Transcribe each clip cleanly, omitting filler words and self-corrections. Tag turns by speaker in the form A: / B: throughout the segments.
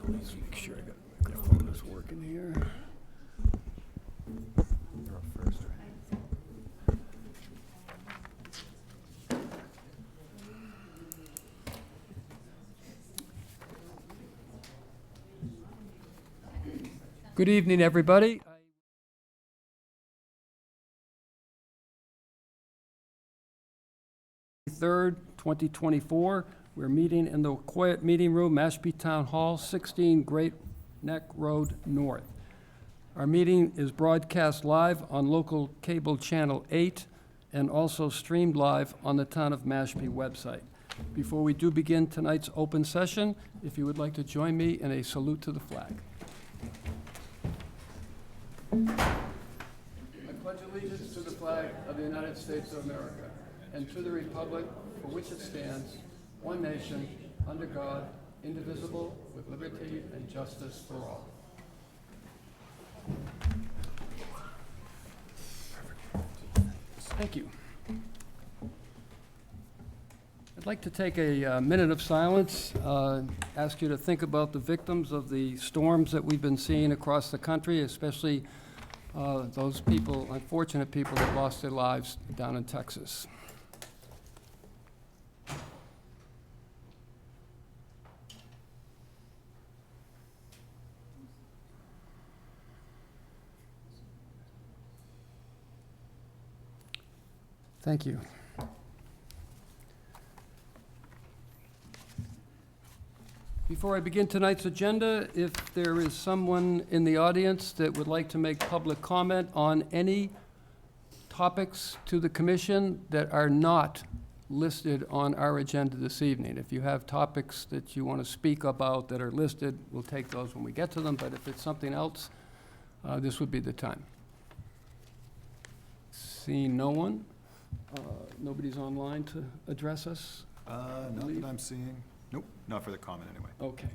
A: Let's make sure I got the microphone is working here.
B: You're up first, right?
A: Good evening, everybody. 3rd, 2024. We're meeting in the quiet meeting room, Mashpee Town Hall, 16 Great Neck Road North. Our meeting is broadcast live on local cable channel 8 and also streamed live on the Town of Mashpee website. Before we do begin tonight's open session, if you would like to join me in a salute to the flag. I pledge allegiance to the flag of the United States of America and to the republic for which it stands, one nation, under God, indivisible, with liberty and justice for all. Thank you. I'd like to take a minute of silence, ask you to think about the victims of the storms that we've been seeing across the country, especially those people, unfortunate people that lost their lives down in Texas. Thank you. Before I begin tonight's agenda, if there is someone in the audience that would like to make public comment on any topics to the commission that are not listed on our agenda this evening. If you have topics that you want to speak about that are listed, we'll take those when we get to them, but if it's something else, this would be the time. Seeing no one, nobody's online to address us?
B: Not that I'm seeing. Nope, not for the comment anyway.
A: Okay.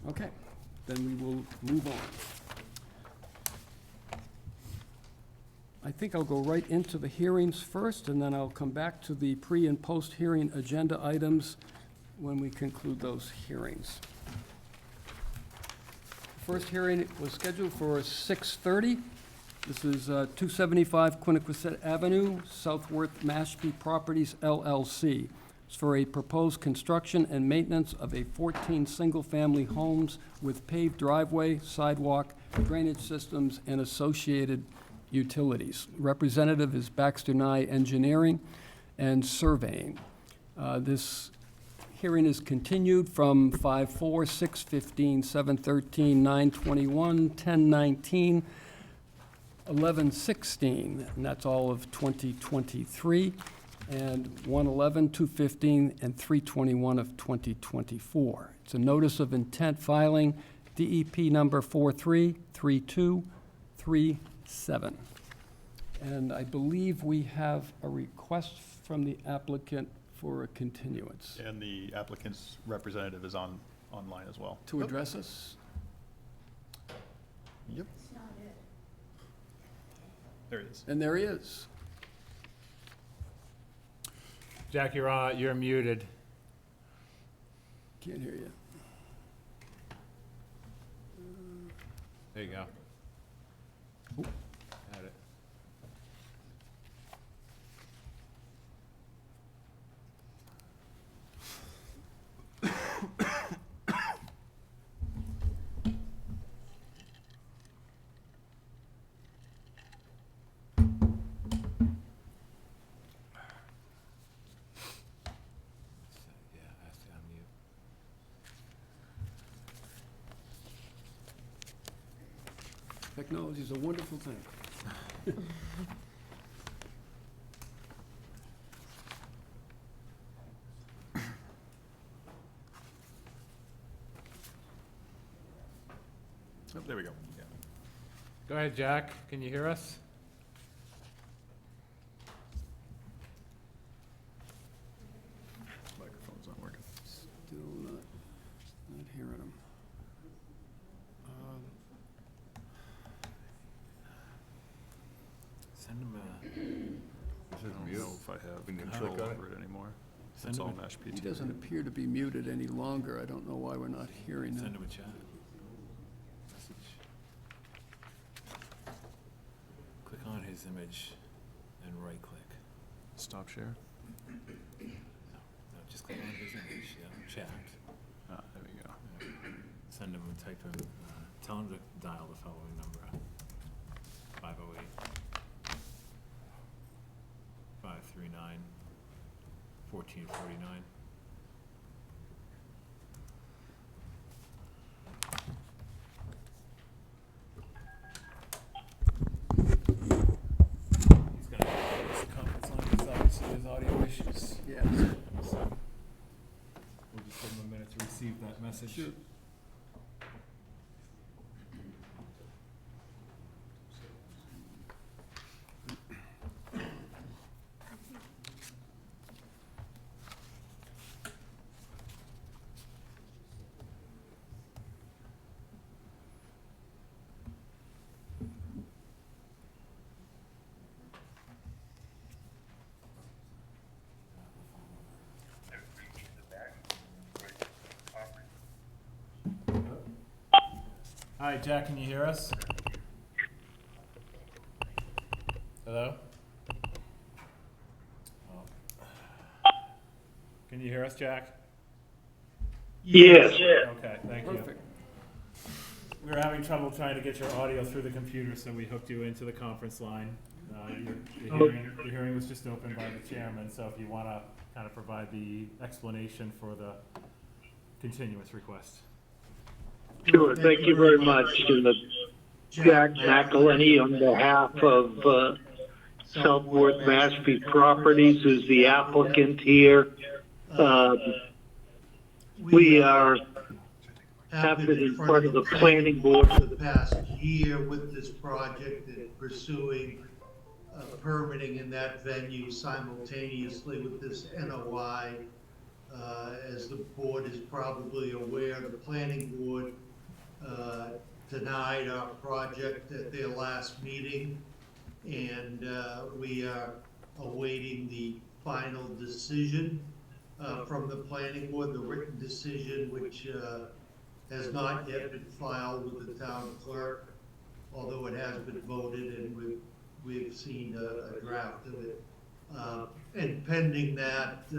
A: Okay, then we will move on. I think I'll go right into the hearings first, and then I'll come back to the pre- and post-hearing agenda items when we conclude those hearings. The first hearing was scheduled for 6:30. This is 275 Quiniquisette Avenue, Southworth Mashpee Properties, LLC. It's for a proposed construction and maintenance of a 14 single-family homes with paved driveway, sidewalk, drainage systems, and associated utilities. Representative is Baxter Nye Engineering and Surveying. This hearing is continued from 5/4, 6/15, 7/13, 9/21, 10/19, 11/16, and that's all of 2023, and 1/11, 2/15, and 3/21 of 2024. It's a notice of intent filing, DEP number 433237. And I believe we have a request from the applicant for a continuance.
C: And the applicant's representative is online as well.
A: To address us?
C: Yep. There it is.
A: And there he is.
D: Jack, you're muted.
A: Can't hear you.
D: There you go.
A: Oop.
D: Got it. Yeah, I have to unmute.
A: Technology is a wonderful thing.
C: Oh, there we go. Yeah.
D: Go ahead, Jack. Can you hear us?
C: Microphone's not working.
A: Still not hearing him.
D: Send him
C: I don't know if I have control over it anymore.
D: Send
C: It's
D: him
C: all
D: a-
C: Mashpee
A: He
C: today.
A: doesn't appear to be muted any longer. I don't know why we're not hearing him.
D: Send him a chat. his image and right click.
C: Stop share.
D: No, just click on his image, chat.
C: Ah, there we go.
D: Send him and type him, tell him to dial the following number. 508 539 1449. He's gonna use the conference line because obviously there's audio issues.
A: Yes.
D: So we'll just give him a minute to receive that message.
A: Sure.
D: Hi, Jack, can you hear us? Hello? Oh. Can you hear us, Jack?
E: Yes.
D: Okay, thank you.
A: Perfect.
D: We were having trouble trying to get your audio through the computer, so we hooked you into the conference line. The hearing was just opened by the chairman, so if you want to kind of provide the explanation for the continuance request.
E: Sure. Thank you very much. Jack McElhenney on behalf of Southworth Mashpee Properties is the applicant here. We have been in front of the planning board
F: for the past year with this project and pursuing permitting in that venue simultaneously with this NOI. As the board is probably aware, the planning board denied our project at their last meeting, and we are awaiting the final decision from the planning board, the written decision, which has not yet been filed with the town clerk, although it has been voted, and we've seen a draft of it. And pending that,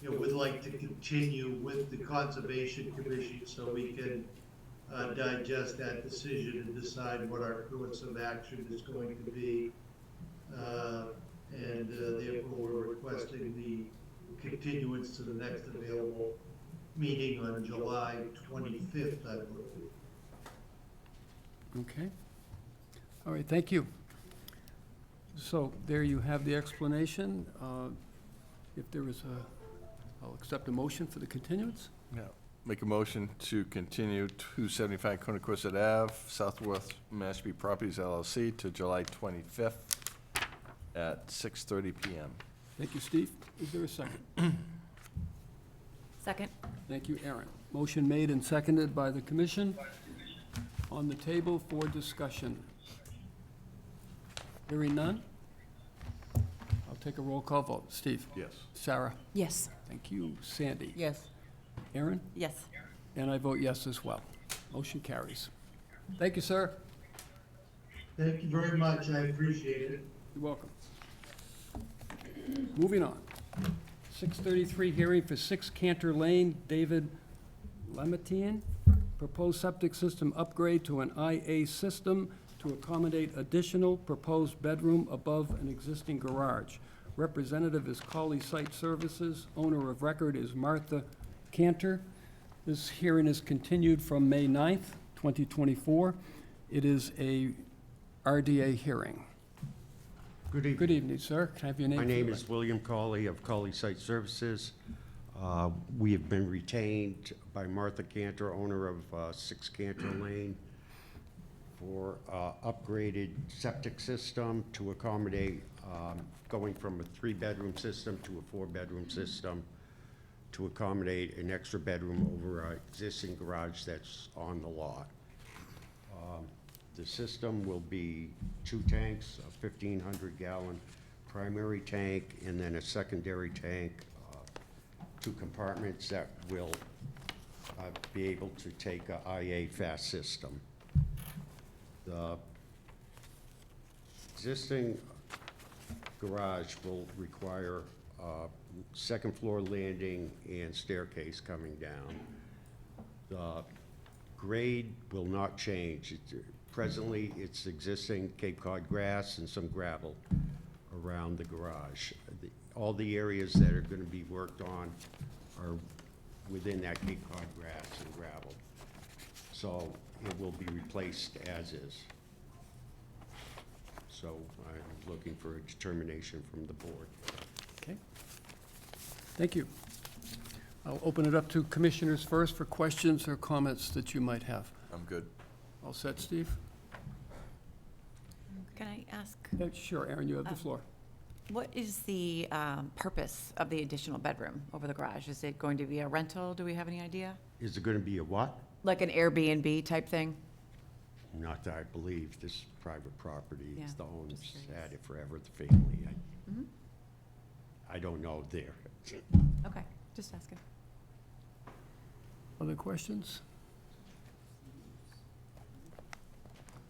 F: we'd like to continue with the Conservation Commission so we can digest that decision and decide what our course of action is going to be. And therefore, we're requesting the continuance to the next available meeting on July 25th, I believe.
A: Okay. All right, thank you. So there you have the explanation. If there is I'll accept a motion for the continuance.
C: Yeah. Make a motion to continue 275 Quiniquisette Ave, Southworth Mashpee Properties LLC to July 25th at 6:30 PM.
A: Thank you, Steve. Is there a second?
G: Second.
A: Thank you, Aaron. Motion made and seconded by the commission. On the table for discussion. Hearing none? I'll take a roll call vote. Steve?
C: Yes.
A: Sarah?
G: Yes.
A: Thank you. Sandy?
G: Yes.
A: Aaron?
G: Yes.
A: And I vote yes as well. Motion carries. Thank you, sir.
F: Thank you very much. I appreciate it.
A: You're welcome. Moving on. 6:33 hearing for 6 Cantor Lane, David Lematian. Proposed septic system upgrade to an IA system to accommodate additional proposed bedroom above an existing garage. Representative is Colley Site Services. Owner of record is Martha Cantor. This hearing is continued from May 9th, 2024. It is a RDA hearing.
H: Good evening.
A: Good evening, sir. Can I have your name?
H: My
A: for the
H: name
A: record?
H: is William Cawley of Cawley Site Services. We have been retained by Martha Cantor, owner of 6 Cantor Lane, for upgraded septic system to accommodate going from a 3-bedroom system to a 4-bedroom system to accommodate an extra bedroom over our existing garage that's on the lot. The system will be 2 tanks, a 1,500-gallon primary tank, and then a secondary tank, 2 compartments that will be able to take a IA fast system. The existing garage will require second floor landing and staircase coming down. The grade will not change. Presently, it's existing Cape Cod grass and some gravel around the garage. All the areas that are gonna be worked on are within that Cape Cod grass and gravel. So it will be replaced as is. So I'm looking for a determination from the board.
A: Okay. Thank you. I'll open it up to commissioners first for questions or comments that you might have.
C: I'm good.
A: All set, Steve?
G: Can I ask,
A: Sure, Aaron, you have the floor.
G: what is the purpose of the additional bedroom over the garage? Is it going to be a rental? Do we have any idea?
H: Is it gonna be a what?
G: Like an Airbnb type thing?
H: Not that I believe. This is private property.
G: Yeah,
H: It's the owners
G: just curious.
H: had it forever, the family.
G: Mhm.
H: I don't know there.
G: Okay, just asking.
A: Other questions?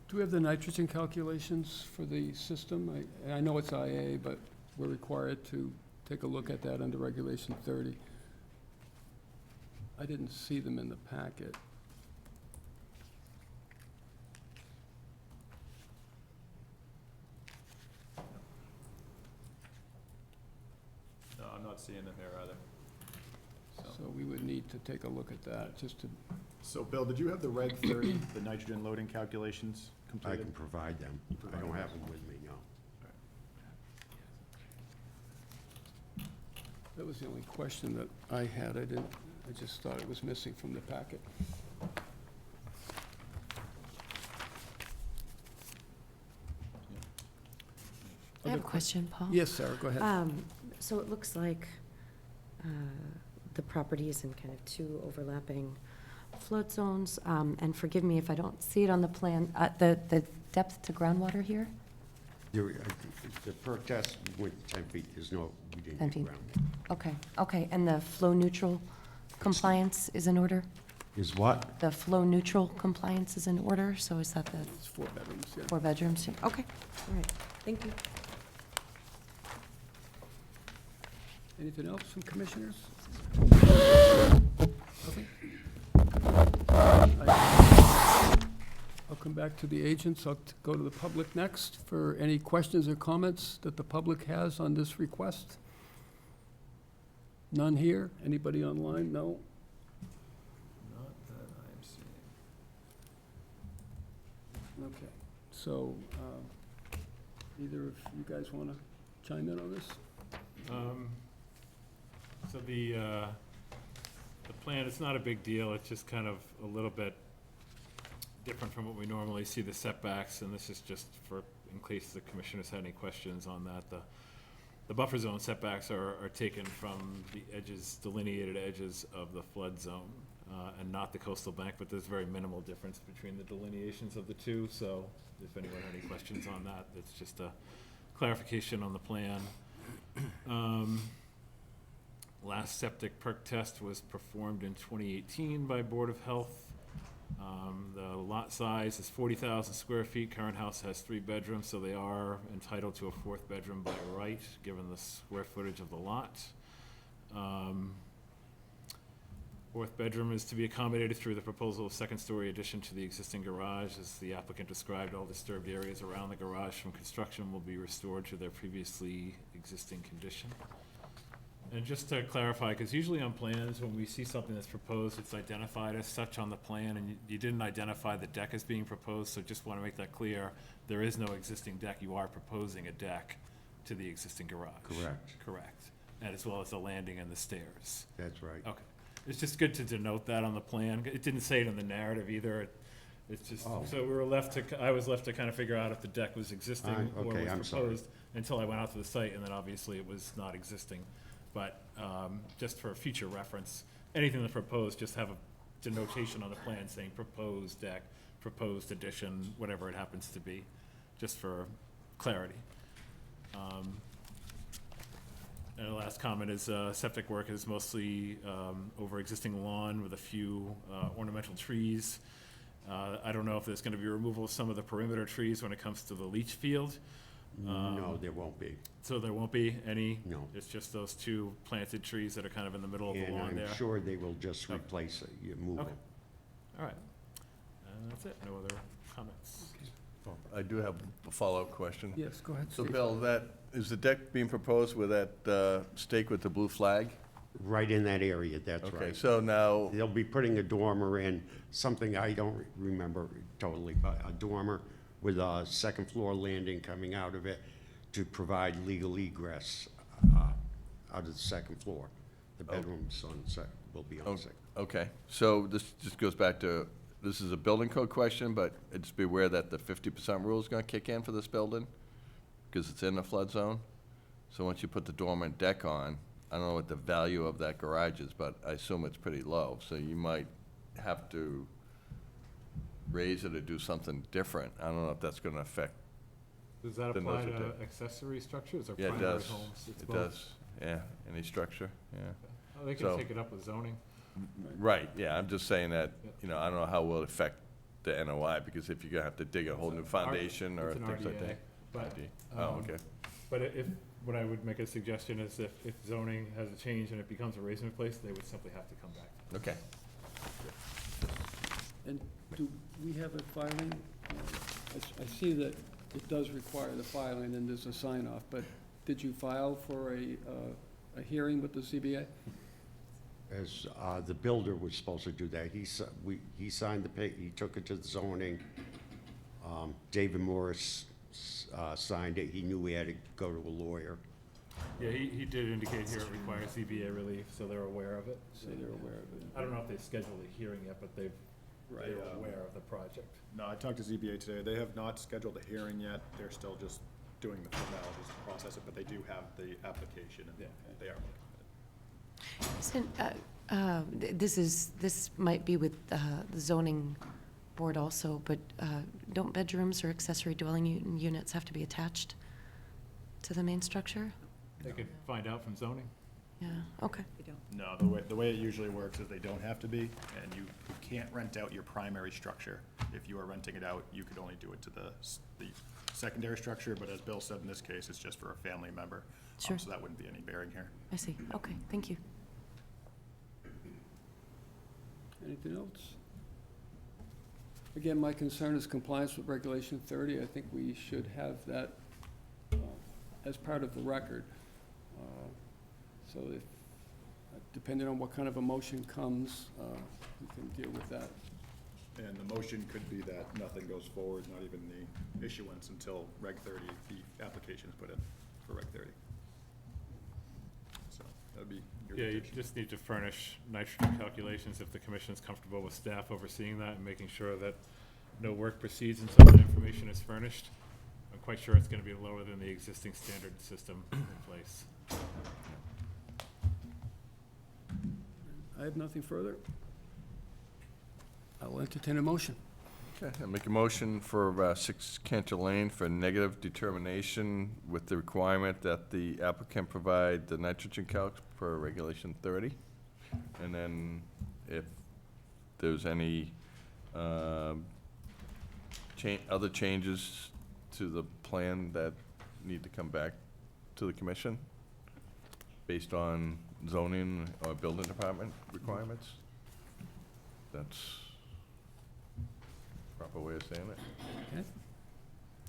A: Do we have the nitrogen calculations for the system? I know it's IA, but we're required to take a look at that under Regulation 30. I didn't see them in the packet.
B: No, I'm not seeing them here either.
A: So we would need to take a look at that, just to,
B: So, Bill, did you have the Reg 30, the nitrogen loading calculations
H: I
B: completed?
H: can provide them. I don't have them with me, no.
A: that was the only question that I had. I just thought it was missing from the packet.
I: I have a
A: Other
I: question, Paul.
A: Yes, Sarah, go ahead.
I: So it looks like the property is in kind of two overlapping flood zones. And forgive me if I don't see it on the plan, the depth to groundwater here?
H: The perk test went 10 feet. There's no, we didn't
I: 10
H: get
I: feet.
H: ground.
I: Okay. And the flow neutral compliance is in order?
H: Is what?
I: The flow neutral compliance is in order, so is that the
A: It's 4 bedrooms, yeah.
I: 4 bedrooms? Okay, all right, thank you.
A: Anything else from commissioners? Okay. I'll come back to the agents. I'll go to the public next for any questions or comments that the public has on this request. None here? Anybody online? No?
B: Not that I'm seeing.
A: Okay. So, either of you guys want to chime in on this?
D: So the plan, it's not a big deal, it's just kind of a little bit different from what we normally see the setbacks, and this is just for, in case the commissioners had any questions on that. The buffer zone setbacks are taken from the edges, delineated edges of the flood zone, and not the coastal bank, but there's very minimal difference between the delineations of the two, so if anyone had any questions on that, it's just a clarification on the plan. Last septic perk test was performed in 2018 by Board of Health. The lot size is 40,000 square feet. Current house has 3 bedrooms, so they are entitled to a 4th bedroom by right, given the square footage of the lot. 4th bedroom is to be accommodated through the proposal of 2nd-story addition to the existing garage. As the applicant described, all disturbed areas around the garage from construction will be restored to their previously existing condition. And just to clarify, because usually on plans, when we see something that's proposed, it's identified as such on the plan, and you didn't identify the deck as being proposed, so just want to make that clear. There is no existing deck. You are proposing a deck to the existing garage.
H: Correct.
D: Correct. And as well as the landing and the stairs.
H: That's right.
D: Okay. It's just good to denote that on the plan. It didn't say it in the narrative either. It's just,
H: Oh.
D: so I was left to kind of figure out if the deck was existing or
H: Okay,
D: was
H: I'm sorry.
D: proposed until I went out to the site, and then obviously it was not existing. But just for future reference, anything that's proposed, just have a denotation on the plan saying proposed deck, proposed addition, whatever it happens to be, just for clarity. And the last comment is septic work is mostly over existing lawn with a few ornamental trees. I don't know if there's going to be removal of some of the perimeter trees when it comes to the leach field.
H: No, there won't be.
D: So there won't be any?
H: No.
D: It's just those two planted trees that are kind of in the middle of the
H: And
D: lawn there?
H: I'm sure they will just
D: Okay.
H: replace it, you move
D: Okay.
H: it.
D: All right. And that's it. No other comments?
C: I do have a follow-up question.
A: Yes, go ahead,
C: So
A: Steve.
C: Bill, is the deck being proposed with that stake with the blue flag?
H: Right in that area, that's
C: Okay,
H: right.
C: so now,
H: They'll be putting a dormer in, something I don't remember totally, but a dormer with a second floor landing coming out of it to provide legal egress out of the second floor. The bedrooms on the second, will be on the second.
C: okay, so this just goes back to, this is a building code question, but just be aware that the 50% rule is gonna kick in for this building, because it's in the flood zone. So once you put the dormer deck on, I don't know what the value of that garage is, but I assume it's pretty low, so you might have to raise it or do something different. I don't know if that's gonna affect,
D: Does that
C: The
D: apply
C: notes are
D: to
C: there.
D: accessory structures or
C: yeah, it
D: primary
C: does,
D: homes? It's
C: it
D: both?
C: does, yeah, any structure, yeah.
D: Oh, they can
C: So-
D: take it up with zoning.
C: Right, yeah, I'm just saying that, you know, I don't know how it will affect the NOI, because if you're gonna have to dig a whole new foundation or
D: It's an
C: things like
D: RDA,
C: that.
D: but,
C: RD. Oh, okay.
D: But if, what I would make a suggestion is if zoning has a change and it becomes a raising place, they would simply have to come back.
C: Okay.
A: And do we have a filing? I see that it does require the filing and there's a sign off, but did you file for a hearing with the ZBA?
H: As the builder was supposed to do that, he signed he took it to the zoning. David Morris signed it, he knew he had to go to a lawyer.
D: Yeah, he did indicate here it requires ZBA relief, so they're aware of it.
A: So they're aware of it.
D: I don't know if they've scheduled a hearing yet, but they're aware of the project.
B: No, I talked to ZBA today. They have not scheduled a hearing yet. They're still just doing the formalities to process it, but they do have the application and
D: Yeah.
B: they are.
I: This might be with the zoning board also, but don't bedrooms or accessory dwelling units have to be attached to the main structure?
D: They could find out from zoning.
I: Yeah, okay.
B: No, the way it usually works is they don't have to be, and you can't rent out your primary structure. If you are renting it out, you could only do it to the secondary structure, but as Bill said, in this case, it's just for a family member.
I: Sure.
B: So that wouldn't be any bearing here.
I: I see, okay, thank you.
A: Anything else? Again, my concern is compliance with Regulation 30. I think we should have that as part of the record. So if, depending on what kind of a motion comes, we can deal with that.
B: And the motion could be that nothing goes forward, not even the issuance until Reg 30, the application is put in for Reg 30. So that would be your
D: Yeah, you
B: petition.
D: just need to furnish nitrogen calculations if the commission's comfortable with staff overseeing that and making sure that no work proceeds until that information is furnished. I'm quite sure it's gonna be lower than the existing standard system in place.
A: I have nothing further. I will entertain a motion.
C: Okay, I make a motion for 6 Cantor Lane for negative determination with the requirement that the applicant provide the nitrogen calcs per Regulation 30. And then if there's any other changes to the plan that need to come back to the commission based on zoning or building department requirements. That's proper way of saying it.
A: Okay.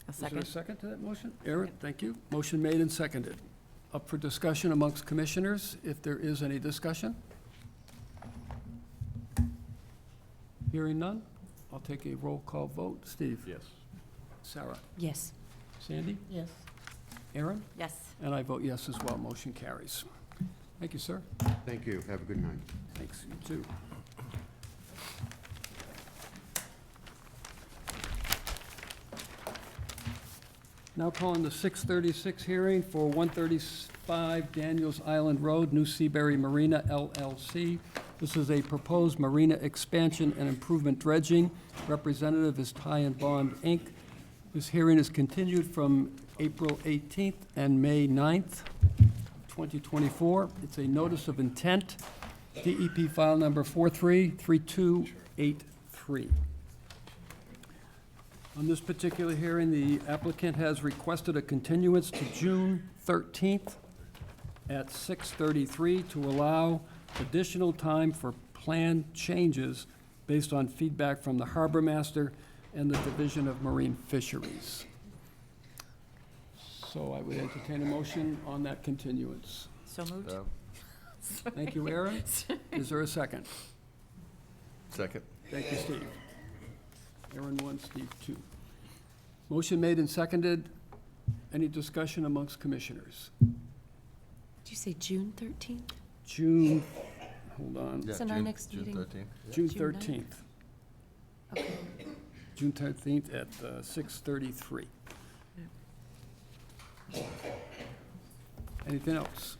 G: A
A: Is there a
G: second?
A: second to that motion? Aaron, thank you. Motion made and seconded. Up for discussion amongst commissioners, if there is any discussion. Hearing none, I'll take a roll call vote. Steve?
C: Yes.
A: Sarah?
I: Yes.
A: Sandy?
I: Yes.
A: Aaron?
G: Yes.
A: And I vote yes as well. Motion carries. Thank you, sir.
H: Thank you, have a good night.
A: Thanks, you too. Now calling the 6:36 hearing for 135 Daniels Island Road, New Seabury Marina LLC. This is a proposed marina expansion and improvement dredging. Representative is Ty and Bond, Inc. This hearing is continued from April 18th and May 9th, 2024. It's a notice of intent, DEP file number 433283. On this particular hearing, the applicant has requested a continuance to June 13th at 6:33 to allow additional time for plan changes based on feedback from the harbor master and the Division of Marine Fisheries. So I would entertain a motion on that continuance.
G: So moved?
C: No?
A: Thank you, Aaron. Is there a second?
C: Second?
A: Thank you, Steve. Aaron 1, Steve 2. Motion made and seconded. Any discussion amongst commissioners?
I: Did you say June 13th?
A: June, hold on,
C: Yeah,
I: Isn't our next
C: June
I: meeting-
C: 13th.
A: June
I: June
A: 13th.
I: Okay.
A: June 13th at 6:33. Anything else?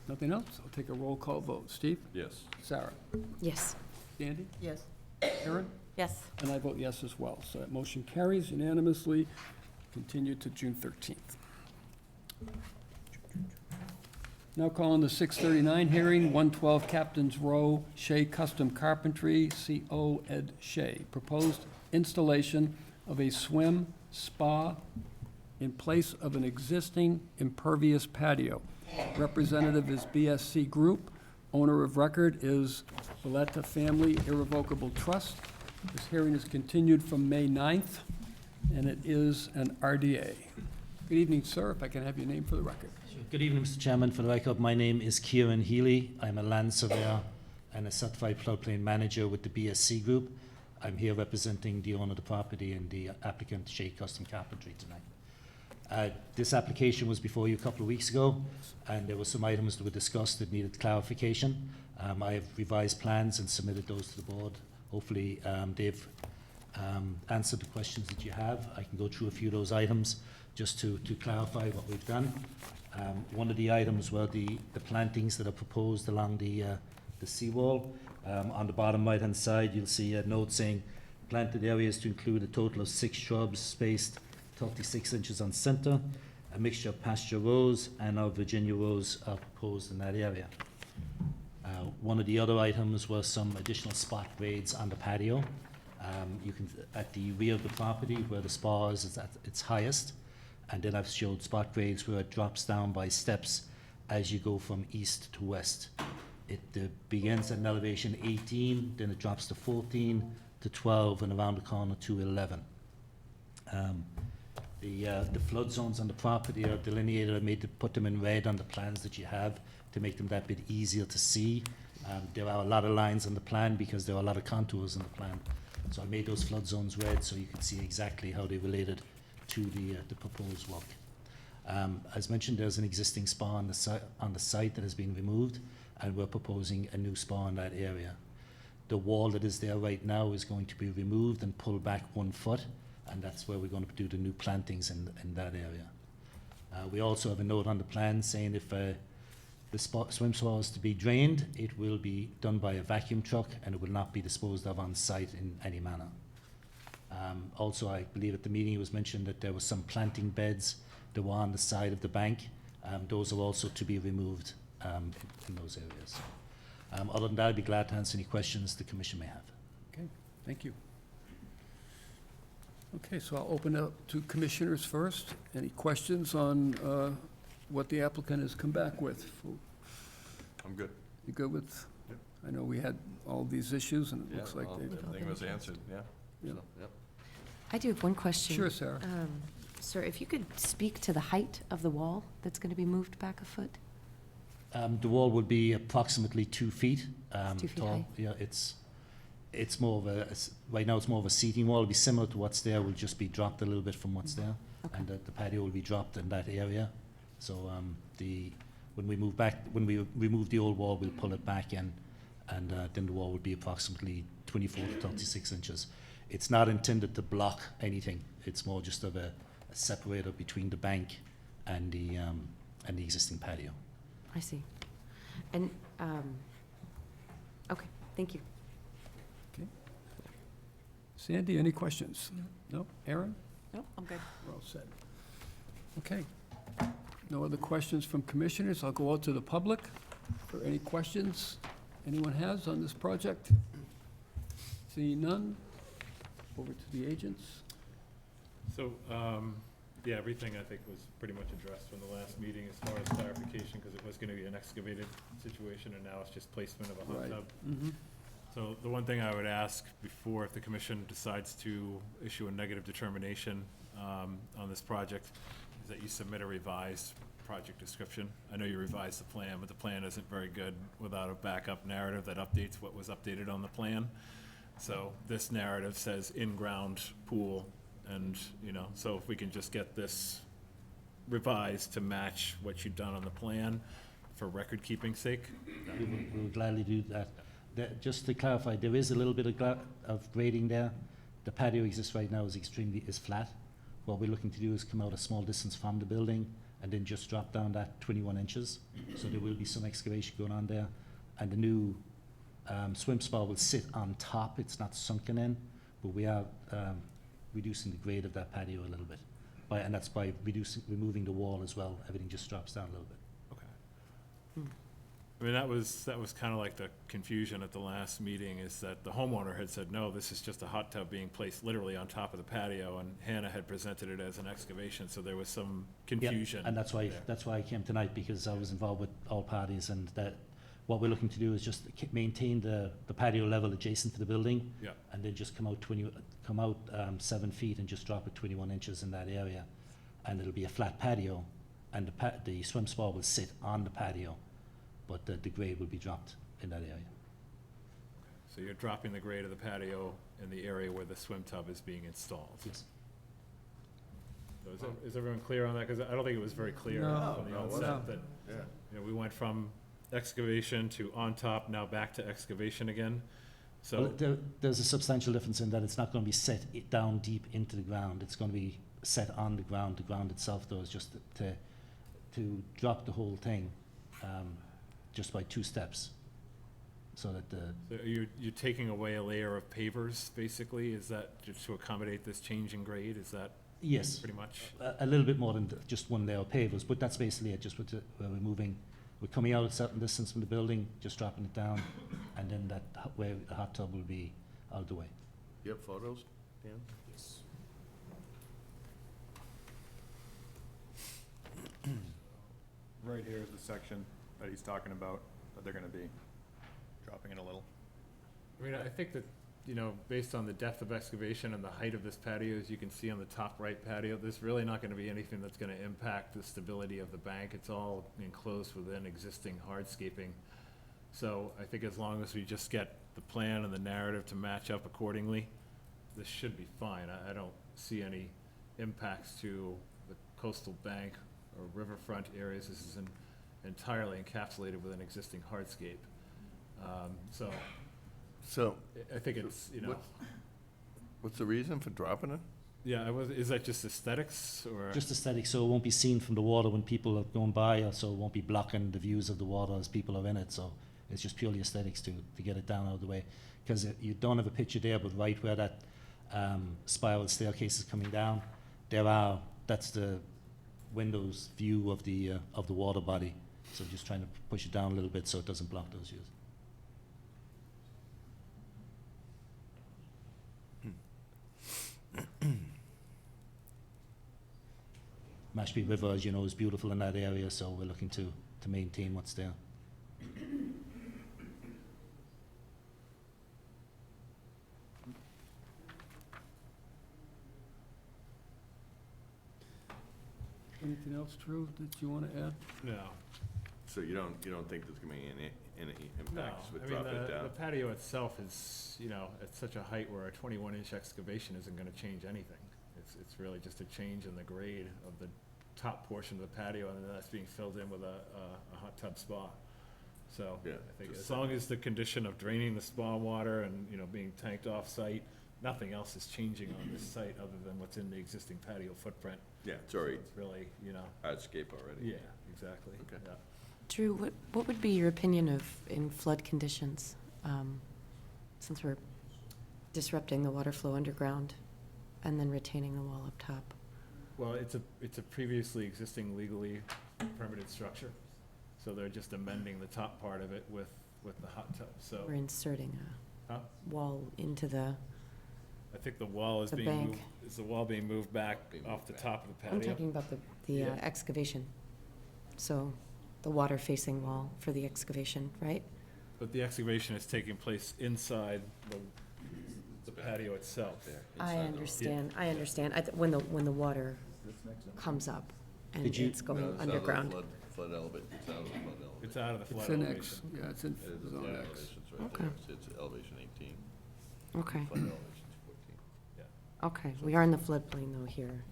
A: Nothing else? I'll take a roll call vote. Steve?
C: Yes.
A: Sarah?
I: Yes.
A: Andy?
G: Yes.
A: Aaron?
G: Yes.
A: And I vote yes as well. So that motion carries unanimously, continued to June 13th. Now calling the 6:39 hearing, 112 Captain's Row, Shea Custom Carpentry, C.O. Ed Shea. Proposed installation of a swim spa in place of an existing impervious patio. Representative is BSC Group. Owner of record is Valletta Family Irrevocable Trust. This hearing is continued from May 9th, and it is an RDA. Good evening, sir. If I can have your name for the record.
J: Good evening, Mr. Chairman. For the record, my name is Kieran Healy. I'm a land surveyor and a certified floodplain manager with the BSC Group. I'm here representing the owner of the property and the applicant, Shea Custom Carpentry, tonight. This application was before you a couple of weeks ago, and there were some items that were discussed that needed clarification. I have revised plans and submitted those to the board. Hopefully, they've answered the questions that you have. I can go through a few of those items just to clarify what we've done. One of the items were the plantings that are proposed along the seawall. On the bottom right-hand side, you'll see a note saying planted areas to include a total of 6 shrubs spaced 36 inches on center. A mixture of pasture rose and our Virginia rose are proposed in that area. One of the other items was some additional spot grades on the patio. You can, at the rear of the property where the spa is at its highest, and then I've showed spot grades where it drops down by steps as you go from east to west. It begins at an elevation 18, then it drops to 14, to 12, and around the corner to 11. The flood zones on the property are delineated. I made to put them in red on the plans that you have to make them that bit easier to see. There are a lot of lines on the plan because there are a lot of contours in the plan. So I made those flood zones red so you can see exactly how they related to the proposed work. As mentioned, there's an existing spa on the site that has been removed, and we're proposing a new spa in that area. The wall that is there right now is going to be removed and pulled back 1 foot, and that's where we're going to do the new plantings in that area. We also have a note on the plan saying if the swim spa is to be drained, it will be done by a vacuum truck and it will not be disposed of on site in any manner. Also, I believe at the meeting it was mentioned that there were some planting beds that were on the side of the bank. Those are also to be removed in those areas. Other than that, I'd be glad to answer any questions the commission may have.
A: Okay, thank you. Okay, so I'll open it up to commissioners first. Any questions on what the applicant has come back with?
C: I'm good.
A: You good with?
C: Yep.
A: I know we had all these issues, and it
C: Yeah,
A: looks like
C: well,
A: they...
C: everything was answered, yeah.
A: Yeah.
C: So, yep.
I: I do have one question.
A: Sure, Sarah.
I: Sir, if you could speak to the height of the wall that's going to be moved back a foot?
J: The wall would be approximately 2 feet
I: 2 feet
J: tall.
I: high.
J: Yeah, it's more of right now it's more of a seating wall. It'll be similar to what's there. Will just be dropped a little bit from what's there,
I: Okay.
J: and the patio will be dropped in that area. So when we remove the old wall, we'll pull it back in, and then the wall will be approximately 24 to 36 inches. It's not intended to block anything. It's more just of a separator between the bank and the existing patio.
I: I see. And, okay, thank you.
A: Sandy, any questions? No? Aaron?
G: Nope, I'm good.
A: We're all set. Okay. No other questions from commissioners? I'll go out to the public for any questions anyone has on this project. Seeing none, over to the agents.
D: So, yeah, everything I think was pretty much addressed from the last meeting as far as clarification, because it was gonna be an excavated situation, and now it's just placement of a hot
A: Right.
D: tub.
A: Mhm.
D: So the one thing I would ask before, if the commission decides to issue a negative determination on this project, is that you submit a revised project description. I know you revised the plan, but the plan isn't very good without a backup narrative that updates what was updated on the plan. So this narrative says in-ground pool, and, you know, so if we can just get this revised to match what you've done on the plan for record-keeping sake.
J: We will gladly do that. Just to clarify, there is a little bit of grading there. The patio exists right now is flat. What we're looking to do is come out a small distance from the building and then just drop down that 21 inches. So there will be some excavation going on there. And the new swim spa will sit on top. It's not sunken in, but we are reducing the grade of that patio a little bit. And that's by removing the wall as well. Everything just drops down a little bit.
D: Okay. I mean, that was kind of like the confusion at the last meeting, is that the homeowner had said, no, this is just a hot tub being placed literally on top of the patio, and Hannah had presented it as an excavation, so there was some confusion.
J: Yeah, and that's why I came tonight, because I was involved with all parties, and that what we're looking to do is just maintain the patio level adjacent to the building.
D: Yeah.
J: And then just come out 7 feet and just drop it 21 inches in that area. And it'll be a flat patio, and the swim spa will sit on the patio, but the grade will be dropped in that area.
D: So you're dropping the grade of the patio in the area where the swim tub is being installed.
J: Yes.
D: So is everyone clear on that? Because I don't think it was very clear
A: No.
D: from the
C: No, it
D: onset
A: wasn't.
D: that,
C: Yeah.
D: you know, we went from excavation to on top, now back to excavation again.
J: Well,
D: So,
J: there's a substantial difference in that it's not going to be set down deep into the ground. It's going to be set on the ground. The ground itself, though, is just to drop the whole thing just by 2 steps, so that
D: so you're taking away a layer of pavers, basically? Is that just to accommodate this change in grade? Is that
J: yes,
D: pretty much?
J: a little bit more than just 1 layer of pavers, but that's basically it. Just we're coming out a certain distance from the building, just dropping it down, and then where the hot tub will be out of the way.
C: You have photos, Dan?
D: Yes.
B: Right here is the section that he's talking about, that they're gonna be dropping it a little.
D: I mean, I think that, you know, based on the depth of excavation and the height of this patio, as you can see on the top right patio, there's really not gonna be anything that's gonna impact the stability of the bank. It's all enclosed within existing hardscaping. So I think as long as we just get the plan and the narrative to match up accordingly, this should be fine. I don't see any impacts to the coastal bank or riverfront areas. This is entirely encapsulated within existing hardscape. So
C: So,
D: I think it's, you know,
C: what's the reason for dropping it?
D: yeah, is that just aesthetics or?
J: Just aesthetic, so it won't be seen from the water when people are going by, or so it won't be blocking the views of the water as people are in it. So it's just purely aesthetics to get it down out of the way. Because you don't have a picture there, but right where that spiral staircase is coming down, that's the window's view of the water body. So just trying to push it down a little bit so it doesn't block those views. Mashpee River, as you know, is beautiful in that area, so we're looking to maintain what's there.
A: Anything else, Drew, that you want to add?
D: No,
C: So you don't think there's gonna be any
D: no.
C: impacts with
D: I mean,
C: dropping it
D: the
C: down?
D: patio itself is, you know, at such a height where a 21-inch excavation isn't gonna change anything. It's really just a change in the grade of the top portion of the patio, and then that's being filled in with a hot tub spa. So
C: Yeah,
D: I think
C: just
D: as long as the condition of draining the spa water and, you know, being tanked off-site, nothing else is changing on this site other than what's in the existing patio footprint.
C: Yeah, it's
D: So
C: already
D: it's really, you know,
C: hardscape already.
D: yeah, exactly.
C: Okay.
D: Yeah.
I: Drew, what would be your opinion of in flood conditions, since we're disrupting the water flow underground and then retaining the wall up top?
D: Well, it's a previously existing legally permitted structure, so they're just amending the top part of it with the hot tub, so.
I: We're inserting
D: Huh?
I: a wall into the
D: I think the wall is
I: The
D: being
I: bank.
D: moved, is the wall being moved back off the top of the patio?
I: I'm talking about the
D: Yeah.
I: excavation. So the water-facing wall for the excavation, right?
D: But the excavation is taking place inside the patio itself.
I: I understand. When the water comes up and
J: Did you-
I: it's going underground.
C: Flood elevation, it's out of the flood elevation.
D: It's out of the
A: It's
D: flood
A: in
D: elevation.
A: X, yeah, it's in
C: It is,
A: zone
C: the
A: X.
C: elevation's right
I: Okay.
C: there. It's elevation 18,
I: Okay,
C: flood elevation's 14.
I: okay. We are in the floodplain though here.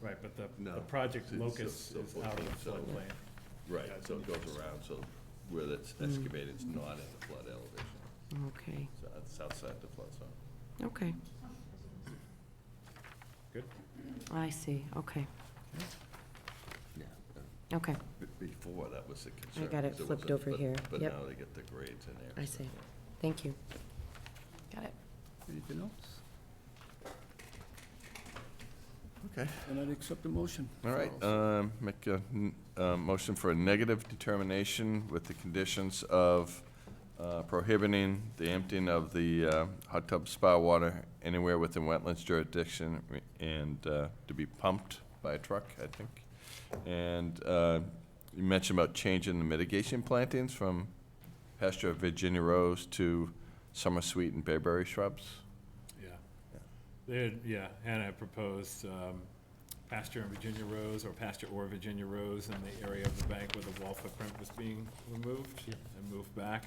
D: Right, but the
C: No.
D: project
C: It's
D: locus
C: still
D: is out of the
C: 14, so-
D: floodplain.
C: Right, so it goes around, so where it's excavated, it's not in the flood elevation.
I: Okay,
C: So it's outside the flood zone.
I: okay.
D: Good?
I: I see, okay,
C: Yeah.
I: okay.
C: Before, that was the concern.
I: got it
C: 'cause
I: flipped
C: wasn't-
I: over
C: but-
I: here.
C: But
I: Yep.
C: now they get the grades in there.
I: I
C: so,
I: see.
C: yeah.
I: Thank you. Got it.
A: Anything else?
C: Okay.
A: Then I'd accept the motion.
C: All right, make a motion for a negative determination with the conditions of prohibiting the emptying of the hot tub spa water anywhere within wetlands jurisdiction and to be pumped by a truck, I think. And you mentioned about changing the mitigation plantings from pasture Virginia rose to summer sweet and bayberry shrubs.
D: Hannah had proposed pasture and Virginia rose, or pasture or Virginia rose in the area of the bank where the wall footprint was being removed
J: Yep.
D: and moved back.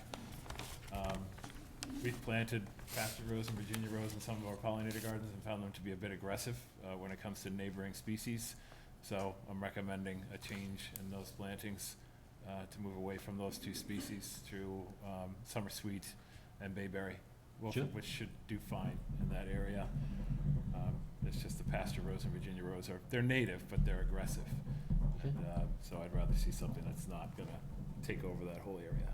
D: We've planted pasture rose and Virginia rose in some of our pollinator gardens and found them to be a bit aggressive when it comes to neighboring species. So I'm recommending a change in those plantings to move away from those two species to summer sweet and bayberry, both
J: Sure.
D: of which should do fine in that area. It's just the pasture rose and Virginia rose they're native, but they're aggressive.
J: Okay.
D: And, so I'd rather see something that's not gonna take over that whole area.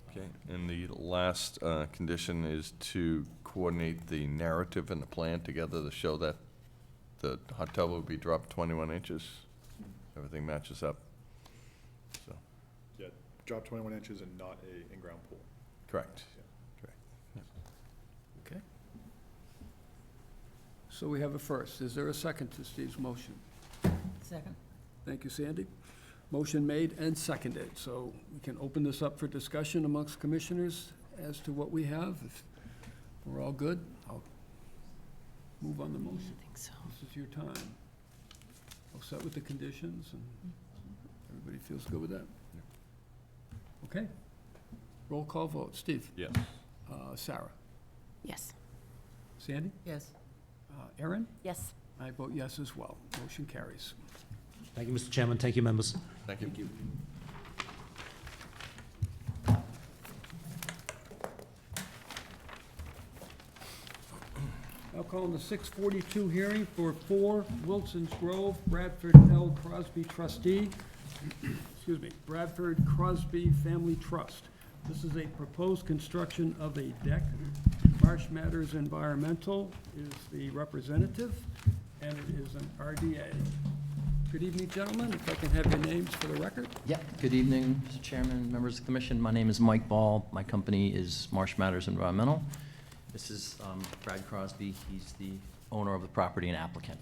C: Okay, and the last condition is to coordinate the narrative and the plan together to show that the hot tub will be dropped 21 inches. Everything matches up. So,
B: Yeah, drop 21 inches and not a in-ground pool.
C: correct.
A: Okay. So we have a first. Is there a second to Steve's motion?
G: Second.
A: Thank you, Sandy. Motion made and seconded, so we can open this up for discussion amongst commissioners as to what we have. If we're all good, I'll move on the
I: I
A: motion.
I: think so.
A: This is your time. I'll set with the conditions, and everybody feels good with that? Okay. Roll call vote. Steve?
C: Yes.
A: Sarah?
I: Yes.
A: Sandy?
G: Yes.
A: Aaron?
I: Yes.
A: I vote yes as well. Motion carries.
J: Thank you, Mr. Chairman. Thank you, members.
C: Thank you.
A: Now calling the 6:42 hearing for 4 Wilson's Grove, Bradford L. Crosby trustee, excuse me, Bradford Crosby Family Trust. This is a proposed construction of a deck. Marsh Matters Environmental is the representative, and it is an RDA. Good evening, gentlemen. If I can have your names for the record.
K: Yep, good evening, Mr. Chairman, members of the commission. My name is Mike Ball. My company is Marsh Matters Environmental. This is Brad Crosby. He's the owner of the property and applicant.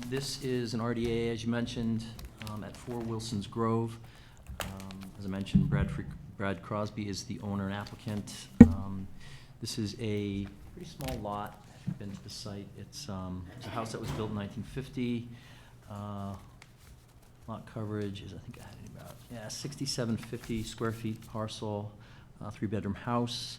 K: This is an RDA, as you mentioned, at 4 Wilson's Grove. As I mentioned, Brad Crosby is the owner and applicant. This is a pretty small lot. If you've been to the site, it's a house that was built in 1950. Lot coverage is, I think I had it about, 6,750 square feet parcel, 3-bedroom house.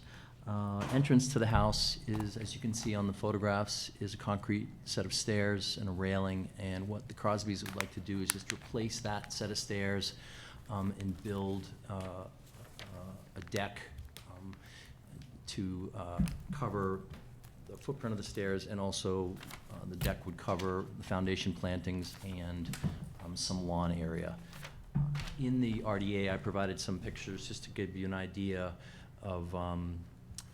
K: Entrance to the house is, as you can see on the photographs, is a concrete set of stairs and a railing. And what the Crosbys would like to do is just replace that set of stairs and build a deck to cover the footprint of the stairs, and also the deck would cover the foundation plantings and some lawn area. In the RDA, I provided some pictures just to give you an idea of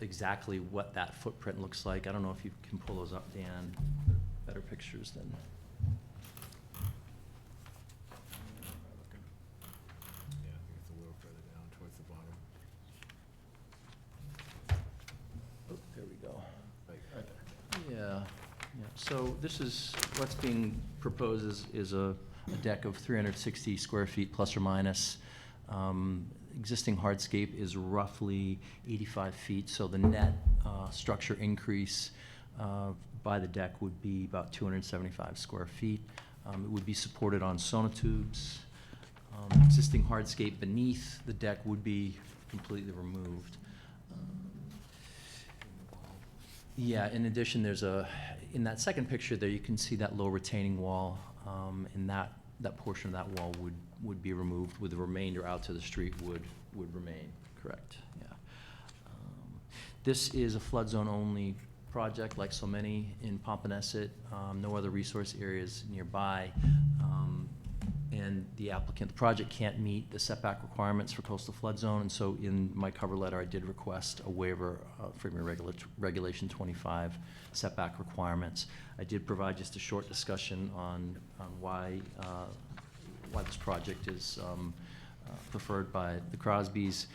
K: exactly what that footprint looks like. I don't know if you can pull those up, Dan, better pictures than.
D: Yeah, I think it's a little further down towards the bottom.
K: Oh, there we go. Yeah, yeah. So this is, what's being proposed is a deck of 360 square feet plus or minus. Existing hardscape is roughly 85 feet, so the net structure increase by the deck would be about 275 square feet. It would be supported on sonotubes. Existing hardscape beneath the deck would be completely removed. Yeah, in addition, there's in that second picture there, you can see that low retaining wall, and that portion of that wall would be removed, with the remainder out to the street would remain, correct, yeah. This is a flood zone only project, like so many in Pompanesett, no other resource areas nearby. And the project can't meet the setback requirements for coastal flood zone, and so in my cover letter, I did request a waiver of Freedom Regulation 25 setback requirements. I did provide just a short discussion on why this project is preferred by the Crosbys.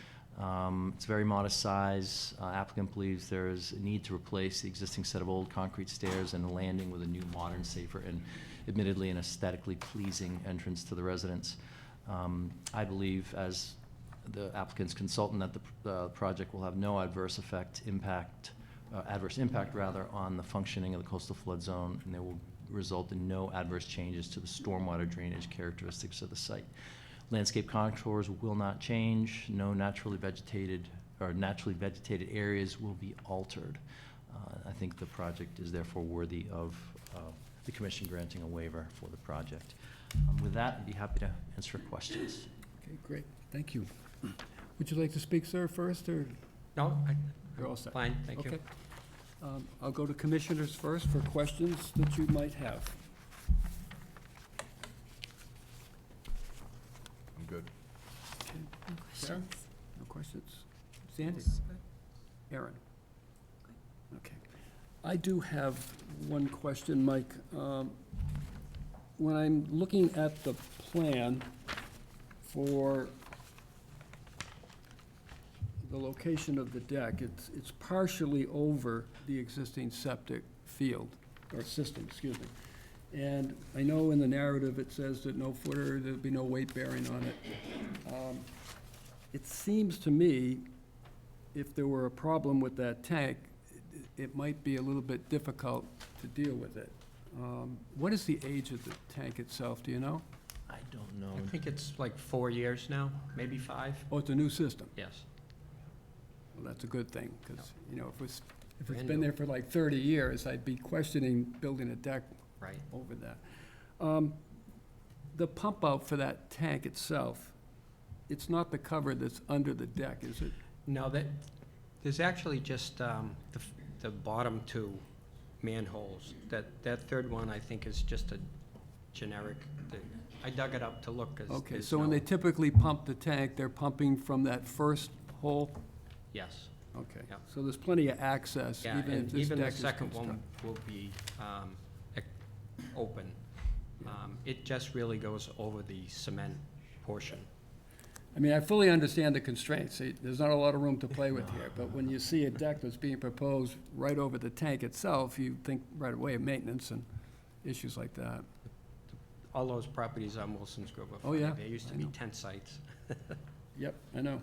K: It's very modest size. Applicant believes there is a need to replace the existing set of old concrete stairs and a landing with a new, modern, safer, and admittedly an aesthetically pleasing entrance to the residence. I believe, as the applicant's consultant, that the project will have no adverse impact on the functioning of the coastal flood zone, and there will result in no adverse changes to the stormwater drainage characteristics of the site. Landscape contours will not change. No naturally vegetated areas will be altered. I think the project is therefore worthy of the commission granting a waiver for the project. With that, I'd be happy to answer questions.
A: Okay, great, thank you. Would you like to speak, sir, first, or?
L: No,
A: You're all set?
L: fine, thank you.
A: Okay. I'll go to commissioners first for questions that you might have.
C: I'm good.
A: Okay.
I: No
A: Sarah?
I: questions.
A: No questions? Sandy? Aaron? Okay. I do have one question, Mike. When I'm looking at the plan for the location of the deck, it's partially over the existing septic field, or system, excuse me. And I know in the narrative it says that no footer, there'll be no weight bearing on it. It seems to me, if there were a problem with that tank, it might be a little bit difficult to deal with it. What is the age of the tank itself, do you know?
K: I don't know.
L: I think it's like 4 years now, maybe 5.
A: Oh, it's a new system?
L: Yes.
A: Well, that's a good thing, because, you know, if it's
L: Brand
A: been
L: new.
A: there for like 30 years, I'd be questioning building a deck
L: Right.
A: over that. The pump out for that tank itself, it's not the cover that's under the deck, is it?
L: No, there's actually just the bottom 2 manholes. That third one, I think, is just a generic thing. I dug it up to look, 'cause
A: Okay,
L: there's
A: so when
L: no-
A: they typically pump the tank, they're pumping from that first hole?
L: Yes.
A: Okay,
L: Yeah.
A: so there's plenty of access,
L: Yeah,
A: even if
L: and
A: this
L: even the
A: deck is
L: second one
A: constructed.
L: will be open. It just really goes over the cement portion.
A: I mean, I fully understand the constraints. There's not a lot of room to play with here, but when you see a deck that's being proposed right over the tank itself, you think right away of maintenance and issues like that.
L: All those properties on Wilson's Grove are
A: Oh,
L: funny.
A: yeah,
L: There used to
A: I
L: be
A: know.
L: tent sites.
A: Yep, I know.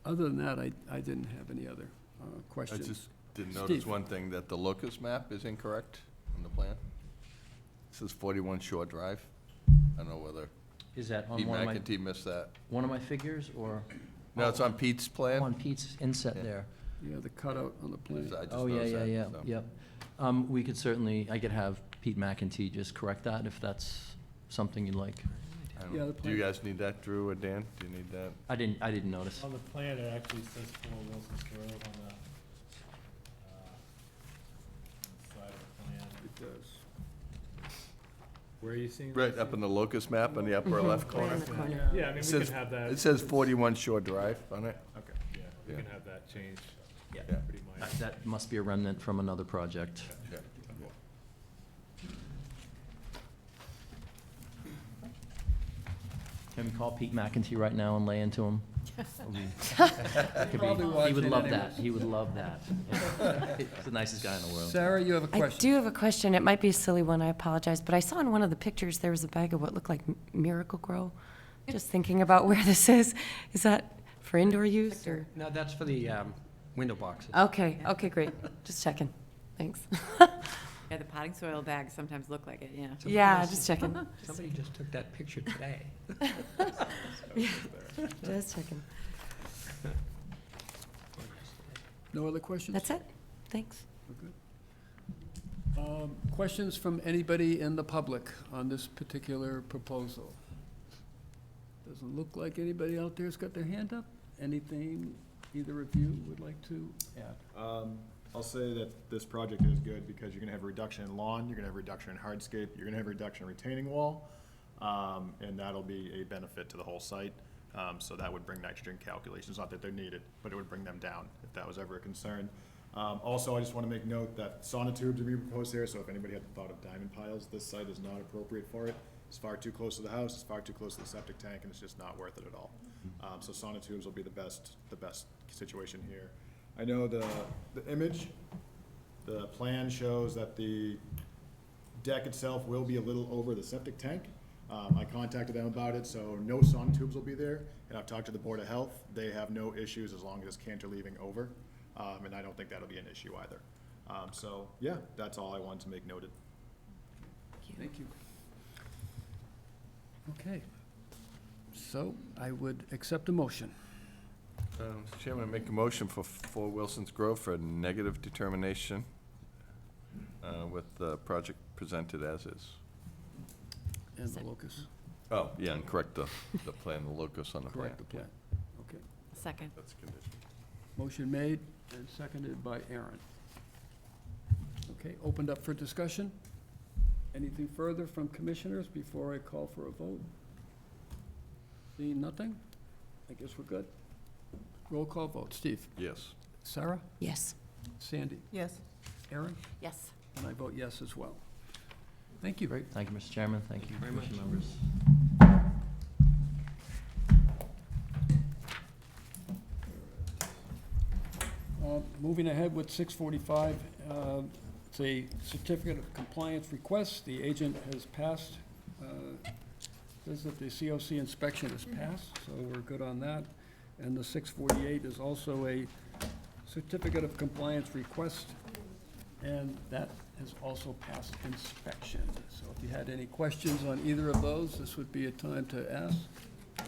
A: Other than that, I didn't have any other
C: I
A: questions.
C: just did notice
A: Steve.
C: one thing, that the locus map is incorrect on the plan. It says 41 Shore Drive. I don't know whether
K: Is that on
C: Pete
K: one of my,
C: McEntee missed that.
K: one of my figures, or?
C: No, it's on Pete's plan.
K: On Pete's inset
C: Yeah.
K: there.
A: Yeah, the cutout on the plan.
C: So I just
K: Oh, yeah,
C: noticed
K: yeah,
C: that,
K: yeah,
C: so.
K: yep. We could certainly, I could have Pete McEntee just correct that, if that's something you'd like.
C: I don't
A: Yeah,
C: know.
A: the
C: Do you
A: plan-
C: guys need that, Drew or Dan? Do you need that?
K: I didn't notice.
D: On the plan, it actually says 4 Wilson's Grove on the side of the plan.
A: It does.
D: Where are you seeing?
C: Right,
D: that?
C: up in the locus map on the upper left
I: Right
C: corner.
I: in the corner.
D: Yeah, I mean,
C: It
D: we
C: says,
D: can have that.
C: it says 41 Shore Drive on it.
D: Okay, yeah, we
C: Yeah.
D: can have that changed.
K: Yeah.
C: Yeah.
D: Pretty minor.
K: That must be a remnant from another project.
C: Yeah.
K: Can we call Pete McEntee right now and lay into him? Could be-
A: Probably
K: He would
A: watching
K: love
A: anyways.
K: that, he would love that. He's the nicest guy in the world.
A: Sarah, you have a
I: I
A: question?
I: do have a question. It might be a silly one, I apologize, but I saw in one of the pictures there was a bag of what looked like Miracle Grow. Just thinking about where this is. Is that for indoor use or?
L: No, that's for the window boxes.
I: Okay, okay, great. Just checking. Thanks.
G: Yeah, the potting soil bags sometimes look like it, yeah.
I: Yeah, just checking.
L: Somebody just took that picture today.
I: Just checking.
A: No other questions?
I: That's it. Thanks.
A: Questions from anybody in the public on this particular proposal? Doesn't look like anybody out there's got their hand up. Anything either of you would like to add?
B: I'll say that this project is good because you're gonna have a reduction in lawn, you're gonna have a reduction in hardscape, you're gonna have a reduction in retaining wall, and that'll be a benefit to the whole site. So that would bring nitrogen calculations, not that they're needed, but it would bring them down if that was ever a concern. Also, I just want to make note that sonotubes are being proposed here, so if anybody had the thought of diamond piles, this site is not appropriate for it. It's far too close to the house, it's far too close to the septic tank, and it's just not worth it at all. So sonotubes will be the best situation here. I know the image, the plan shows that the deck itself will be a little over the septic tank. I contacted them about it, so no sonotubes will be there, and I've talked to the Board of Health. They have no issues as long as it's cantilevering over, and I don't think that'll be an issue either. So, yeah, that's all I wanted to make noted.
A: Thank you. Okay. So I would accept a motion.
C: Mr. Chairman, I make a motion for 4 Wilson's Grove for a negative determination with the project presented as is.
A: And the locus.
C: Oh, yeah, and correct the plan, the locus on the plan.
A: Correct the plan. Okay.
G: Second.
C: That's a condition.
A: Motion made and seconded by Aaron. Okay, opened up for discussion. Anything further from commissioners before I call for a vote? Seeing nothing? I guess we're good. Roll call vote. Steve?
C: Yes.
A: Sarah?
I: Yes.
A: Sandy?
G: Yes.
A: Aaron?
G: Yes.
A: And I vote yes as well. Thank you.
K: Great, thank you, Mr. Chairman, thank you,
L: Very much.
K: commission members.
A: Moving ahead with 645, it's a certificate of compliance request. The agent has passed, says that the COC inspection has passed, so we're good on that. And the 648 is also a certificate of compliance request, and that has also passed inspection. So if you had any questions on either of those, this would be a time to ask. I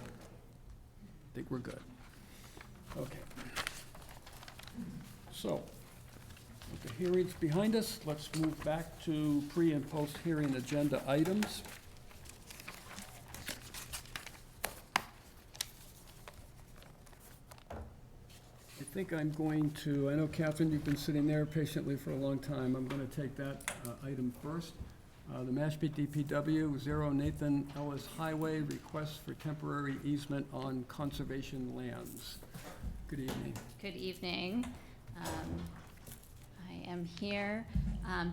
A: think we're good. Okay. So, with the hearings behind us, let's move back to pre- and post-hearing agenda items. I think I'm going to, I know Catherine, you've been sitting there patiently for a long time. I'm going to take that item first. The Mashpee DPW, 0 Nathan Ellis Highway, request for temporary easement on conservation lands. Good evening.
M: Good evening. I am here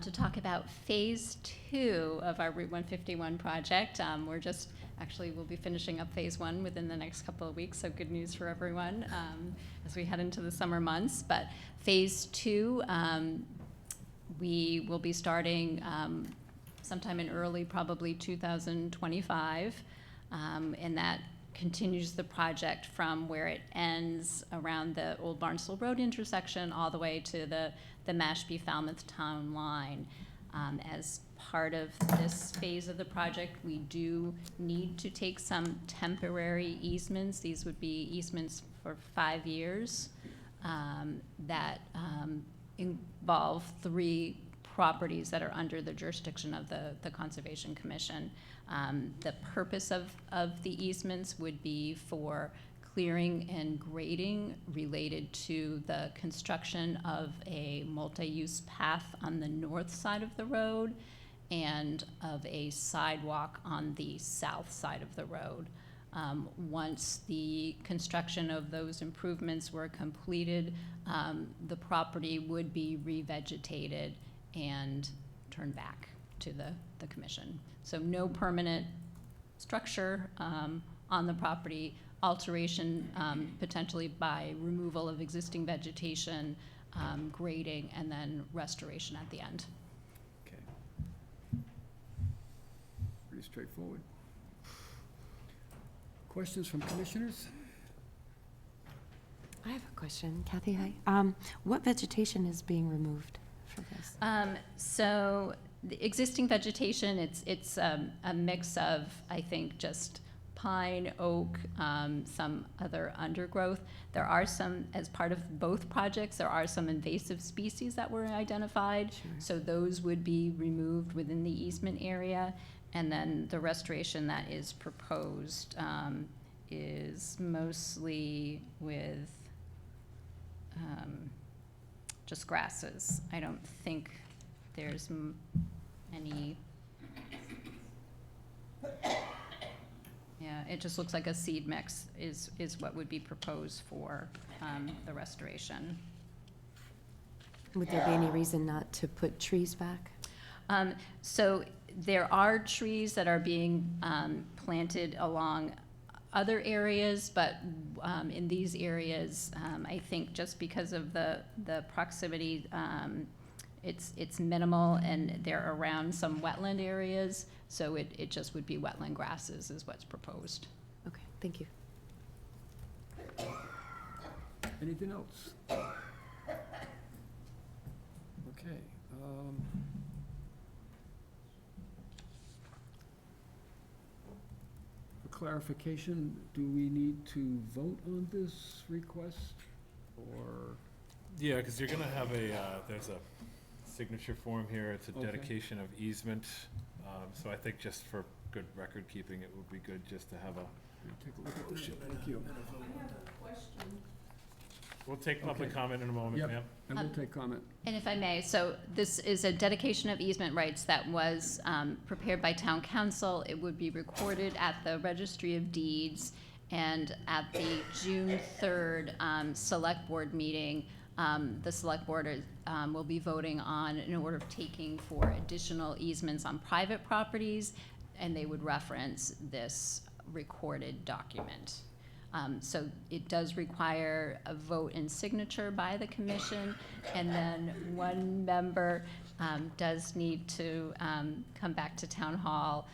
M: to talk about Phase 2 of our Route 151 project. We'll be finishing up Phase 1 within the next couple of weeks, so good news for everyone as we head into the summer months. But Phase 2, we will be starting sometime in early, probably 2025, and that continues the project from where it ends around the Old Barnstable Road intersection all the way to the Mashpee-Falmouth town line. As part of this phase of the project, we do need to take some temporary easements. These would be easements for 5 years that involve 3 properties that are under the jurisdiction of the Conservation Commission. The purpose of the easements would be for clearing and grading related to the construction of a multi-use path on the north side of the road and of a sidewalk on the south side of the road. Once the construction of those improvements were completed, the property would be revegetated and turned back to the commission. So no permanent structure on the property. alteration, potentially by removal of existing vegetation, grading, and then restoration at the end.
A: Okay. Pretty straightforward. Questions from commissioners?
I: I have a question, Kathy, hi. What vegetation is being removed for this?
M: So the existing vegetation, it's a mix of, I think, just pine, oak, some other undergrowth. There are some, as part of both projects, there are some invasive species that were identified.
I: Sure.
M: So those would be removed within the easement area. And then the restoration that is proposed is mostly with just grasses. I don't think there's any, yeah, it just looks like a seed mix is what would be proposed for the restoration.
I: Would there be any reason not to put trees back?
M: So there are trees that are being planted along other areas, but in these areas, I think just because of the proximity, it's minimal, and they're around some wetland areas, so it just would be wetland grasses is what's proposed.
I: Okay, thank you.
A: Anything else? Okay. For clarification, do we need to vote on this request, or?
D: Yeah, because you're gonna have there's a signature form here, it's a
A: Okay.
D: dedication of easement. So I think just for good record keeping, it would be good just to have a,
A: Take a look at this. Thank you.
D: we'll take public
A: Okay.
D: comment in a moment,
A: Yep.
D: ma'am.
A: I will take comment.
M: And if I may, so this is a dedication of easement rights that was prepared by town council. It would be recorded at the Registry of Deeds, and at the June 3rd Select Board meeting, the Select Board will be voting on an order of taking for additional easements on private properties, and they would reference this recorded document. So it does require a vote and signature by the commission, and then one member does need to come back to town hall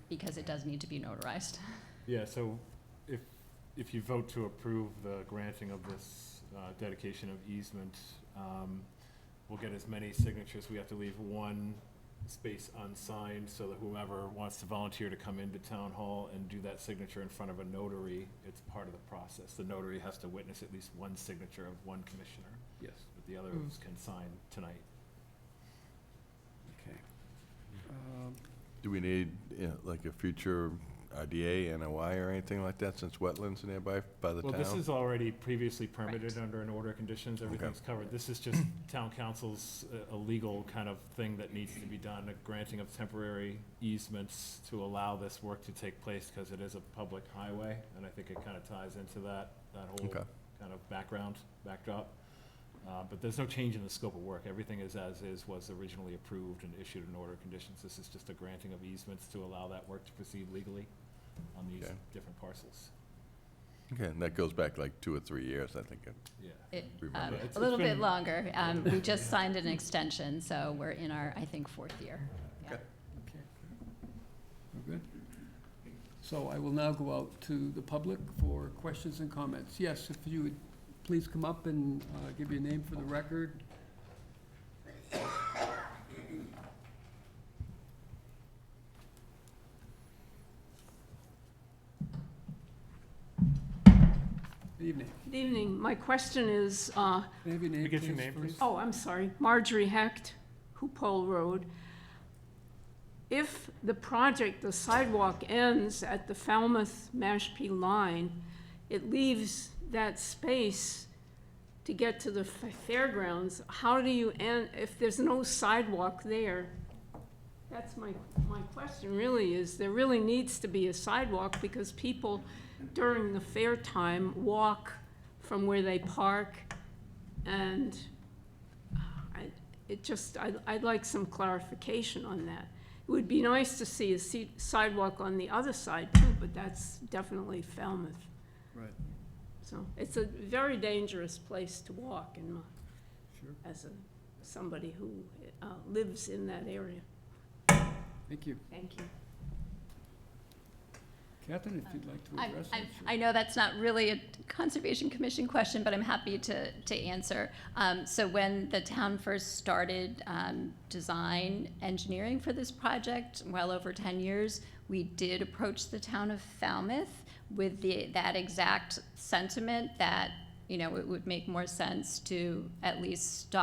M: because it does need to be notarized.
D: Yeah, so if you vote to approve the granting of this dedication of easement, we'll get as many signatures. We have to leave one space unsigned so that whoever wants to volunteer to come into town hall and do that signature in front of a notary, it's part of the process. The notary has to witness at least one signature of one commissioner,
A: Yes.
D: but the others can sign tonight.
A: Okay.
C: Do we need, like a future RDA, NOI, or anything like that, since wetlands are nearby by the town?
D: Well, this is already previously permitted under an order of conditions, everything's covered. This is just town council's a legal kind of thing that needs to be done, a granting of temporary easements to allow this work to take place, because it is a public highway, and I think it kind of ties into that whole
C: Okay.
D: kind of backdrop. But there's no change in the scope of work, everything is as is, was originally approved and issued an order of conditions. This is just a granting of easements to allow that work to proceed legally on these
C: Okay.
D: different parcels.
C: Okay, and that goes back like 2 or 3 years, I think.
D: Yeah.
C: Remember.
D: It's
M: A little bit
D: been-
M: longer. We just signed an extension, so we're in our, I think, 4th year. Yeah.
A: Okay. We're good? So I will now go out to the public for questions and comments. Yes, if you would please come up and give your name for the record. Good evening.
N: Good evening. My question is,
A: May I have your name,
D: Get your
A: please,
D: name,
A: first?
D: please.
N: oh, I'm sorry, Marjorie Hecht, Hoopole Road. If the project, the sidewalk ends at the Falmouth Mashpee line, it leaves that space to get to the fairgrounds. How do you end, if there's no sidewalk there? That's my question really is, there really needs to be a sidewalk because people during the fair time walk from where they park, and I'd like some clarification on that. It would be nice to see a sidewalk on the other side too, but that's definitely Falmouth.
A: Right.
N: So it's a very dangerous place to walk
A: Sure.
N: as somebody who lives in that area.
A: Thank you.
N: Thank you.
A: Catherine, if you'd like to address it. sure.
M: I know that's not really a Conservation Commission question, but I'm happy to answer. So when the town first started design engineering for this project, well over 10 years, we did approach the town of Falmouth with that exact sentiment that, you know, it would make more sense to at least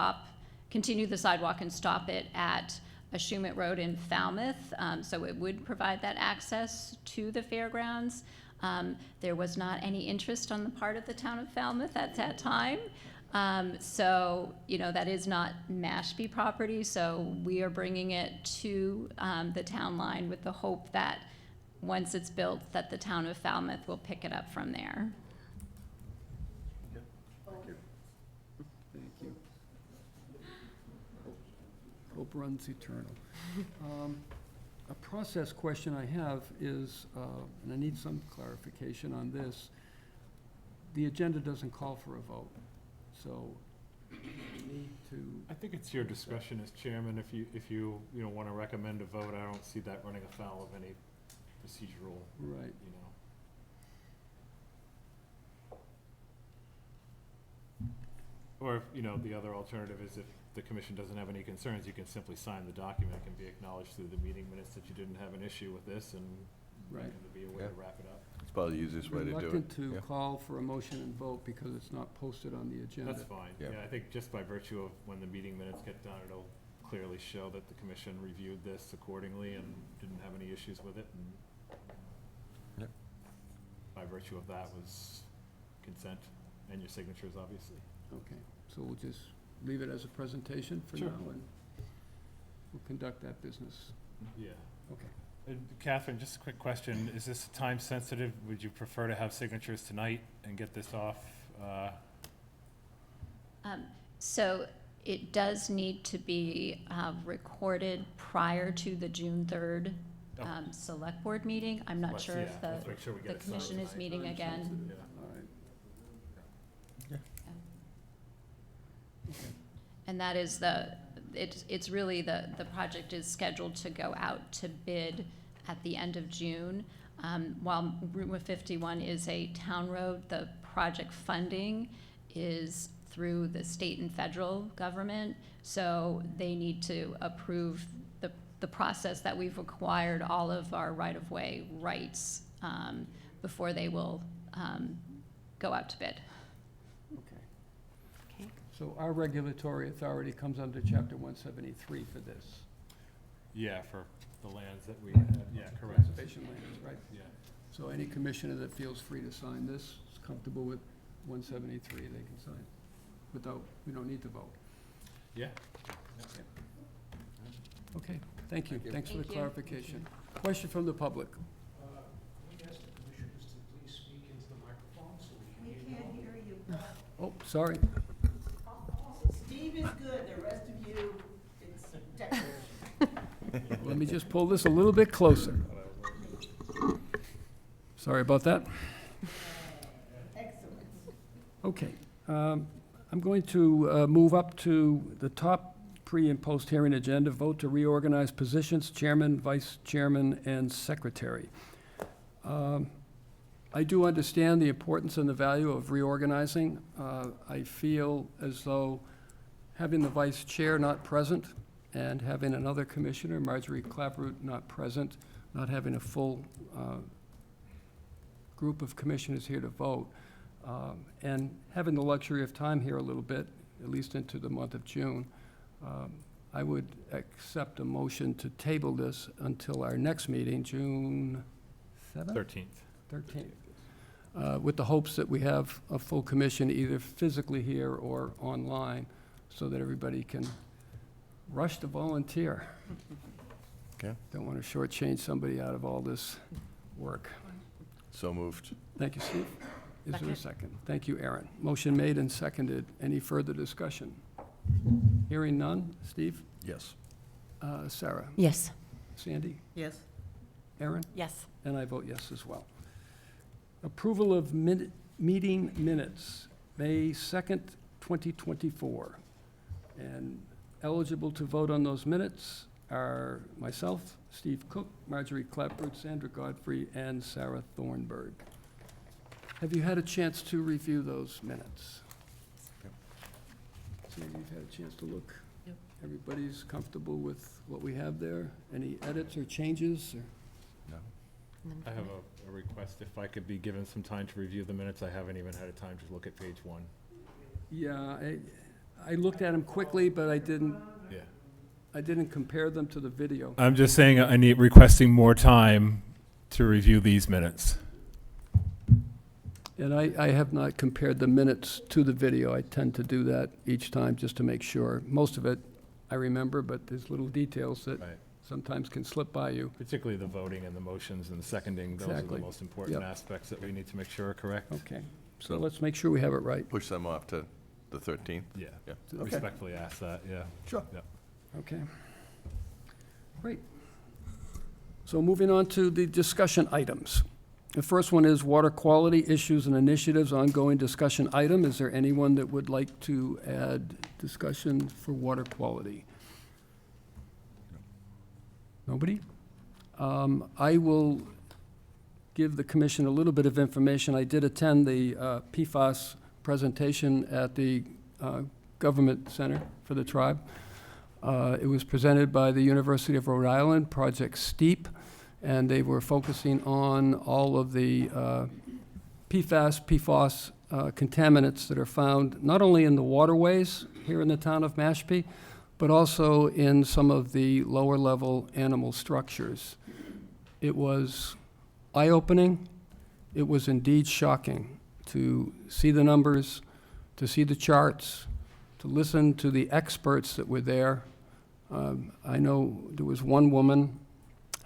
M: continue the sidewalk and stop it at Ashumet Road in Falmouth, so it would provide that access to the fairgrounds. There was not any interest on the part of the town of Falmouth at that time. So, you know, that is not Mashpee property, so we are bringing it to the town line with the hope that once it's built, that the town of Falmouth will pick it up from there.
A: Thank you. Hope runs eternal. A process question I have is, and I need some clarification on this, the agenda doesn't call for a vote, so we need to,
D: I think it's your discretion as chairman, if you want to recommend a vote. I don't see that running afoul of any procedural,
A: right,
D: you know. Or, if, you know, the other alternative is if the commission doesn't have any concerns, you can simply sign the document. It can be acknowledged through the meeting minutes that you didn't have an issue with this, and
A: right.
D: that can be a way to wrap it up.
C: It's probably the easiest way to do it.
A: Reluctant to
C: Yeah.
A: call for a motion and vote because it's not posted on the agenda.
D: That's fine.
C: Yeah.
D: Yeah, I think just by virtue of when the meeting minutes get done, it'll clearly show that the commission reviewed this accordingly and didn't have any issues with it, and
C: Yep.
D: by virtue of that was consent and your signatures, obviously.
A: Okay, so we'll just leave it as a presentation for now,
D: Sure.
A: and we'll conduct that business.
D: Yeah.
A: Okay.
D: Catherine, just a quick question. Is this time sensitive? Would you prefer to have signatures tonight and get this off?
M: So it does need to be recorded prior to the June 3rd
D: Oh.
M: Select Board meeting. I'm not
D: Let's-
M: sure
D: yeah,
M: if
D: let's make sure we
M: the
D: get it signed
M: commission is
D: tonight.
M: meeting
A: Time
M: again.
A: sensitive.
D: Yeah.
A: All right.
M: And that is it's really the project is scheduled to go out to bid at the end of June. While Route 51 is a town road, the project funding is through the state and federal government. So they need to approve the process that we've acquired all of our right-of-way rights before they will go out to bid.
A: Okay.
I: Okay.
A: So our regulatory authority comes under Chapter 173 for this.
D: Yeah, for the lands that we had. Yeah, correct.
A: Conservation lands, right?
D: Yeah.
A: So any commissioner that feels free to sign this, is comfortable with 173, they can sign. Without, we don't need to vote.
D: Yeah.
A: Okay, thank you.
C: Thank you.
A: Thanks for the
M: Thank you.
A: clarification. Question from the public.
O: We ask the commissioners to please speak into the microphone so we can hear you.
A: Oh, sorry.
O: Steve is good, the rest of you, it's decorative.
A: Let me just pull this a little bit closer. Sorry about that.
O: Excellent.
A: Okay. I'm going to move up to the top pre- and post-hearing agenda, vote to reorganize positions, chairman, vice chairman, and secretary. I do understand the importance and the value of reorganizing. I feel as though having the vice chair not present and having another commissioner, Marjorie Clapproot, not present, not having a full group of commissioners here to vote, and having the luxury of time here a little bit, at least into the month of June, I would accept a motion to table this until our next meeting, June 7th? 13th. With the hopes that we have a full commission either physically here or online, so that everybody can rush to volunteer.
C: Okay.
A: Don't want to shortchange somebody out of all this work.
C: So moved.
A: Thank you, Steve. Is there a second? Thank you, Aaron. Motion made and seconded. Any further discussion? Hearing none. Steve?
C: Yes.
A: Sarah?
I: Yes.
A: Sandy?
G: Yes.
A: Aaron?
G: Yes.
A: And I vote yes as well. Approval of meeting minutes, May 2nd, 2024. And eligible to vote on those minutes are myself, Steve Cook, Marjorie Clapford, Sandra Godfrey, and Sarah Thornburg. Have you had a chance to review those minutes? So you've had a chance to look?
G: Yep.
A: Everybody's comfortable with what we have there? Any edits or changes? Or?
D: I have a request, if I could be given some time to review the minutes. I haven't even had a time to look at page one.
A: Yeah, I looked at them quickly, but I didn't
D: Yeah.
A: compare them to the video.
D: I'm just saying I need, requesting more time to review these minutes.
A: And I have not compared the minutes to the video. I tend to do that each time just to make sure. Most of it I remember, but there's little details that
D: Right.
A: sometimes can slip by you.
D: Particularly the voting and the motions and the seconding. Those are
A: Exactly.
D: the most important
A: Yep.
D: aspects that we need to make sure are correct.
A: Okay, so let's make sure we have it right.
C: Push them off to the 13th?
D: Yeah.
C: Yeah.
A: Okay.
D: Respectfully ask that, yeah.
C: Sure.
D: Yep.
A: Okay. Great. So moving on to the discussion items. The first one is water quality issues and initiatives, ongoing discussion item. Is there anyone that would like to add discussion for water quality? Nobody? I will give the commission a little bit of information. I did attend the PFAS presentation at the Government Center for the Tribe. It was presented by the University of Rhode Island, Project STEEP, and they were focusing on all of the PFAS contaminants that are found not only in the waterways here in the town of Mashpee, but also in some of the lower level animal structures. It was eye-opening. It was indeed shocking to see the numbers, to see the charts, to listen to the experts that were there. I know there was one woman,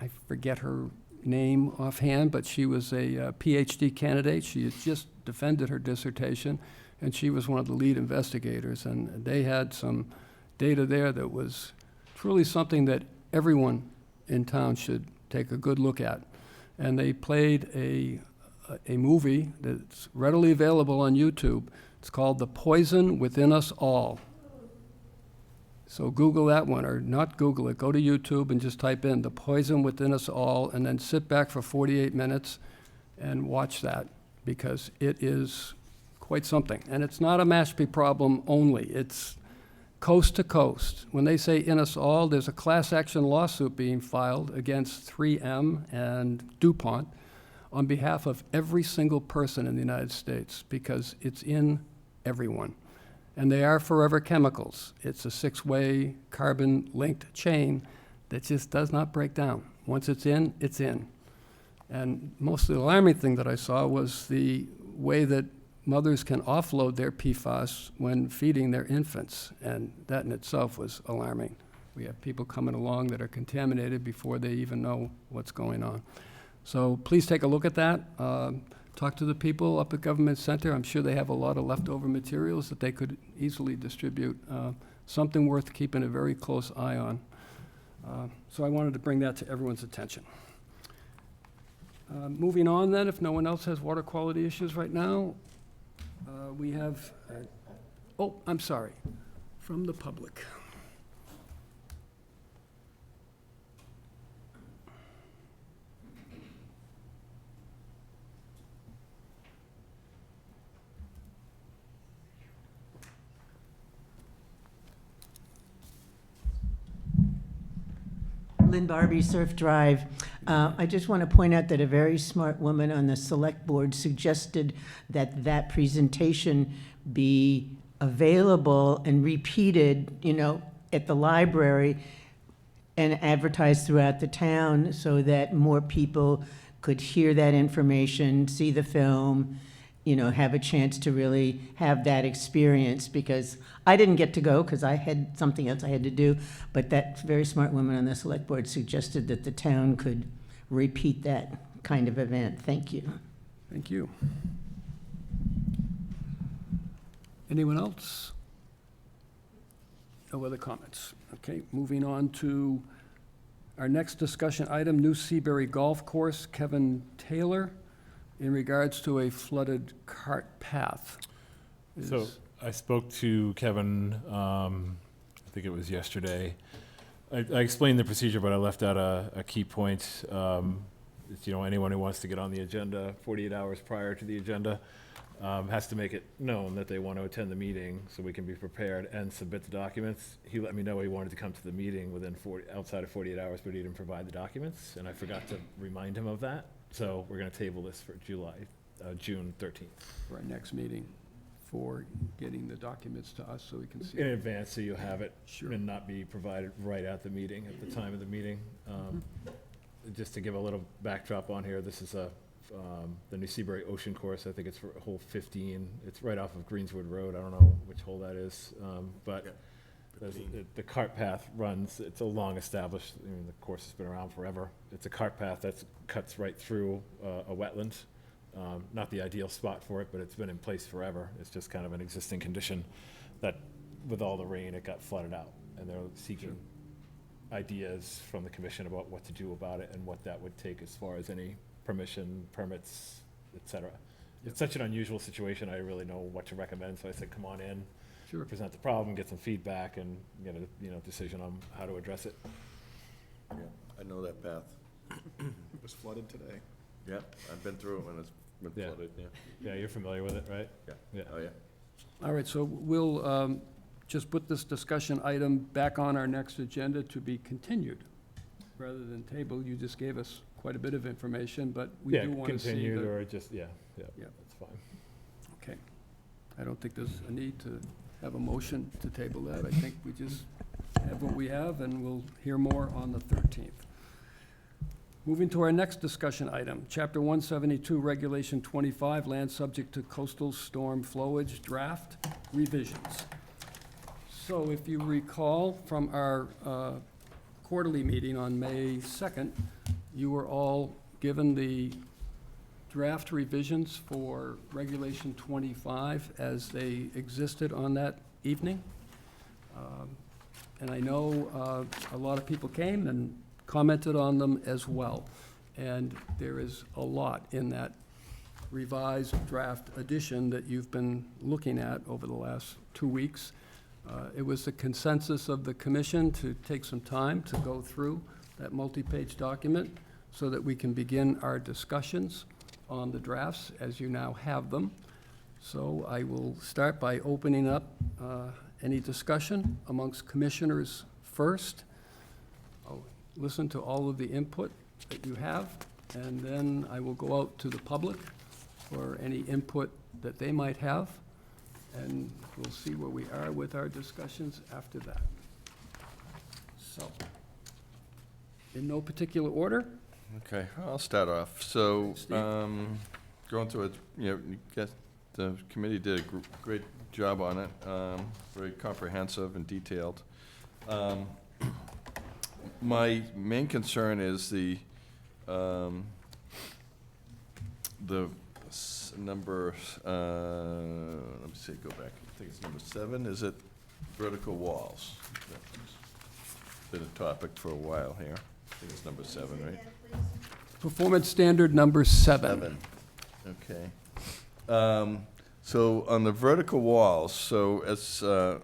A: I forget her name offhand, but she was a PhD candidate. She had just defended her dissertation, and she was one of the lead investigators. And they had some data there that was truly something that everyone in town should take a good look at. And they played a movie that's readily available on YouTube. It's called The Poison Within Us All. So Google that one, or not Google it. Go to YouTube and just type in The Poison Within Us All, and then sit back for 48 minutes and watch that, because it is quite something. And it's not a Mashpee problem only. It's coast to coast. When they say in us all, there's a class action lawsuit being filed against 3M and DuPont on behalf of every single person in the United States, because it's in everyone. And they are forever chemicals. It's a six-way carbon-linked chain that just does not break down. Once it's in, it's in. And most of the alarming thing that I saw was the way that mothers can offload their PFAS when feeding their infants, and that in itself was alarming. We have people coming along that are contaminated before they even know what's going on. So please take a look at that. Talk to the people up at Government Center. I'm sure they have a lot of leftover materials that they could easily distribute. Something worth keeping a very close eye on. So I wanted to bring that to everyone's attention. Moving on then, if no one else has water quality issues right now, we have, oh, I'm sorry, from the public.
P: Lynn Barbie, Surf Drive. I just want to point out that a very smart woman on the select board suggested that that presentation be available and repeated, you know, at the library and advertised throughout the town so that more people could hear that information, see the film, you know, have a chance to really have that experience, because I didn't get to go because I had something else I had to do, but that very smart woman on the select board suggested that the town could repeat that kind of event. Thank you.
A: Thank you. Anyone else? No other comments? Okay, moving on to Our next discussion item, New Seabury Golf Course, Kevin Taylor, in regards to a flooded cart path.
D: So
A: Is-
D: I spoke to Kevin, I think it was yesterday. I explained the procedure, but I left out a key point. It's, anyone who wants to get on the agenda 48 hours prior to the agenda has to make it known that they want to attend the meeting so we can be prepared and submit the documents. He let me know he wanted to come to the meeting outside of 48 hours, but he didn't provide the documents, and I forgot to remind him of that. So we're going to table this for June 13th.
A: For our next meeting, for getting the documents to us so we can see.
D: In advance, so you'll have it
A: Sure.
D: and not be provided right at the meeting, at the time of the meeting. Just to give a little backdrop on here, this is the New Seabury Ocean Course. I think it's for hole 15. It's right off of Greenswood Road. I don't know which hole that is, but the cart path runs. It's a long established, the course has been around forever. It's a cart path that cuts right through a wetland. Not the ideal spot for it, but it's been in place forever. It's just kind of an existing condition that, with all the rain, it got flooded out. And they're seeking ideas from the commission about what to do about it and what that would take as far as any permission, permits, et cetera. It's such an unusual situation, I really know what to recommend, so I said, come on in,
A: Sure.
D: present the problem, get some feedback, and get a decision on how to address it.
C: Yeah, I know that path.
B: It was flooded today.
C: Yeah, I've been through it when it's been
D: Yeah.
C: flooded, yeah.
D: Yeah, you're familiar with it, right?
C: Yeah.
D: Yeah.
C: Oh, yeah.
A: All right, so we'll just put this discussion item back on our next agenda to be continued rather than tabled. You just gave us quite a bit of information, but we
D: Yeah,
A: do want to see
D: continued,
A: the.
D: or just, yeah,
A: Yeah.
D: that's fine.
A: Okay. I don't think there's a need to have a motion to table that. I think we just have what we have, and we'll hear more on the 13th. Moving to our next discussion item, Chapter 172, Regulation 25, Land Subject to Coastal Storm Flowage Draft Revisions. So if you recall from our quarterly meeting on May 2nd, you were all given the draft revisions for Regulation 25 as they existed on that evening. And I know a lot of people came and commented on them as well. And there is a lot in that revised draft edition that you've been looking at over the last 2 weeks. It was the consensus of the commission to take some time to go through that multi-page document so that we can begin our discussions on the drafts as you now have them. So I will start by opening up any discussion amongst commissioners first. I'll listen to all of the input that you have, and then I will go out to the public for any input that they might have, and we'll see where we are with our discussions after that. So, in no particular order,
C: Okay, I'll start off. So,
A: Steve?
C: going through it, the committee did a great job on it, very comprehensive and detailed. My main concern is the number, let me see, go back, I think it's number 7, is it vertical walls? That's been a topic for a while here. I think it's number 7, right?
A: performance standard number 7.
C: Okay. So on the vertical walls, so as, well,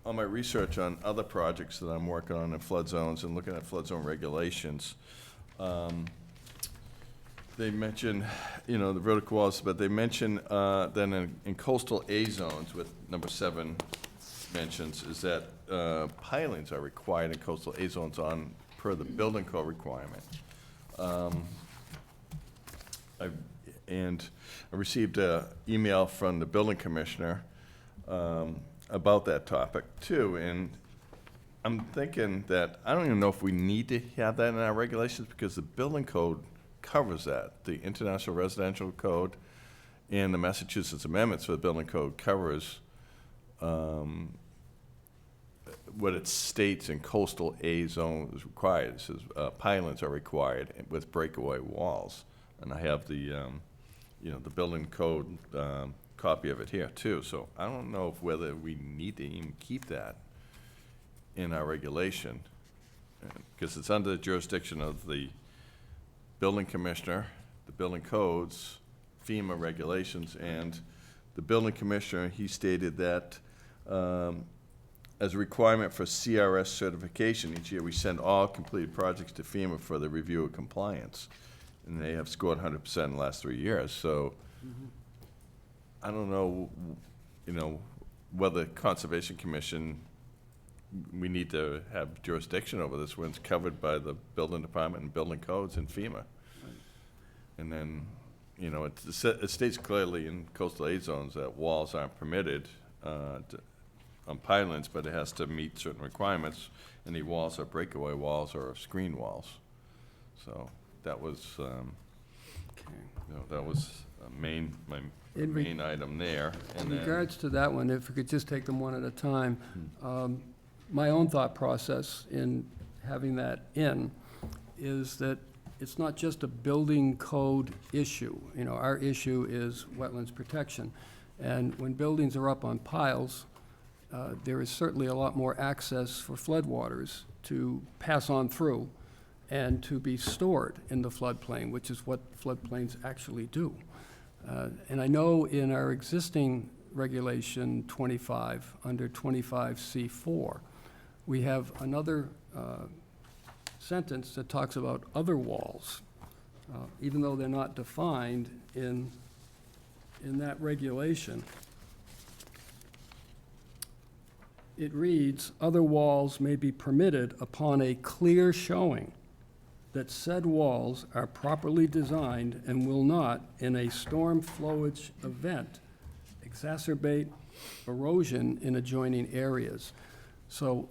C: on my research on other projects that I'm working on in flood zones and looking at flood zone regulations, they mention, the vertical walls, but they mention then in coastal A zones, with number 7 mentions, is that pilings are required in coastal A zones per the building code requirement. I received an email from the building commissioner about that topic too, and I'm thinking that I don't even know if we need to have that in our regulations, because the building code covers that. The International Residential Code and the Massachusetts amendments for the building code covers what it states in coastal A zone is required. It says pilings are required with breakaway walls, and I have the the building code copy of it here too. So I don't know whether we need to even keep that in our regulation. because it's under the jurisdiction of the building commissioner, the building codes, FEMA regulations, and the building commissioner, he stated that as a requirement for CRS certification, each year we send all completed projects to FEMA for the review of compliance. And they have scored 100% in the last 3 years, so I don't know, whether Conservation Commission, we need to have jurisdiction over this when it's covered by the building department and building codes and FEMA. And then, it states clearly in coastal A zones that walls aren't permitted on pylons, but it has to meet certain requirements. Any walls are breakaway walls or screen walls. So that was, that was my main item there.
A: In
C: And then,
A: regards to that one, if we could just take them one at a time, my own thought process in having that in is that it's not just a building code issue. Our issue is wetlands protection. And when buildings are up on piles, there is certainly a lot more access for floodwaters to pass on through and to be stored in the floodplain, which is what floodplains actually do. And I know in our existing regulation 25, under 25C4, we have another sentence that talks about other walls, even though they're not defined in that regulation. It reads, "Other walls may be permitted upon a clear showing that said walls are properly designed and will not, in a storm flowage event, exacerbate erosion in adjoining areas." So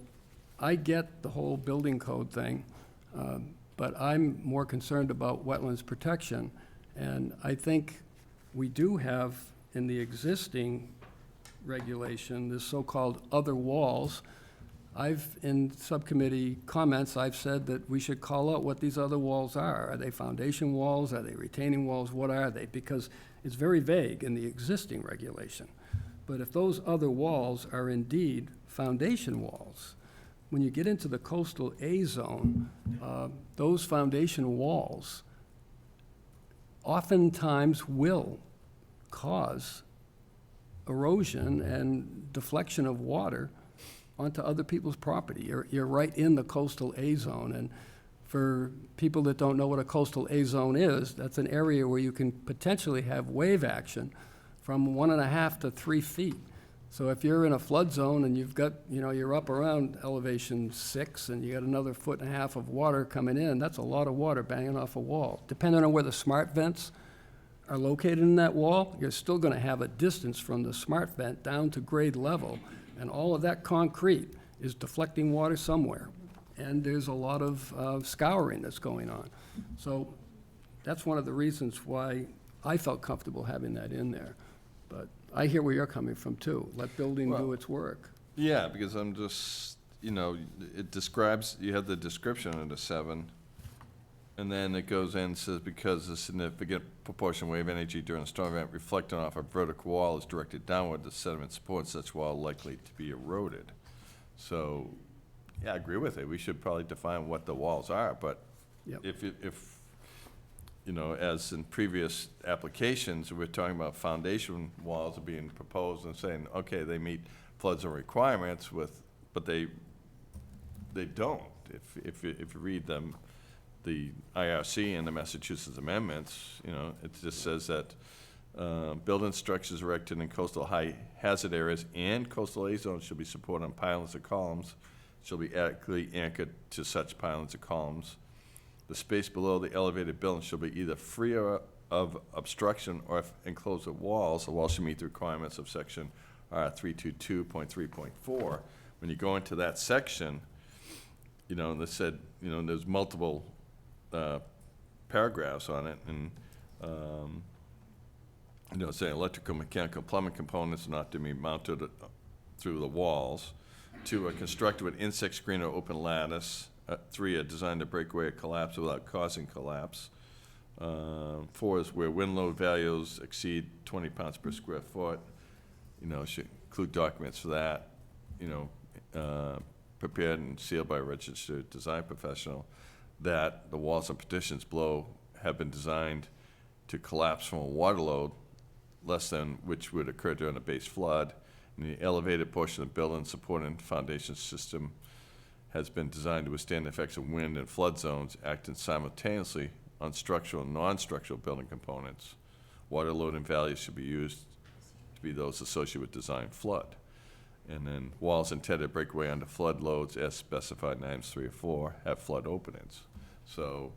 A: I get the whole building code thing, but I'm more concerned about wetlands protection. And I think we do have in the existing regulation this so-called other walls. In subcommittee comments, I've said that we should call out what these other walls are. Are they foundation walls? Are they retaining walls? What are they? Because it's very vague in the existing regulation. But if those other walls are indeed foundation walls, when you get into the coastal A zone, those foundation walls oftentimes will cause erosion and deflection of water onto other people's property. You're right in the coastal A zone, and for people that don't know what a coastal A zone is, that's an area where you can potentially have wave action from 1.5 to 3 feet. So if you're in a flood zone and you've got, you're up around elevation 6 and you got another 1.5 foot of water coming in, that's a lot of water banging off a wall. Depending on where the smart vents are located in that wall, you're still gonna have a distance from the smart vent down to grade level, and all of that concrete is deflecting water somewhere. And there's a lot of scouring that's going on. So that's one of the reasons why I felt comfortable having that in there. But I hear where you're coming from too. Let building do its work.
C: yeah, because I'm just, it describes, you have the description under 7, and then it goes in and says, because a significant proportion of wave energy during a storm event reflecting off a vertical wall is directed downward, the sediment supports such wall likely to be eroded. So, yeah, I agree with it. We should probably define what the walls are, but
A: Yep.
C: if as in previous applications, we're talking about foundation walls are being proposed and saying, okay, they meet flood zone requirements but they don't. If you read them, the IRC and the Massachusetts amendments, it just says that building structures erected in coastal high hazard areas and coastal A zones should be supported on pylons or columns, shall be adequately anchored to such pylons or columns. The space below the elevated building shall be either free of obstruction or if enclosed with walls. The wall should meet the requirements of section 322.3.4. When you go into that section, they said, there's multiple paragraphs on it, and saying electrical, mechanical, plumbing components are not to be mounted through the walls. 2, are constructed with insect screen or open lattice. 3, are designed to break away or collapse without causing collapse. 4 is where wind load values exceed 20 pounds per square foot. Should include documents for that. prepared and sealed by a registered design professional, that the walls and partitions below have been designed to collapse from a water load less than which would occur during a base flood. And the elevated portion of the building supporting foundation system has been designed to withstand the effects of wind and flood zones, acting simultaneously on structural and non-structural building components. Water load and values should be used to be those associated with design flood. And then walls intended to break away under flood loads as specified in items 3 or 4 have flood openings. So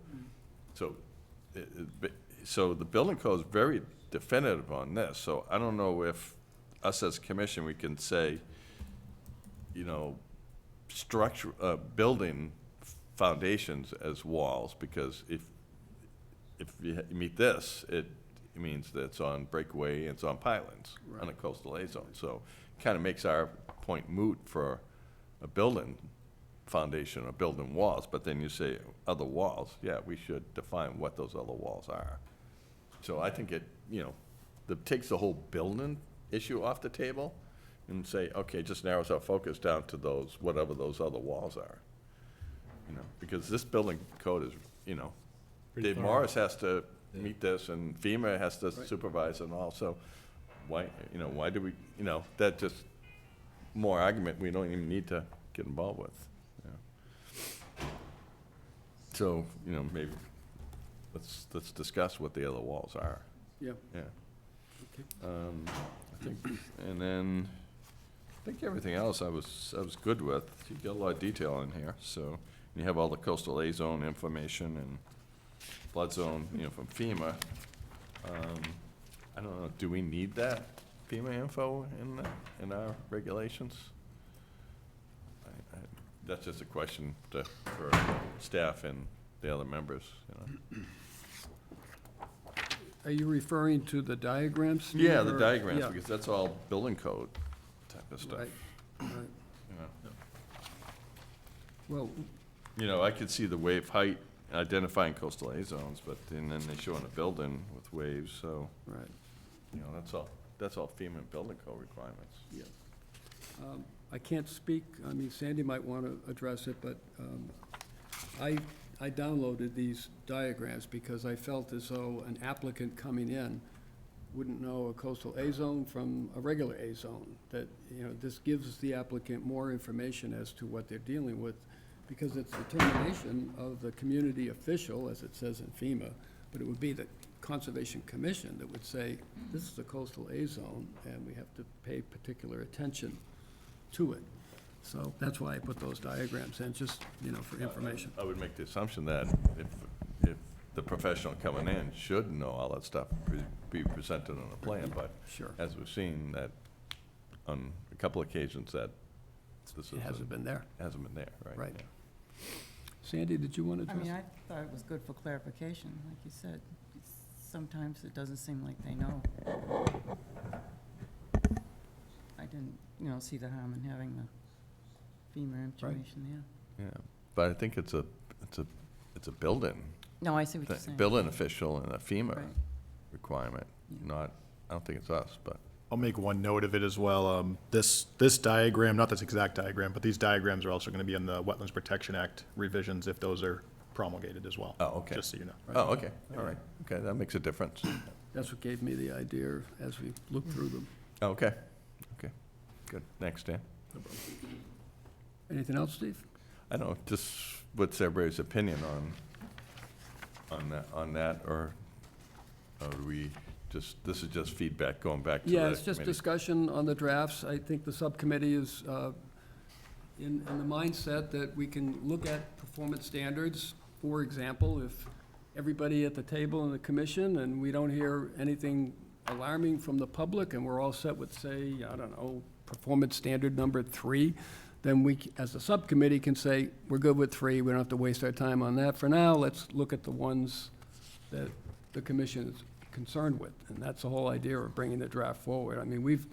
C: the building code is very definitive on this. So I don't know if us as a commission, we can say, you know, structure, building foundations as walls, because if you meet this, it means that it's on breakaway, it's on pylons, on a coastal A zone. So kind of makes our point moot for a building foundation or building walls, but then you say other walls, yeah, we should define what those other walls are. So I think it, you know, that takes the whole building issue off the table and say, okay, just narrows our focus down to those, whatever those other walls are. You know, because this building code is, you know,
D: Pretty
C: Dave
D: thorough.
C: Morris has to meet this and FEMA has to supervise and all, so why, you know, why do we, you know, that just more argument we don't even need to get involved with. You know. So, you know, maybe let's discuss what the other walls are.
A: Yeah.
C: Yeah.
A: Okay.
C: I think, and then I think everything else I was good with. You got a lot of detail in here, so you have all the coastal A zone information and flood zone, you know, from FEMA. I don't know, do we need that FEMA info in our regulations? That's just a question for staff and the other members, you know.
A: Are you referring to the diagrams, Steve,
C: Yeah, the
A: or-
C: diagrams,
A: yeah.
C: because that's all building code type of stuff.
A: Right, right.
C: You know.
A: Well,
C: You know, I could see the wave height identifying coastal A zones, but then they show in a building with waves, so,
A: right,
C: you know, that's all FEMA building code requirements.
A: yeah. I can't speak, I mean, Sandy might want to address it, but I downloaded these diagrams because I felt as though an applicant coming in wouldn't know a coastal A zone from a regular A zone. That, you know, this gives the applicant more information as to what they're dealing with, because it's determination of the community official, as it says in FEMA, but it would be the Conservation Commission that would say, this is a coastal A zone, and we have to pay particular attention to it. So that's why I put those diagrams in, just, you know, for information.
C: I would make the assumption that if the professional coming in should know all that stuff, be presented on a plan, but
A: Sure.
C: as we've seen that on a couple occasions that this
A: It hasn't been there.
C: hasn't been there, right?
A: Right.
C: yeah.
A: Sandy, did you want to
Q: I
A: address?
Q: mean, I thought it was good for clarification, like you said. Sometimes it doesn't seem like they know. I didn't, see the harm in having the FEMA information there.
C: Yeah, but I think it's a building.
Q: No, I see what you're
C: thing,
Q: saying.
C: building official and a FEMA
Q: Right.
C: requirement, not, I don't think it's us, but.
B: I'll make one note of it as well. This diagram, not this exact diagram, but these diagrams are also going to be in the Wetlands Protection Act revisions if those are promulgated as well.
C: Oh, okay.
B: Just so you know.
C: Oh, okay, all right, okay, that makes a difference.
A: That's what gave me the idea as we looked through them.
C: Okay, okay, good, next, Dan.
A: Anything else, Steve?
C: I don't know, just what's everybody's opinion on that, or do we just, this is just feedback going back to the
A: Yeah, it's just
C: committee?
A: discussion on the drafts. I think the subcommittee is in the mindset that we can look at performance standards. For example, if everybody at the table in the commission and we don't hear anything alarming from the public and we're all set with, say, I don't know, performance standard number 3, then we, as a subcommittee, can say, we're good with 3, we don't have to waste our time on that. For now, let's look at the ones that the commission is concerned with, and that's the whole idea of bringing the draft forward. I mean, we've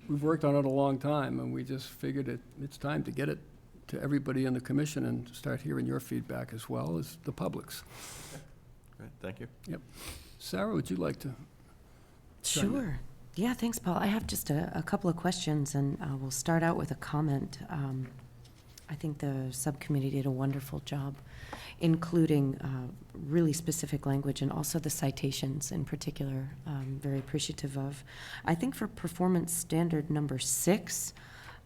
A: worked on it a long time, and we just figured it's time to get it to everybody in the commission and start hearing your feedback as well as the public's.
C: Great, thank you.
A: Yep. Sarah, would you like to? chime in?
I: Sure. Yeah, thanks, Paul. I have just a couple of questions, and we'll start out with a comment. I think the subcommittee did a wonderful job, including really specific language and also the citations in particular, very appreciative of. I think for performance standard number 6,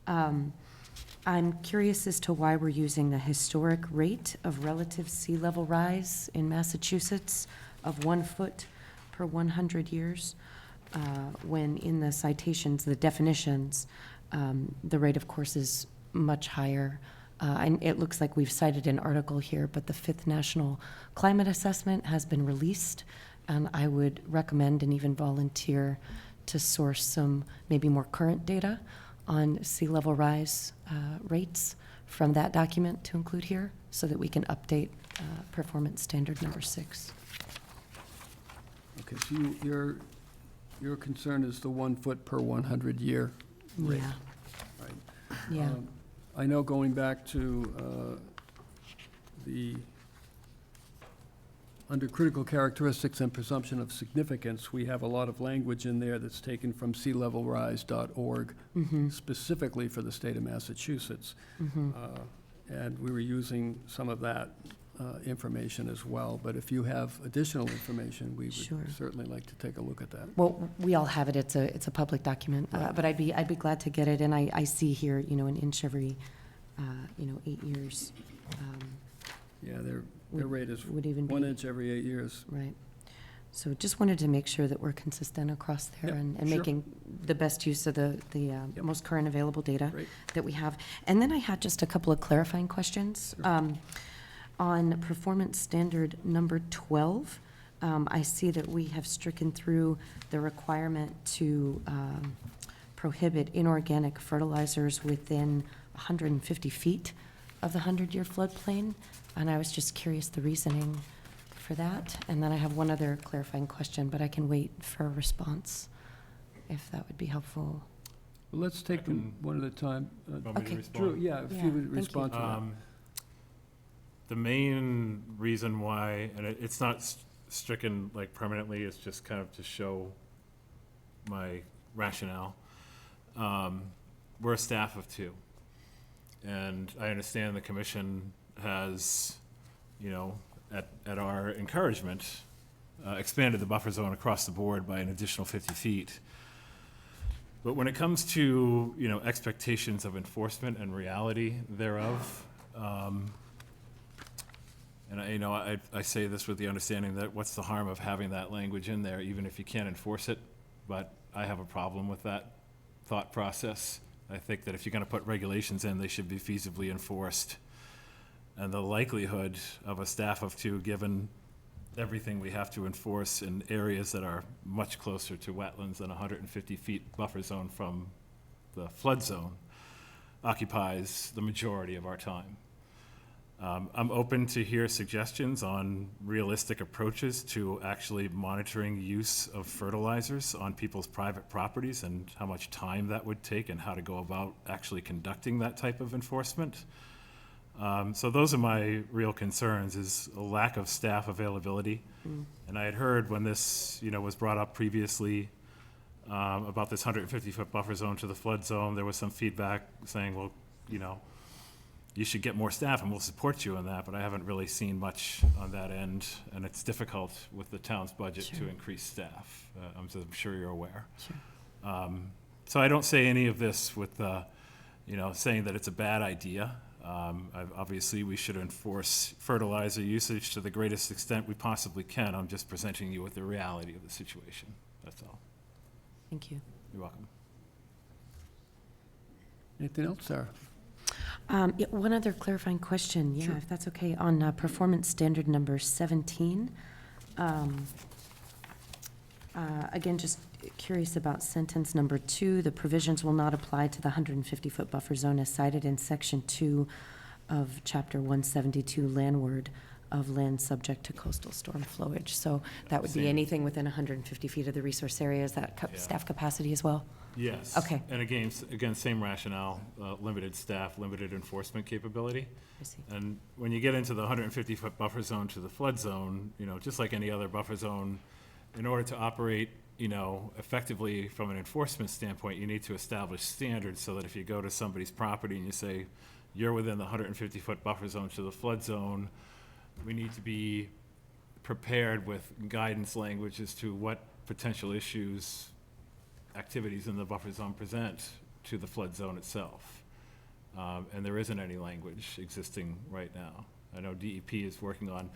I: I'm curious as to why we're using the historic rate of relative sea level rise in Massachusetts of 1 foot per 100 years, when in the citations, the definitions, the rate, of course, is much higher. And it looks like we've cited an article here, but the 5th National Climate Assessment has been released, and I would recommend and even volunteer to source some maybe more current data on sea level rise rates from that document to include here, so that we can update performance standard number 6.
A: Okay, so your concern is the 1 foot per 100 year rate?
I: Yeah.
A: Right.
I: Yeah.
A: I know going back to under critical characteristics and presumption of significance, we have a lot of language in there that's taken from sealevelrise.org, specifically for the state of Massachusetts. And we were using some of that information as well. But if you have additional information, we
I: Sure.
A: would certainly like to take a look at that.
I: Well, we all have it. It's a public document, but I'd be glad to get it. And I see here, an inch every, 8 years.
A: Yeah, their rate is
I: would even
A: 1
I: be-
A: inch every 8 years.
I: Right. So just wanted to make sure that we're consistent across there
A: Yep,
I: and
A: sure.
I: making the best use of the most current available data
A: Great.
I: that we have. And then I had just a couple of clarifying questions. On performance standard number 12, I see that we have stricken through the requirement to prohibit inorganic fertilizers within 150 feet of the 100-year floodplain. And I was just curious the reasoning for that. And then I have one other clarifying question, but I can wait for a response, if that would be helpful.
A: Well, let's take them one at a time.
D: Want me to
I: Okay.
D: respond?
A: Drew, yeah, if
I: Yeah,
A: you would
I: thank you.
A: respond to that.
D: The main reason why, and it's not stricken like permanently, it's just kind of to show my rationale. We're a staff of 2. And I understand the commission has, at our encouragement, expanded the buffer zone across the board by an additional 50 feet. But when it comes to, expectations of enforcement and reality thereof, and I say this with the understanding that what's the harm of having that language in there, even if you can't enforce it? But I have a problem with that thought process. I think that if you're going to put regulations in, they should be feasibly enforced. And the likelihood of a staff of 2, given everything we have to enforce in areas that are much closer to wetlands than 150 feet buffer zone from the flood zone, occupies the majority of our time. I'm open to hear suggestions on realistic approaches to actually monitoring use of fertilizers on people's private properties and how much time that would take and how to go about actually conducting that type of enforcement. So those are my real concerns, is a lack of staff availability. And I had heard when this, was brought up previously about this 150-foot buffer zone to the flood zone, there was some feedback saying, well, you should get more staff and we'll support you on that, but I haven't really seen much on that end, and it's difficult with the town's budget to increase staff. I'm sure you're aware.
I: Sure.
D: So I don't say any of this with, saying that it's a bad idea. Obviously, we should enforce fertilizer usage to the greatest extent we possibly can. I'm just presenting you with the reality of the situation. That's all.
I: Thank you.
D: You're welcome.
A: Anything else, Sarah?
I: Yeah, one other clarifying question,
A: Sure.
I: if that's okay, on performance standard number 17. Again, just curious about sentence number 2. The provisions will not apply to the 150-foot buffer zone as cited in section 2 of chapter 172 landward of land subject to coastal storm flowage. So that would be
D: Same.
I: anything within 150 feet of the resource area. Is that
D: Yeah.
I: staff capacity as well?
D: Yes.
I: Okay.
D: And again, same rationale, limited staff, limited enforcement capability.
I: I see.
D: And when you get into the 150-foot buffer zone to the flood zone, just like any other buffer zone, in order to operate, effectively from an enforcement standpoint, you need to establish standards so that if you go to somebody's property and you say, you're within the 150-foot buffer zone to the flood zone. We need to be prepared with guidance language as to what potential issues, activities in the buffer zone present to the flood zone itself. And there isn't any language existing right now. I know DEP is working on,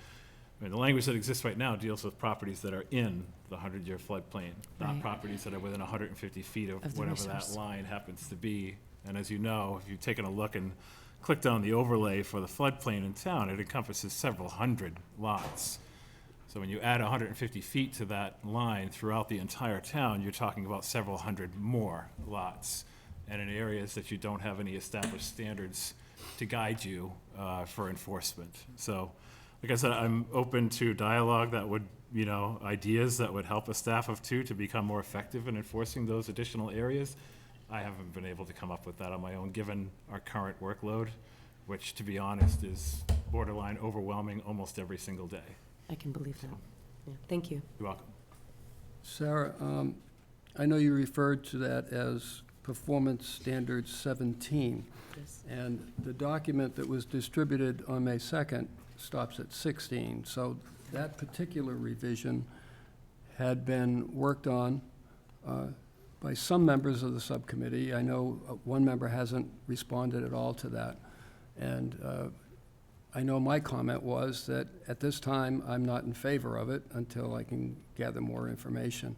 D: the language that exists right now deals with properties that are in the 100-year floodplain, not
I: Right.
D: properties that are within 150 feet of
I: Of the
D: whatever that
I: resource.
D: line happens to be. And as you know, if you've taken a look and clicked on the overlay for the floodplain in town, it encompasses several hundred lots. So when you add 150 feet to that line throughout the entire town, you're talking about several hundred more lots. And in areas that you don't have any established standards to guide you for enforcement. So, like I said, I'm open to dialogue that would, ideas that would help a staff of two to become more effective in enforcing those additional areas. I haven't been able to come up with that on my own, given our current workload, which, to be honest, is borderline overwhelming almost every single day.
I: I can believe that. Yeah, thank you.
D: You're welcome.
A: Sarah, I know you referred to that as Performance Standards 17.
I: Yes.
A: And the document that was distributed on May 2nd stops at 16. So that particular revision had been worked on by some members of the subcommittee. I know one member hasn't responded at all to that. And I know my comment was that at this time, I'm not in favor of it until I can gather more information.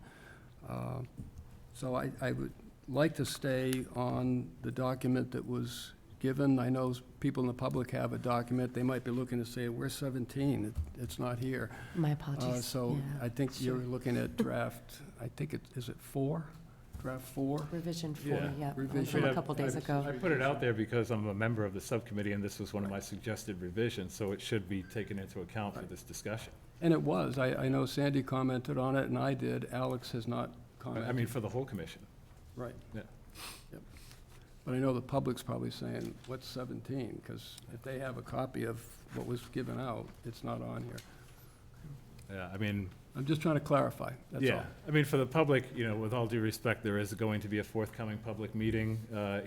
A: So I would like to stay on the document that was given. I know people in the public have a document. They might be looking to say, we're 17, it's not here.
I: My apologies.
A: So
I: Yeah,
A: I think
I: sure.
A: you're looking at draft, I think is it 4? Draft 4?
I: Revision 4,
D: Yeah.
I: yeah,
A: Revision.
I: from a couple days ago.
D: I put it out there because I'm a member of the subcommittee, and this was one of my suggested revisions, so it should be taken into account for this discussion.
A: And it was. I know Sandy commented on it, and I did. Alex has not commented.
D: I mean, for the whole commission.
A: Right.
D: Yeah.
A: Yep. But I know the public's probably saying, what's 17? Because if they have a copy of what was given out, it's not on here.
D: Yeah, I mean,
A: I'm just trying to clarify, that's all.
D: yeah, I mean, for the public, with all due respect, there is going to be a forthcoming public meeting,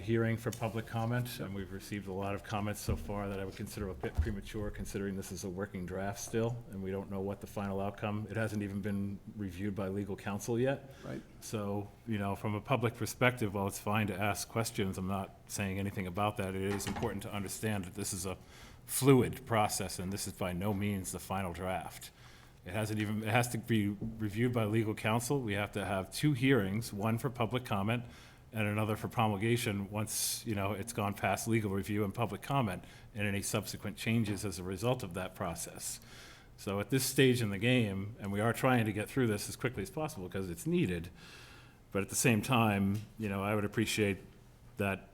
D: hearing for public comment, and we've received a lot of comments so far that I would consider a bit premature, considering this is a working draft still, and we don't know what the final outcome, it hasn't even been reviewed by legal counsel yet.
A: Right.
D: So, from a public perspective, while it's fine to ask questions, I'm not saying anything about that. It is important to understand that this is a fluid process, and this is by no means the final draft. It has to be reviewed by legal counsel. We have to have 2 hearings, one for public comment and another for promulgation once, it's gone past legal review and public comment, and any subsequent changes as a result of that process. So at this stage in the game, and we are trying to get through this as quickly as possible because it's needed, but at the same time, I would appreciate that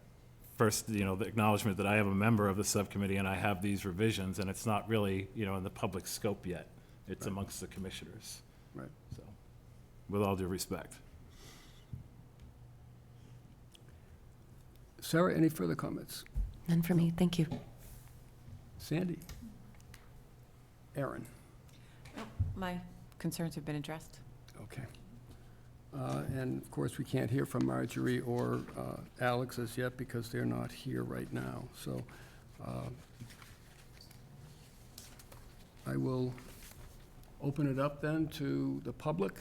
D: first, the acknowledgement that I am a member of the subcommittee and I have these revisions, and it's not really, in the public scope yet. It's amongst the commissioners.
A: Right.
D: So, with all due respect.
A: Sarah, any further comments?
I: None for me, thank you.
A: Sandy? Aaron?
G: My concerns have been addressed.
A: Okay. And of course, we can't hear from Marjorie or Alex as yet because they're not here right now. So I will open it up then to the public.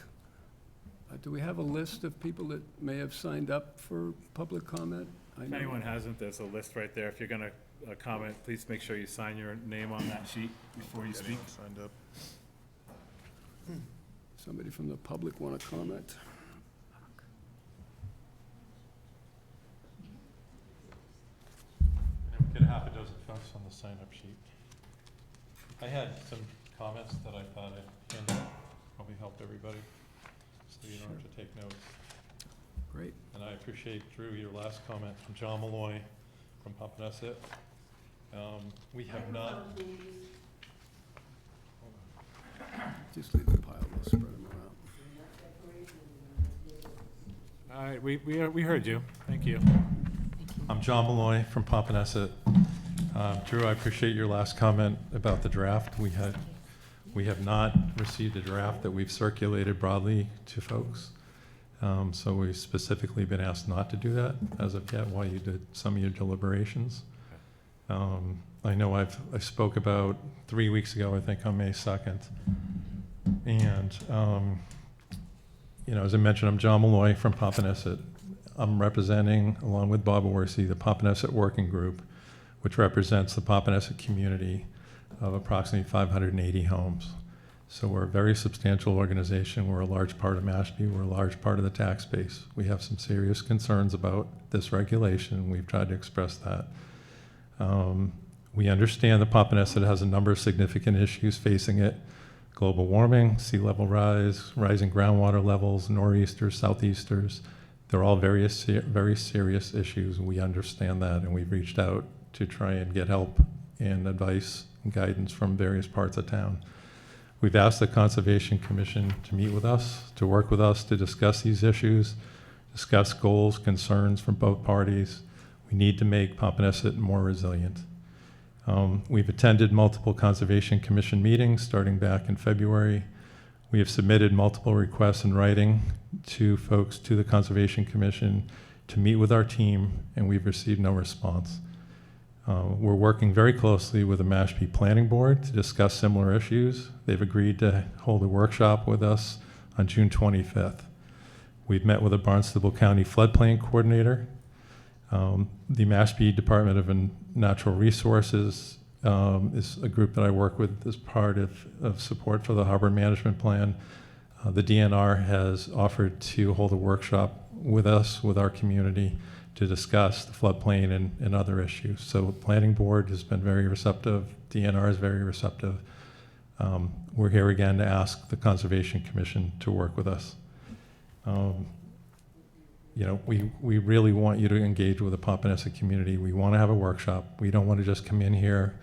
A: Do we have a list of people that may have signed up for public comment? I
D: If
A: know-
D: anyone hasn't, there's a list right there. If you're gonna comment, please make sure you sign your name on that sheet before you speak.
B: Signed up.
A: Somebody from the public want to comment?
R: Get a half a dozen folks on the sign-up sheet. I had some comments that I thought I'd handle, probably help everybody, so you don't have to take notes.
A: Great.
R: And I appreciate, Drew, your last comment from John Malloy from Papaneset. We have not,
A: Just leave the pile, we'll spread them around.
D: All right, we heard you. Thank you.
R: I'm John Malloy from Papaneset. Drew, I appreciate your last comment about the draft. We have not received a draft that we've circulated broadly to folks. So we've specifically been asked not to do that as of yet while you did some of your deliberations. I know I spoke about 3 weeks ago, I think on May 2nd. And, as I mentioned, I'm John Malloy from Pompanesett. I'm representing, along with Bob Orsi, the Pompanesett Working Group, which represents the Pompanesett community of approximately 580 homes. So we're a very substantial organization. We're a large part of Mashpee. We're a large part of the tax base. We have some serious concerns about this regulation, and we've tried to express that. We understand that Pompanesett has a number of significant issues facing it: global warming, sea level rise, rising groundwater levels, nor'easters, southeasters. They're all very serious issues. We understand that, and we've reached out to try and get help and advice and guidance from various parts of town. We've asked the Conservation Commission to meet with us, to work with us, to discuss these issues, discuss goals, concerns from both parties. We need to make Pompanesett more resilient. We've attended multiple Conservation Commission meetings starting back in February. We have submitted multiple requests in writing to folks, to the Conservation Commission, to meet with our team, and we've received no response. We're working very closely with the Mashpee Planning Board to discuss similar issues. They've agreed to hold a workshop with us on June 25th. We've met with a Barnstable County floodplain coordinator. The Mashpee Department of Natural Resources is a group that I work with as part of support for the harbor management plan. The DNR has offered to hold a workshop with us, with our community, to discuss the floodplain and other issues. So the planning board has been very receptive. DNR is very receptive. We're here again to ask the Conservation Commission to work with us. We really want you to engage with the Pompanesett community. We want to have a workshop. We don't want to just come in here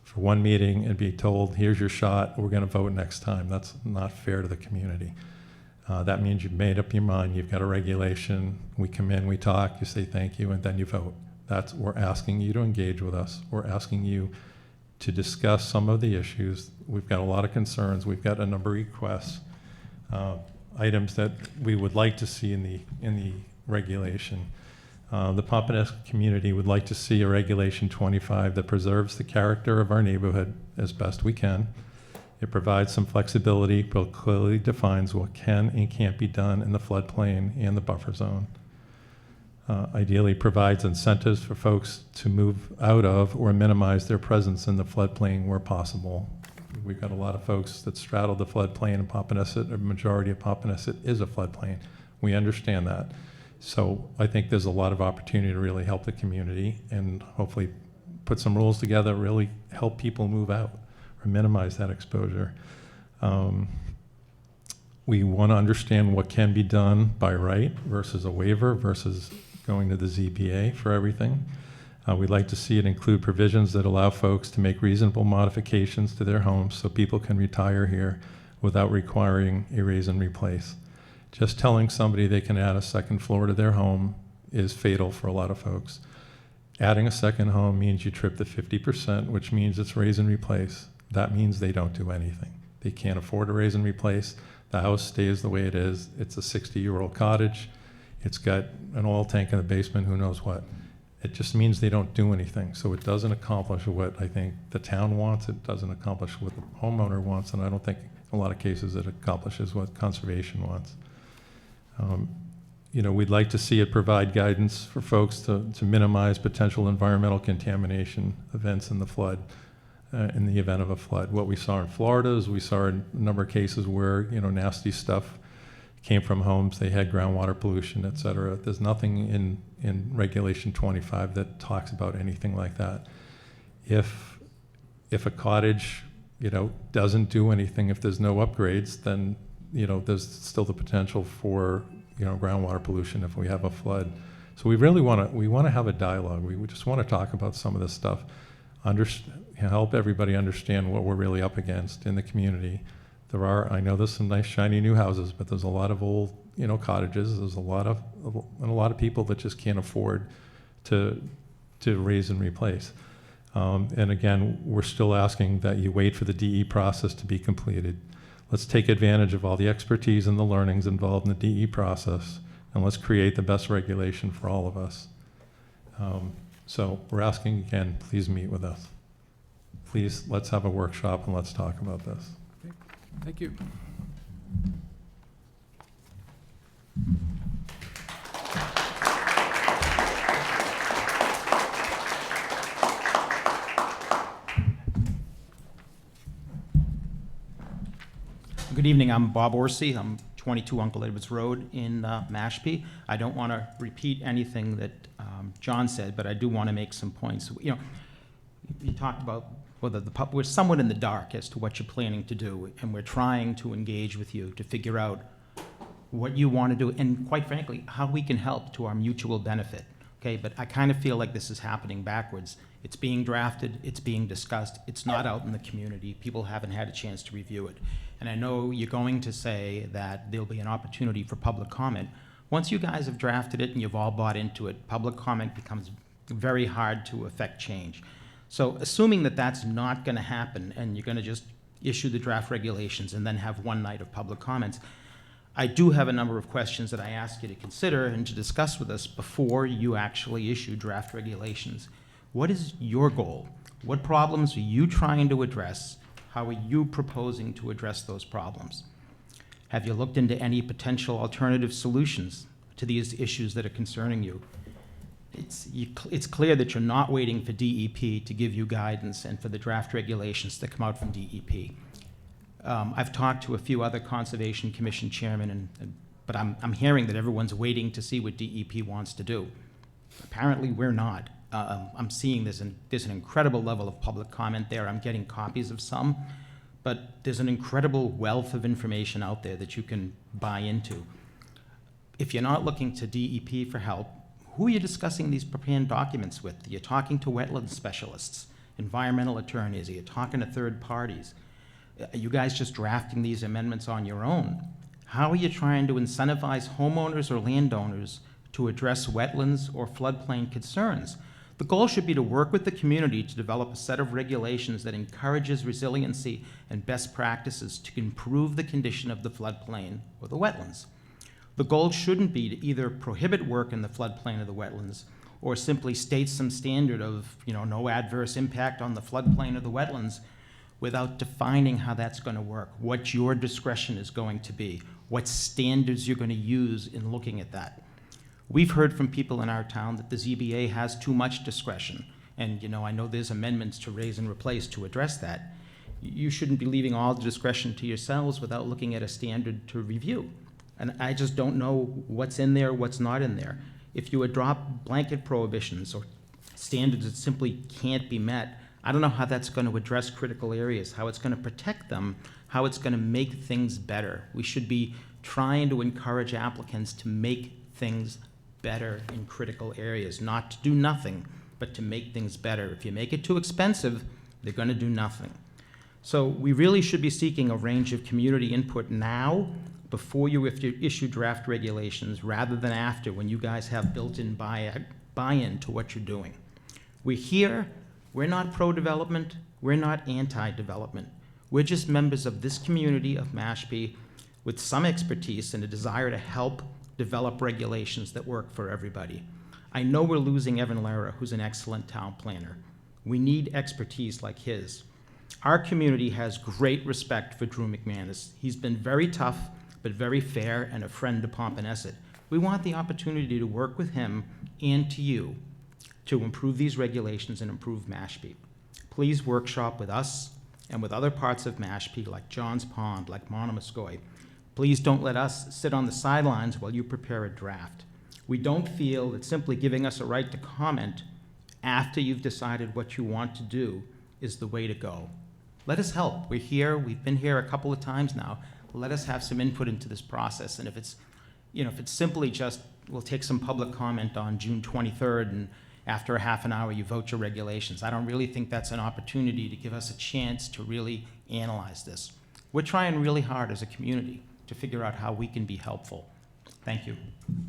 R: for one meeting and be told, here's your shot, we're going to vote next time. That's not fair to the community. That means you've made up your mind, you've got a regulation, we come in, we talk, you say thank you, and then you vote. We're asking you to engage with us. We're asking you to discuss some of the issues. We've got a lot of concerns. We've got a number of requests, items that we would like to see in the regulation. The Pompanesett community would like to see a Regulation 25 that preserves the character of our neighborhood as best we can. It provides some flexibility, but clearly defines what can and can't be done in the floodplain and the buffer zone. Ideally provides incentives for folks to move out of or minimize their presence in the floodplain where possible. We've got a lot of folks that straddle the floodplain in Pompanesett. A majority of Pompanesett is a floodplain. We understand that. So I think there's a lot of opportunity to really help the community and hopefully put some rules together, really help people move out or minimize that exposure. We want to understand what can be done by right versus a waiver versus going to the ZBA for everything. We'd like to see it include provisions that allow folks to make reasonable modifications to their homes so people can retire here without requiring a raise and replace. Just telling somebody they can add a second floor to their home is fatal for a lot of folks. Adding a second home means you trip the 50%, which means it's raise and replace. That means they don't do anything. They can't afford to raise and replace. The house stays the way it is. It's a 60-year-old cottage. It's got an oil tank in the basement, who knows what. It just means they don't do anything. So it doesn't accomplish what I think the town wants. It doesn't accomplish what the homeowner wants. And I don't think in a lot of cases it accomplishes what conservation wants. We'd like to see it provide guidance for folks to minimize potential environmental contamination events in the flood, in the event of a flood. What we saw in Florida is we saw a number of cases where, nasty stuff came from homes, they had groundwater pollution, et cetera. There's nothing in Regulation 25 that talks about anything like that. If a cottage, doesn't do anything, if there's no upgrades, then, there's still the potential for, groundwater pollution if we have a flood. So we really want to have a dialogue. We just want to talk about some of this stuff, help everybody understand what we're really up against in the community. I know there's some nice shiny new houses, but there's a lot of old, cottages. There's a lot of people that just can't afford to raise and replace. And again, we're still asking that you wait for the DE process to be completed. Let's take advantage of all the expertise and the learnings involved in the DE process, and let's create the best regulation for all of us. So we're asking again, please meet with us. Please, let's have a workshop and let's talk about this.
A: Thank you.
S: Good evening, I'm Bob Orsi, I'm 22 Uncle Edwards Road in Mashpee. I don't want to repeat anything that John said, but I do want to make some points. You know, you talked about whether we're somewhat in the dark as to what you're planning to do, and we're trying to engage with you to figure out what you want to do, and quite frankly, how we can help to our mutual benefit, okay? But I kind of feel like this is happening backwards. It's being drafted, it's being discussed, it's not out in the community, people haven't had a chance to review it. And I know you're going to say that there'll be an opportunity for public comment. Once you guys have drafted it and you've all bought into it, public comment becomes very hard to affect change. So assuming that that's not going to happen and you're going to just issue the draft regulations and then have one night of public comments, I do have a number of questions that I ask you to consider and to discuss with us before you actually issue draft regulations. What is your goal? What problems are you trying to address? How are you proposing to address those problems? Have you looked into any potential alternative solutions to these issues that are concerning you? It's clear that you're not waiting for DEP to give you guidance and for the draft regulations that come out from DEP. I've talked to a few other Conservation Commission chairmen, but I'm hearing that everyone's waiting to see what DEP wants to do. Apparently, we're not. I'm seeing there's an incredible level of public comment there. I'm getting copies of some, but there's an incredible wealth of information out there that you can buy into. If you're not looking to DEP for help, who are you discussing these prepared documents with? You're talking to wetland specialists, environmental attorneys, are you talking to third parties? Are you guys just drafting these amendments on your own? How are you trying to incentivize homeowners or landowners to address wetlands or floodplain concerns? The goal should be to work with the community to develop a set of regulations that encourages resiliency and best practices to improve the condition of the floodplain or the wetlands. The goal shouldn't be to either prohibit work in the floodplain or the wetlands or simply state some standard of, no adverse impact on the floodplain or the wetlands without defining how that's going to work, what your discretion is going to be, what standards you're going to use in looking at that. We've heard from people in our town that the ZBA has too much discretion. And, I know there's amendments to raise and replace to address that. You shouldn't be leaving all the discretion to yourselves without looking at a standard to review. And I just don't know what's in there, what's not in there. If you adopt blanket prohibitions or standards that simply can't be met, I don't know how that's going to address critical areas, how it's going to protect them, how it's going to make things better. We should be trying to encourage applicants to make things better in critical areas, not to do nothing, but to make things better. If you make it too expensive, they're going to do nothing. So we really should be seeking a range of community input now before you issue draft regulations rather than after, when you guys have built-in buy-in to what you're doing. We're here, we're not pro-development, we're not anti-development. We're just members of this community of Mashpee with some expertise and a desire to help develop regulations that work for everybody. I know we're losing Evan Lara, who's an excellent town planner. We need expertise like his. Our community has great respect for Drew McManus. He's been very tough, but very fair and a friend to Pompanesett. We want the opportunity to work with him and to you to improve these regulations and improve Mashpee. Please workshop with us and with other parts of Mashpee, like Johns Pond, like Monomoskoye. Please don't let us sit on the sidelines while you prepare a draft. We don't feel that simply giving us a right to comment after you've decided what you want to do is the way to go. Let us help. We're here. We've been here a couple of times now. Let us have some input into this process. And if it's simply just, we'll take some public comment on June 23rd, and after a half an hour you vote your regulations, I don't really think that's an opportunity to give us a chance to really analyze this. We're trying really hard as a community to figure out how we can be helpful. Thank you.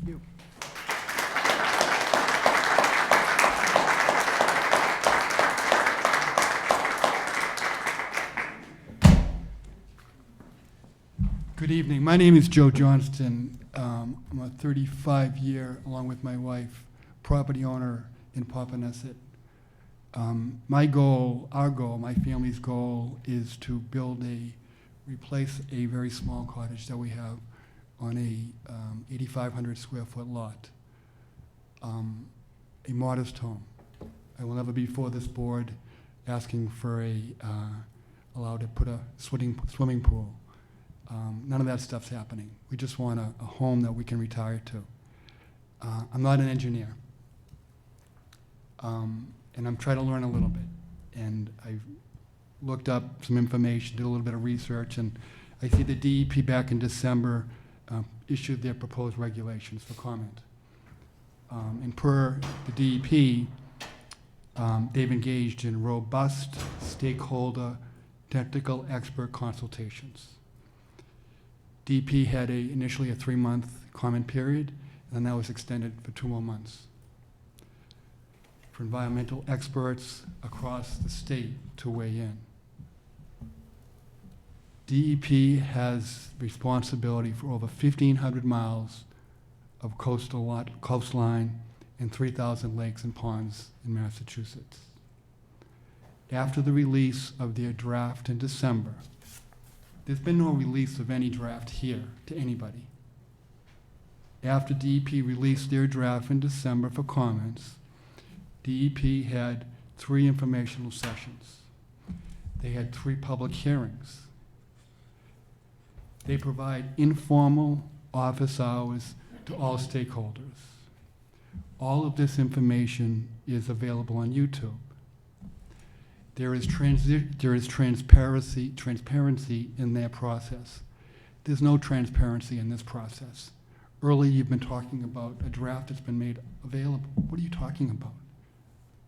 A: Thank you.
T: Good evening. My name is Joe Johnston. I'm a 35-year, along with my wife, property owner in Papaneset. My goal, our goal, my family's goal is to replace a very small cottage that we have on a 8,500 square foot lot. A modest home. I will never be before this board asking for allowed to put a swimming pool. None of that stuff's happening. We just want a home that we can retire to. I'm not an engineer. And I'm trying to learn a little bit. And I've looked up some information, did a little bit of research, and I see the DEP back in December issued their proposed regulations for comment. And per the DEP, they've engaged in robust stakeholder technical expert consultations. DEP had initially a 3-month comment period, and then that was extended for 2 more months for environmental experts across the state to weigh in. DEP has responsibility for over 1,500 miles of coastline and 3,000 lakes and ponds in Massachusetts. After the release of their draft in December, there's been no release of any draft here to anybody. After DEP released their draft in December for comments, DEP had 3 informational sessions. They had 3 public hearings. They provide informal office hours to all stakeholders. All of this information is available on YouTube. There is transparency in their process. There's no transparency in this process. Earlier, you've been talking about a draft that's been made available. What are you talking about?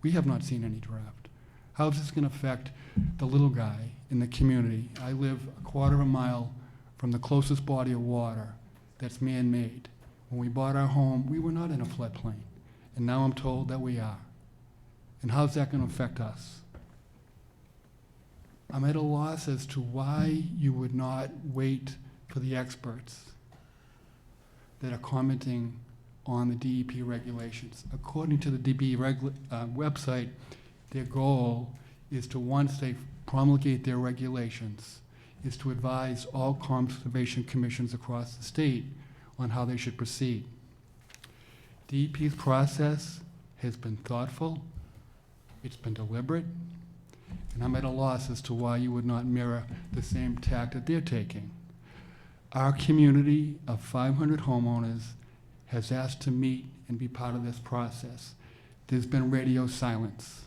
T: We have not seen any draft. How is this going to affect the little guy in the community? I live a quarter of a mile from the closest body of water that's man-made. When we bought our home, we were not in a floodplain, and now I'm told that we are. And how's that going to affect us? I'm at a loss as to why you would not wait for the experts that are commenting on the DEP regulations. According to the DEP website, their goal is to, once they promulgate their regulations, is to advise all conservation commissions across the state on how they should proceed. DEP's process has been thoughtful, it's been deliberate, and I'm at a loss as to why you would not mirror the same tack that they're taking. Our community of 500 homeowners has asked to meet and be part of this process. There's been radio silence.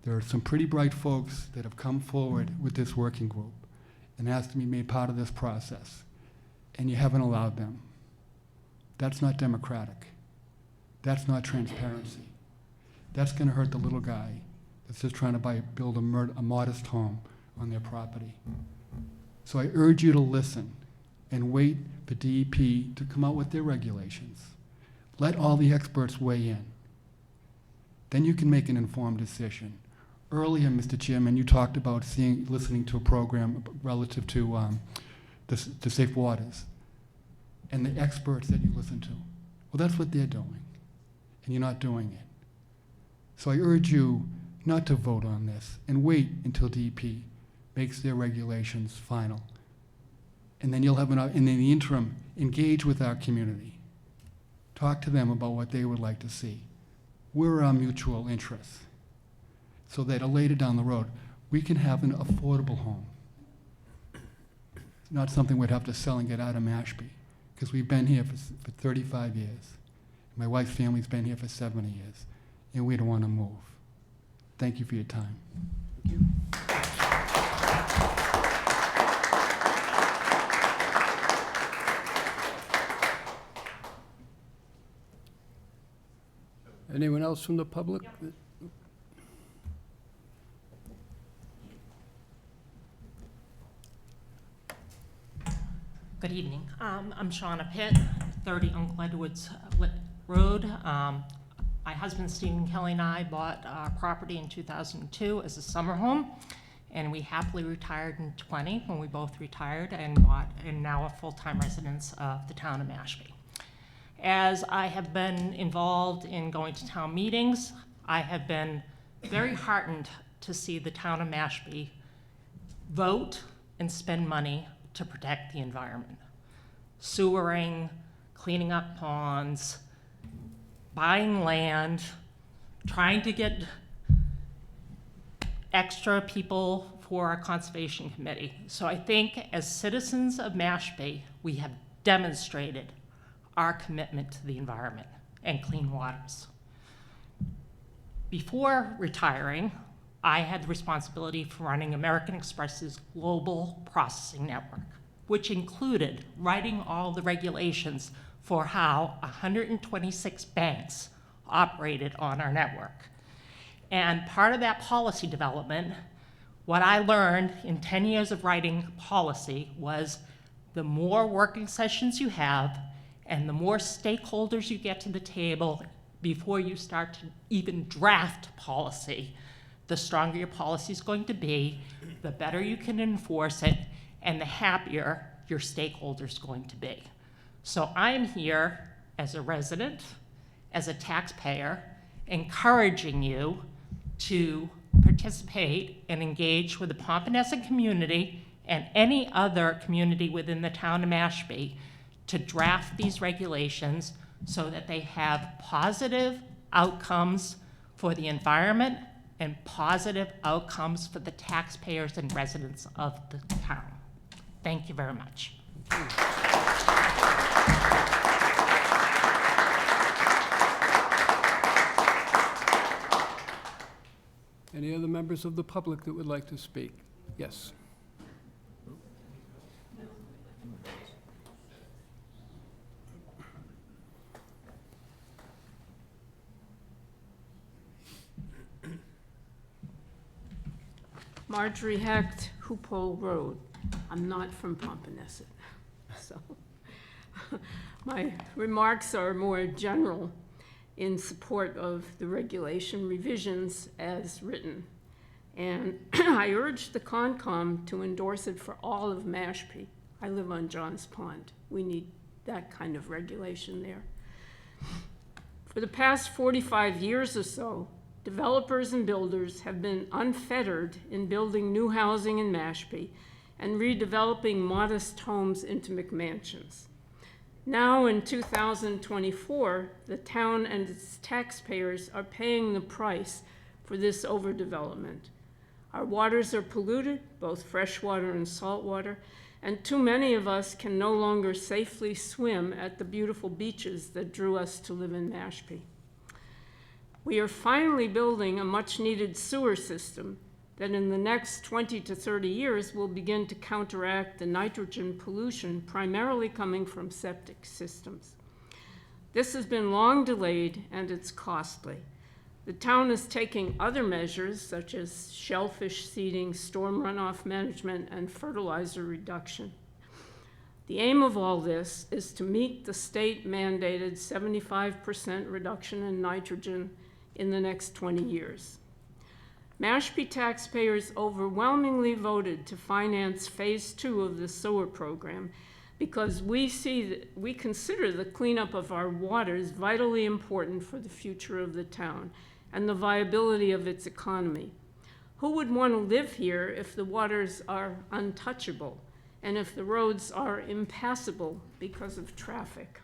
T: There are some pretty bright folks that have come forward with this working group and asked to be made part of this process, and you haven't allowed them. That's not democratic. That's not transparency. That's going to hurt the little guy that's just trying to build a modest home on their property. So I urge you to listen and wait for DEP to come out with their regulations. Let all the experts weigh in. Then you can make an informed decision. Earlier, Mr. Chairman, you talked about listening to a program relative to the Safe Waters and the experts that you listen to. Well, that's what they're doing, and you're not doing it. So I urge you not to vote on this and wait until DEP makes their regulations final. And then you'll have in the interim, engage with our community. Talk to them about what they would like to see. We're our mutual interests, so that later down the road, we can have an affordable home. It's not something we'd have to sell and get out of Mashpee, because we've been here for 35 years. My wife's family's been here for 70 years, and we don't want to move. Thank you for your time. Thank you.
A: Anyone else from the public?
U: Good evening. I'm Shauna Pitt, 30 Uncle Edwards Road. My husband, Stephen Kelly, and I bought our property in 2002 as a summer home, and we happily retired in 20 when we both retired and now a full-time residents of the town of Mashpee. As I have been involved in going to town meetings, I have been very heartened to see the town of Mashpee vote and spend money to protect the environment. Sewering, cleaning up ponds, buying land, trying to get extra people for our conservation committee. So I think as citizens of Mashpee, we have demonstrated our commitment to the environment and clean waters. Before retiring, I had the responsibility for running American Express's global processing network, which included writing all the regulations for how 126 banks operated on our network. And part of that policy development, what I learned in 10 years of writing policy was the more working sessions you have and the more stakeholders you get to the table before you start to even draft policy, the stronger your policy is going to be, the better you can enforce it, and the happier your stakeholders are going to be. So I'm here as a resident, as a taxpayer, encouraging you to participate and engage with the Pompanesett community and any other community within the town of Mashpee to draft these regulations so that they have positive outcomes for the environment and positive outcomes for the taxpayers and residents of the town. Thank you very much.
A: Any other members of the public that would like to speak? Yes.
N: Marjorie Hecht, Hoopole Road. I'm not from Pompanesett, so my remarks are more general in support of the regulation revisions as written. And I urge the Concom to endorse it for all of Mashpee. I live on Johns Pond. We need that kind of regulation there. For the past 45 years or so, developers and builders have been unfettered in building new housing in Mashpee and redeveloping modest homes into McMansions. Now in 2024, the town and its taxpayers are paying the price for this overdevelopment. Our waters are polluted, both freshwater and saltwater, and too many of us can no longer safely swim at the beautiful beaches that drew us to live in Mashpee. We are finally building a much-needed sewer system that in the next 20 to 30 years will begin to counteract the nitrogen pollution primarily coming from septic systems. This has been long delayed and it's costly. The town is taking other measures such as shellfish seeding, storm runoff management, and fertilizer reduction. The aim of all this is to meet the state-mandated 75% reduction in nitrogen in the next 20 years. Mashpee taxpayers overwhelmingly voted to finance phase 2 of the sewer program because we consider the cleanup of our waters vitally important for the future of the town and the viability of its economy. Who would want to live here if the waters are untouchable and if the roads are impassable because of traffic?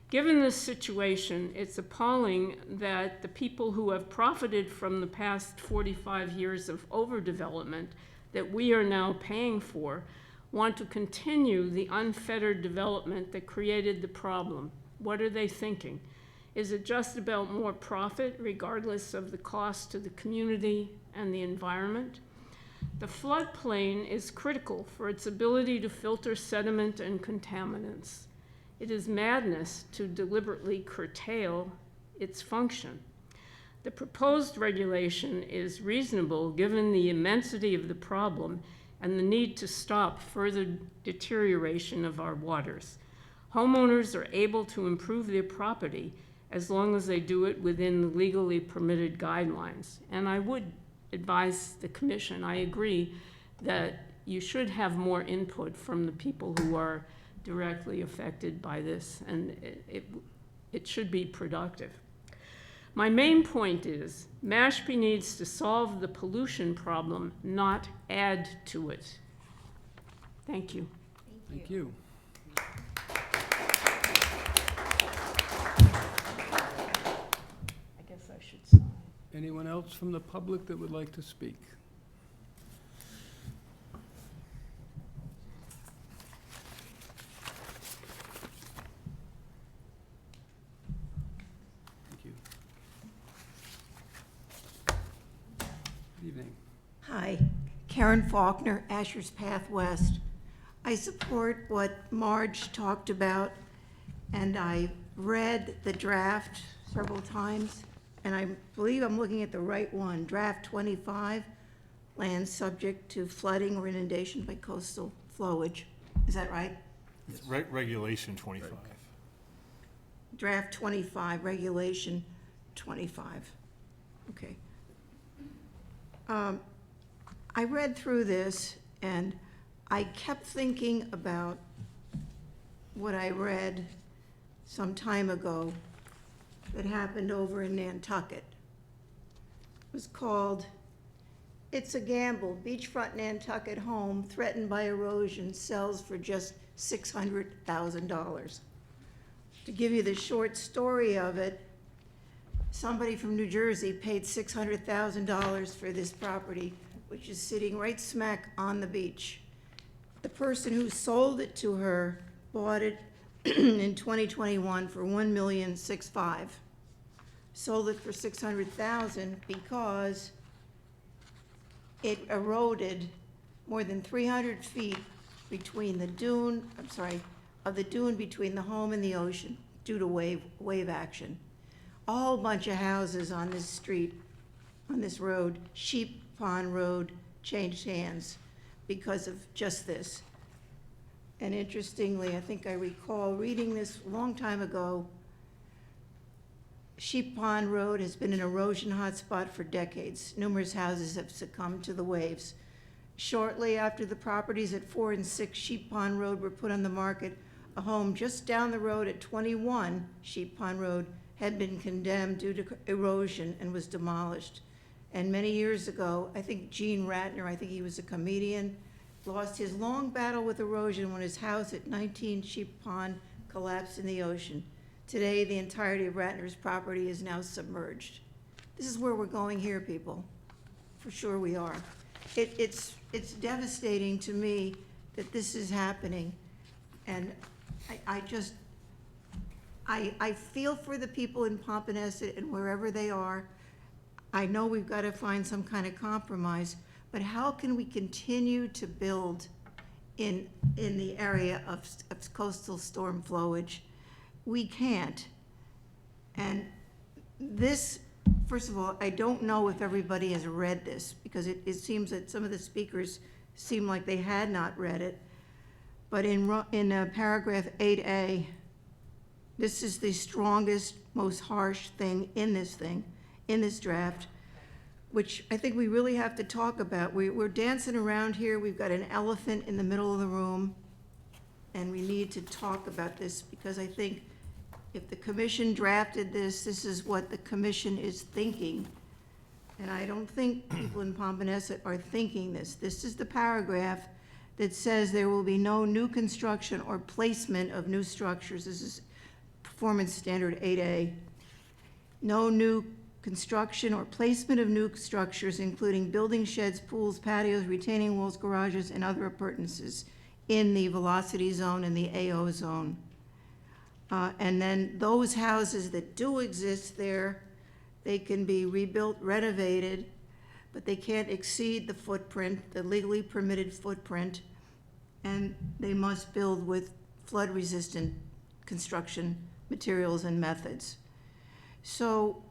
N: Given this situation, it's appalling that the people who have profited from the past 45 years of overdevelopment that we are now paying for want to continue the unfettered development that created the problem. What are they thinking? Is it just about more profit, regardless of the cost to the community and the environment? The floodplain is critical for its ability to filter sediment and contaminants. It is madness to deliberately curtail its function. The proposed regulation is reasonable given the immensity of the problem and the need to stop further deterioration of our waters. Homeowners are able to improve their property as long as they do it within the legally permitted guidelines. And I would advise the commission, I agree, that you should have more input from the people who are directly affected by this, and it should be productive. My main point is Mashpee needs to solve the pollution problem, not add to it. Thank you.
A: Thank you.
N: I guess I should sign.
A: Anyone else from the public that would like to speak? Thank you. Good evening.
E: Hi, Karen Faulkner, Asher's Path West. I support what Marge talked about, and I read the draft several times, and I believe I'm looking at the right one, draft 25, land subject to flooding or inundation by coastal flowage. Is that right?
B: It's regulation 25.
E: Draft 25, regulation 25. Okay. I read through this, and I kept thinking about what I read some time ago that happened over in Nantucket. It was called, "It's a Gamble, Beachfront Nantucket Home Threatened by Erosion Sells for Just $600,000. To give you the short story of it, somebody from New Jersey paid $600,000 for this property, which is sitting right smack on the beach. The person who sold it to her bought it in 2021 for $1,650,000. Sold it for $600,000 because it eroded more than 300 feet between the dune, of the dune between the home and the ocean due to wave action. A whole bunch of houses on this street, on this road, Sheep Pond Road, changed hands because of just this. And interestingly, I think I recall reading this a long time ago. Sheep Pond Road has been an erosion hotspot for decades. Numerous houses have succumbed to the waves. Shortly after the properties at 4 and 6 Sheep Pond Road were put on the market, a home just down the road at 21 Sheep Pond Road had been condemned due to erosion and was demolished. And many years ago, I think Gene Ratner, I think he was a comedian, lost his long battle with erosion when his house at 19 Sheep Pond collapsed in the ocean. Today, the entirety of Ratner's property is now submerged. This is where we're going here, people. For sure we are. It's devastating to me that this is happening. And I feel for the people in Pompanesett and wherever they are. I know we've got to find some kind of compromise, but how can we continue to build in the area of coastal storm flowage? We can't. And this, first of all, I don't know if everybody has read this, because it seems that some of the speakers seem like they had not read it. But in paragraph 8A, this is the strongest, most harsh thing in this draft, which I think we really have to talk about. We're dancing around here. We've got an elephant in the middle of the room, and we need to talk about this, because I think if the commission drafted this, this is what the commission is thinking. And I don't think people in Pompanesett are thinking this. This is the paragraph that says there will be no new construction or placement of new structures. This is Performance Standard 8A. No new construction or placement of new structures, including building sheds, pools, patios, retaining walls, garages, and other appurtenances in the velocity zone and the AO zone. And then those houses that do exist there, they can be rebuilt, renovated, but they can't exceed the footprint, the legally permitted footprint, and they must build with flood-resistant construction materials and methods. So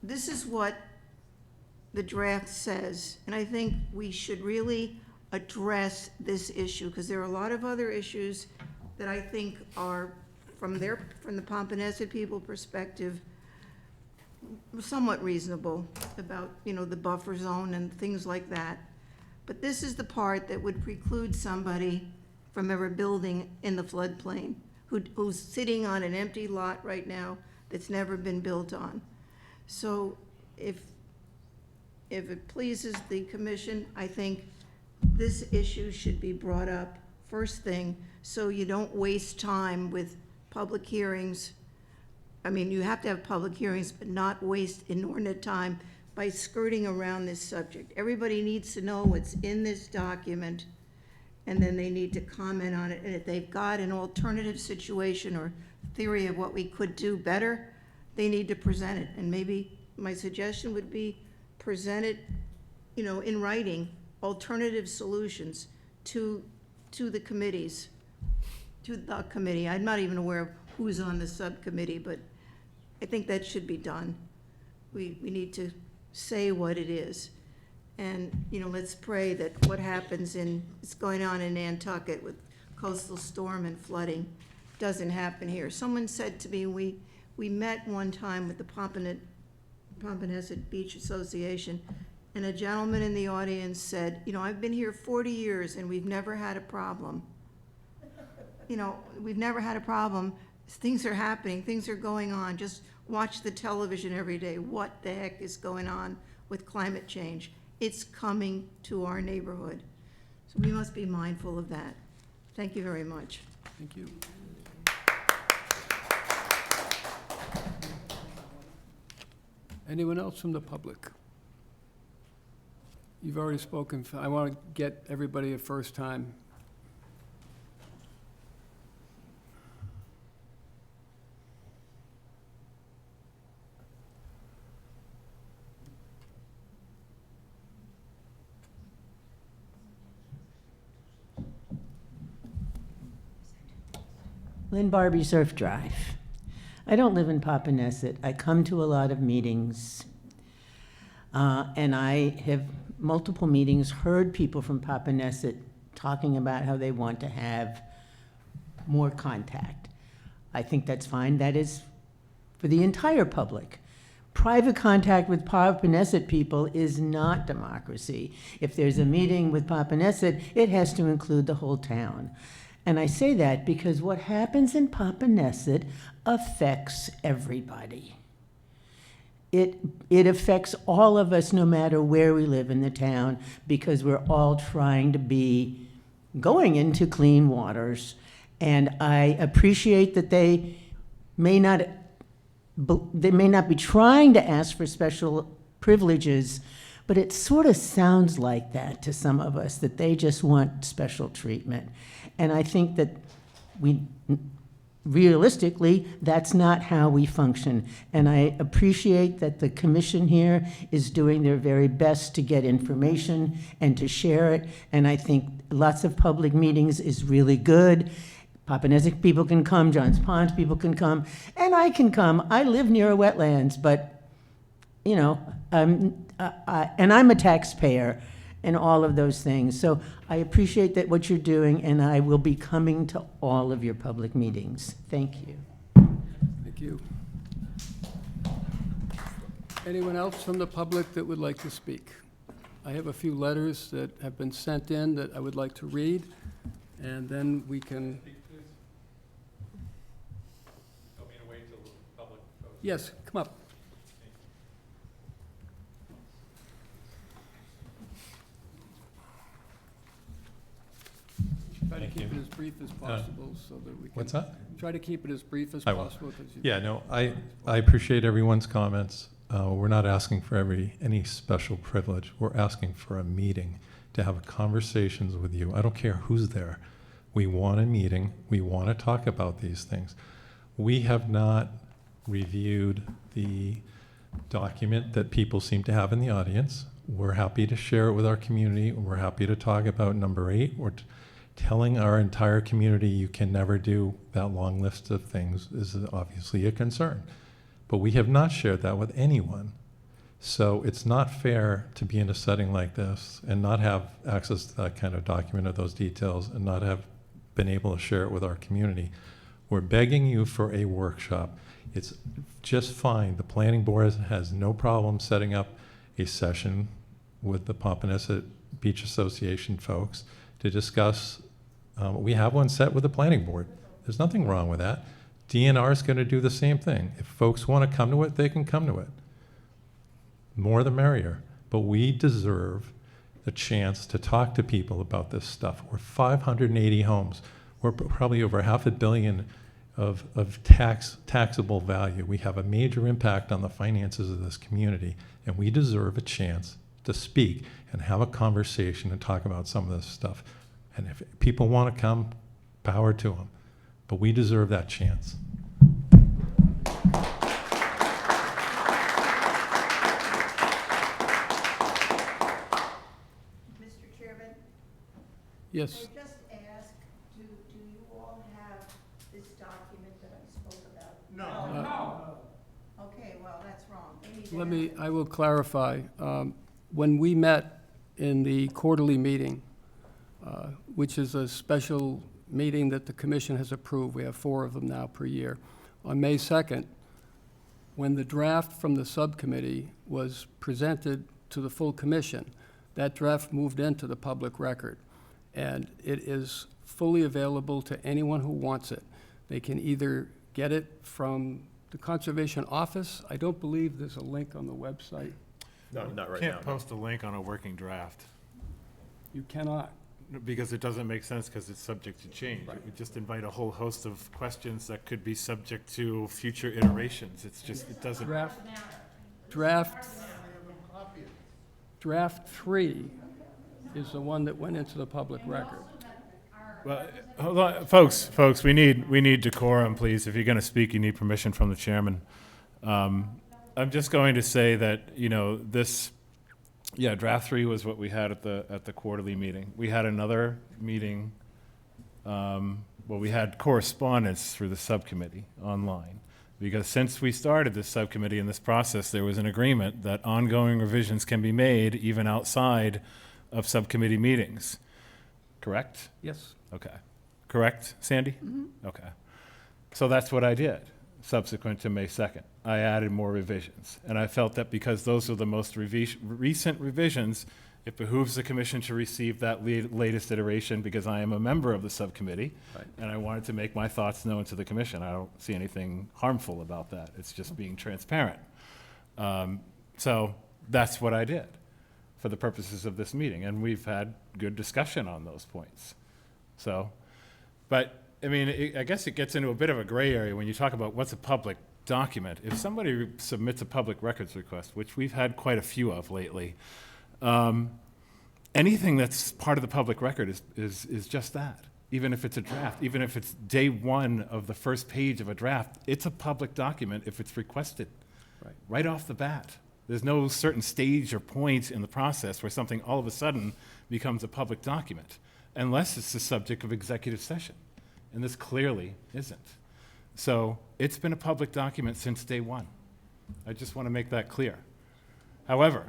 E: this is what the draft says, and I think we should really address this issue, because there are a lot of other issues that I think are, from the Pompanesett people perspective, somewhat reasonable about, the buffer zone and things like that. But this is the part that would preclude somebody from ever building in the floodplain, who's sitting on an empty lot right now that's never been built on. So if it pleases the commission, I think this issue should be brought up first thing, so you don't waste time with public hearings. I mean, you have to have public hearings, but not waste inordinate time by skirting around this subject. Everybody needs to know what's in this document, and then they need to comment on it. And if they've got an alternative situation or theory of what we could do better, they need to present it. And maybe my suggestion would be present it, in writing, alternative solutions to the committees, to the committee. I'm not even aware of who's on the subcommittee, but I think that should be done. We need to say what it is. And, let's pray that what happens it's going on in Nantucket with coastal storm and flooding doesn't happen here. Someone said to me, we met one time with the Pompanesett Beach Association, and a gentleman in the audience said, I've been here 40 years and we've never had a problem. We've never had a problem. Things are happening, things are going on. Just watch the television every day. What the heck is going on with climate change? It's coming to our neighborhood. So we must be mindful of that. Thank you very much.
A: Thank you. Anyone else from the public? You've already spoken. I want to get everybody a first time.
P: Lynn Barbie Surf Drive. I don't live in Papaneset. I come to a lot of meetings, and I have multiple meetings heard people from Papaneset talking about how they want to have more contact. I think that's fine. That is for the entire public. Private contact with Papaneset people is not democracy. If there's a meeting with Papaneset, it has to include the whole town. And I say that because what happens in Papaneset affects everybody. It affects all of us no matter where we live in the town, because we're all trying to be going into clean waters. And I appreciate that they may not be trying to ask for special privileges, but it sort of sounds like that to some of us, that they just want special treatment. And I think that realistically, that's not how we function. And I appreciate that the commission here is doing their very best to get information and to share it. And I think lots of public meetings is really good. Papaneset people can come, Johns Pond people can come, and I can come. I live near a wetlands, but, and I'm a taxpayer and all of those things. So I appreciate that what you're doing, and I will be coming to all of your public meetings. Thank you.
A: Thank you. Anyone else from the public that would like to speak? I have a few letters that have been sent in that I would like to read, and then we can... Yes, come up. Try to keep it as brief as possible so that we can...
R: What's that?
A: Try to keep it as brief as
R: I will.
A: possible. 'Cause you-
R: Yeah, no, I appreciate everyone's comments. We're not asking for any special privilege. We're asking for a meeting to have conversations with you. I don't care who's there. We want a meeting. We want to talk about these things. We have not reviewed the document that people seem to have in the audience. We're happy to share it with our community. We're happy to talk about number 8. We're telling our entire community you can never do that long list of things is obviously a concern. But we have not shared that with anyone. So it's not fair to be in a setting like this and not have access to that kind of document of those details and not have been able to share it with our community. We're begging you for a workshop. It's just fine. The planning board has no problem setting up a session with the Pompanesett Beach Association folks to discuss We have one set with the planning board. There's nothing wrong with that. DNR is going to do the same thing. If folks want to come to it, they can come to it. More the merrier. But we deserve the chance to talk to people about this stuff. We're 580 homes. We're probably over $500 million of taxable value. We have a major impact on the finances of this community, and we deserve a chance to speak and have a conversation and talk about some of this stuff. And if people want to come, power to them. But we deserve that chance.
E: Mr. Chairman?
A: Yes.
E: I just ask, do you all have this document that I spoke about? No. Okay, well, that's wrong. They need to have it.
A: I will clarify. When we met in the quarterly meeting, which is a special meeting that the commission has approved, we have 4 of them now per year, on May 2nd, when the draft from the subcommittee was presented to the full commission, that draft moved into the public record. And it is fully available to anyone who wants it. They can either get it from the Conservation Office. I don't believe there's a link on the website.
B: No, not right now.
D: Can't post a link on a working draft,
A: You cannot.
D: because it doesn't make sense, because it's subject to change. It would just invite a whole host of questions that could be subject to future iterations. It's just, it doesn't.
A: Draft 3 is the one that went into the public record.
D: Well, hold on, folks, we need decorum, please. If you're gonna speak, you need permission from the chairman. I'm just going to say that, draft 3 was what we had at the quarterly meeting. We had another meeting, we had correspondence through the subcommittee online. Because since we started this subcommittee in this process, there was an agreement that ongoing revisions can be made even outside of subcommittee meetings. Correct?
A: Yes.
D: Okay. Correct, Sandy? Okay. So that's what I did subsequent to May 2nd. I added more revisions. And I felt that because those are the most recent revisions, it behooves the commission to receive that latest iteration, because I am a member of the subcommittee.
A: Right.
D: And I wanted to make my thoughts known to the commission. I don't see anything harmful about that. It's just being transparent. So that's what I did for the purposes of this meeting. And we've had good discussion on those points. So, but I mean, I guess it gets into a bit of a gray area when you talk about what's a public document. If somebody submits a public records request, which we've had quite a few of lately, anything that's part of the public record is just that. Even if it's a draft, even if it's day 1 of the first page of a draft, it's a public document if it's requested. Right off the bat. There's no certain stage or point in the process where something all of a sudden becomes a public document, unless it's the subject of executive session. And this clearly isn't. So it's been a public document since day 1. I just want to make that clear. However,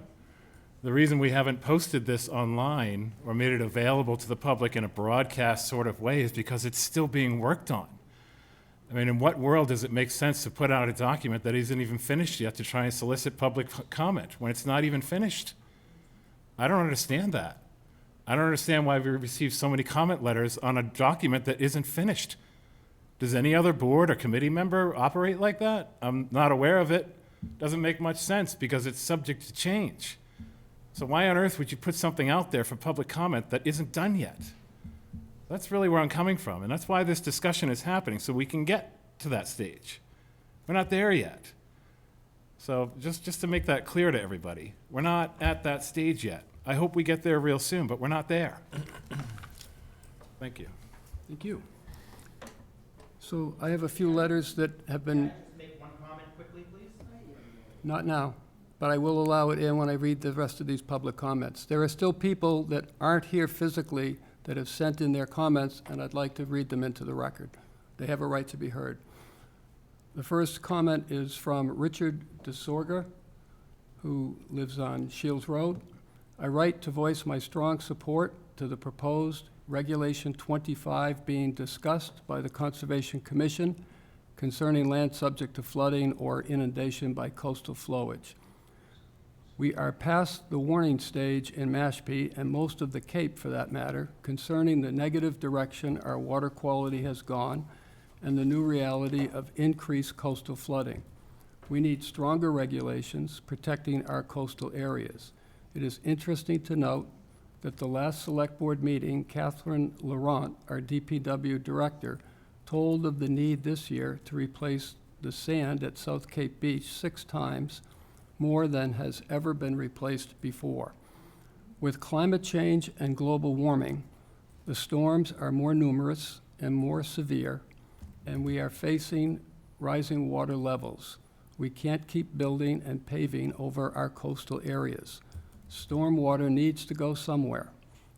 D: the reason we haven't posted this online or made it available to the public in a broadcast sort of way is because it's still being worked on. I mean, in what world does it make sense to put out a document that isn't even finished yet to try and solicit public comment when it's not even finished? I don't understand that. I don't understand why we receive so many comment letters on a document that isn't finished. Does any other board or committee member operate like that? I'm not aware of it. Doesn't make much sense because it's subject to change. So why on earth would you put something out there for public comment that isn't done yet? That's really where I'm coming from, and that's why this discussion is happening, so we can get to that stage. We're not there yet. So just to make that clear to everybody, we're not at that stage yet. I hope we get there real soon, but we're not there. Thank you.
A: Thank you. So I have a few letters that have been...
S: Make one comment quickly, please?
A: Not now, but I will allow it in when I read the rest of these public comments. There are still people that aren't here physically that have sent in their comments, and I'd like to read them into the record. They have a right to be heard. The first comment is from Richard DeSorga, who lives on Shields Road. I write to voice my strong support to the proposed Regulation 25 being discussed by the Conservation Commission concerning land subject to flooding or inundation by coastal flowage. We are past the warning stage in Mashpee, and most of the Cape for that matter, concerning the negative direction our water quality has gone and the new reality of increased coastal flooding. We need stronger regulations protecting our coastal areas. It is interesting to note that the last Select Board meeting, Catherine Laurent, our DPW director, told of the need this year to replace the sand at South Cape Beach 6 times more than has ever been replaced before. With climate change and global warming, the storms are more numerous and more severe, and we are facing rising water levels. We can't keep building and paving over our coastal areas. Storm water needs to go somewhere.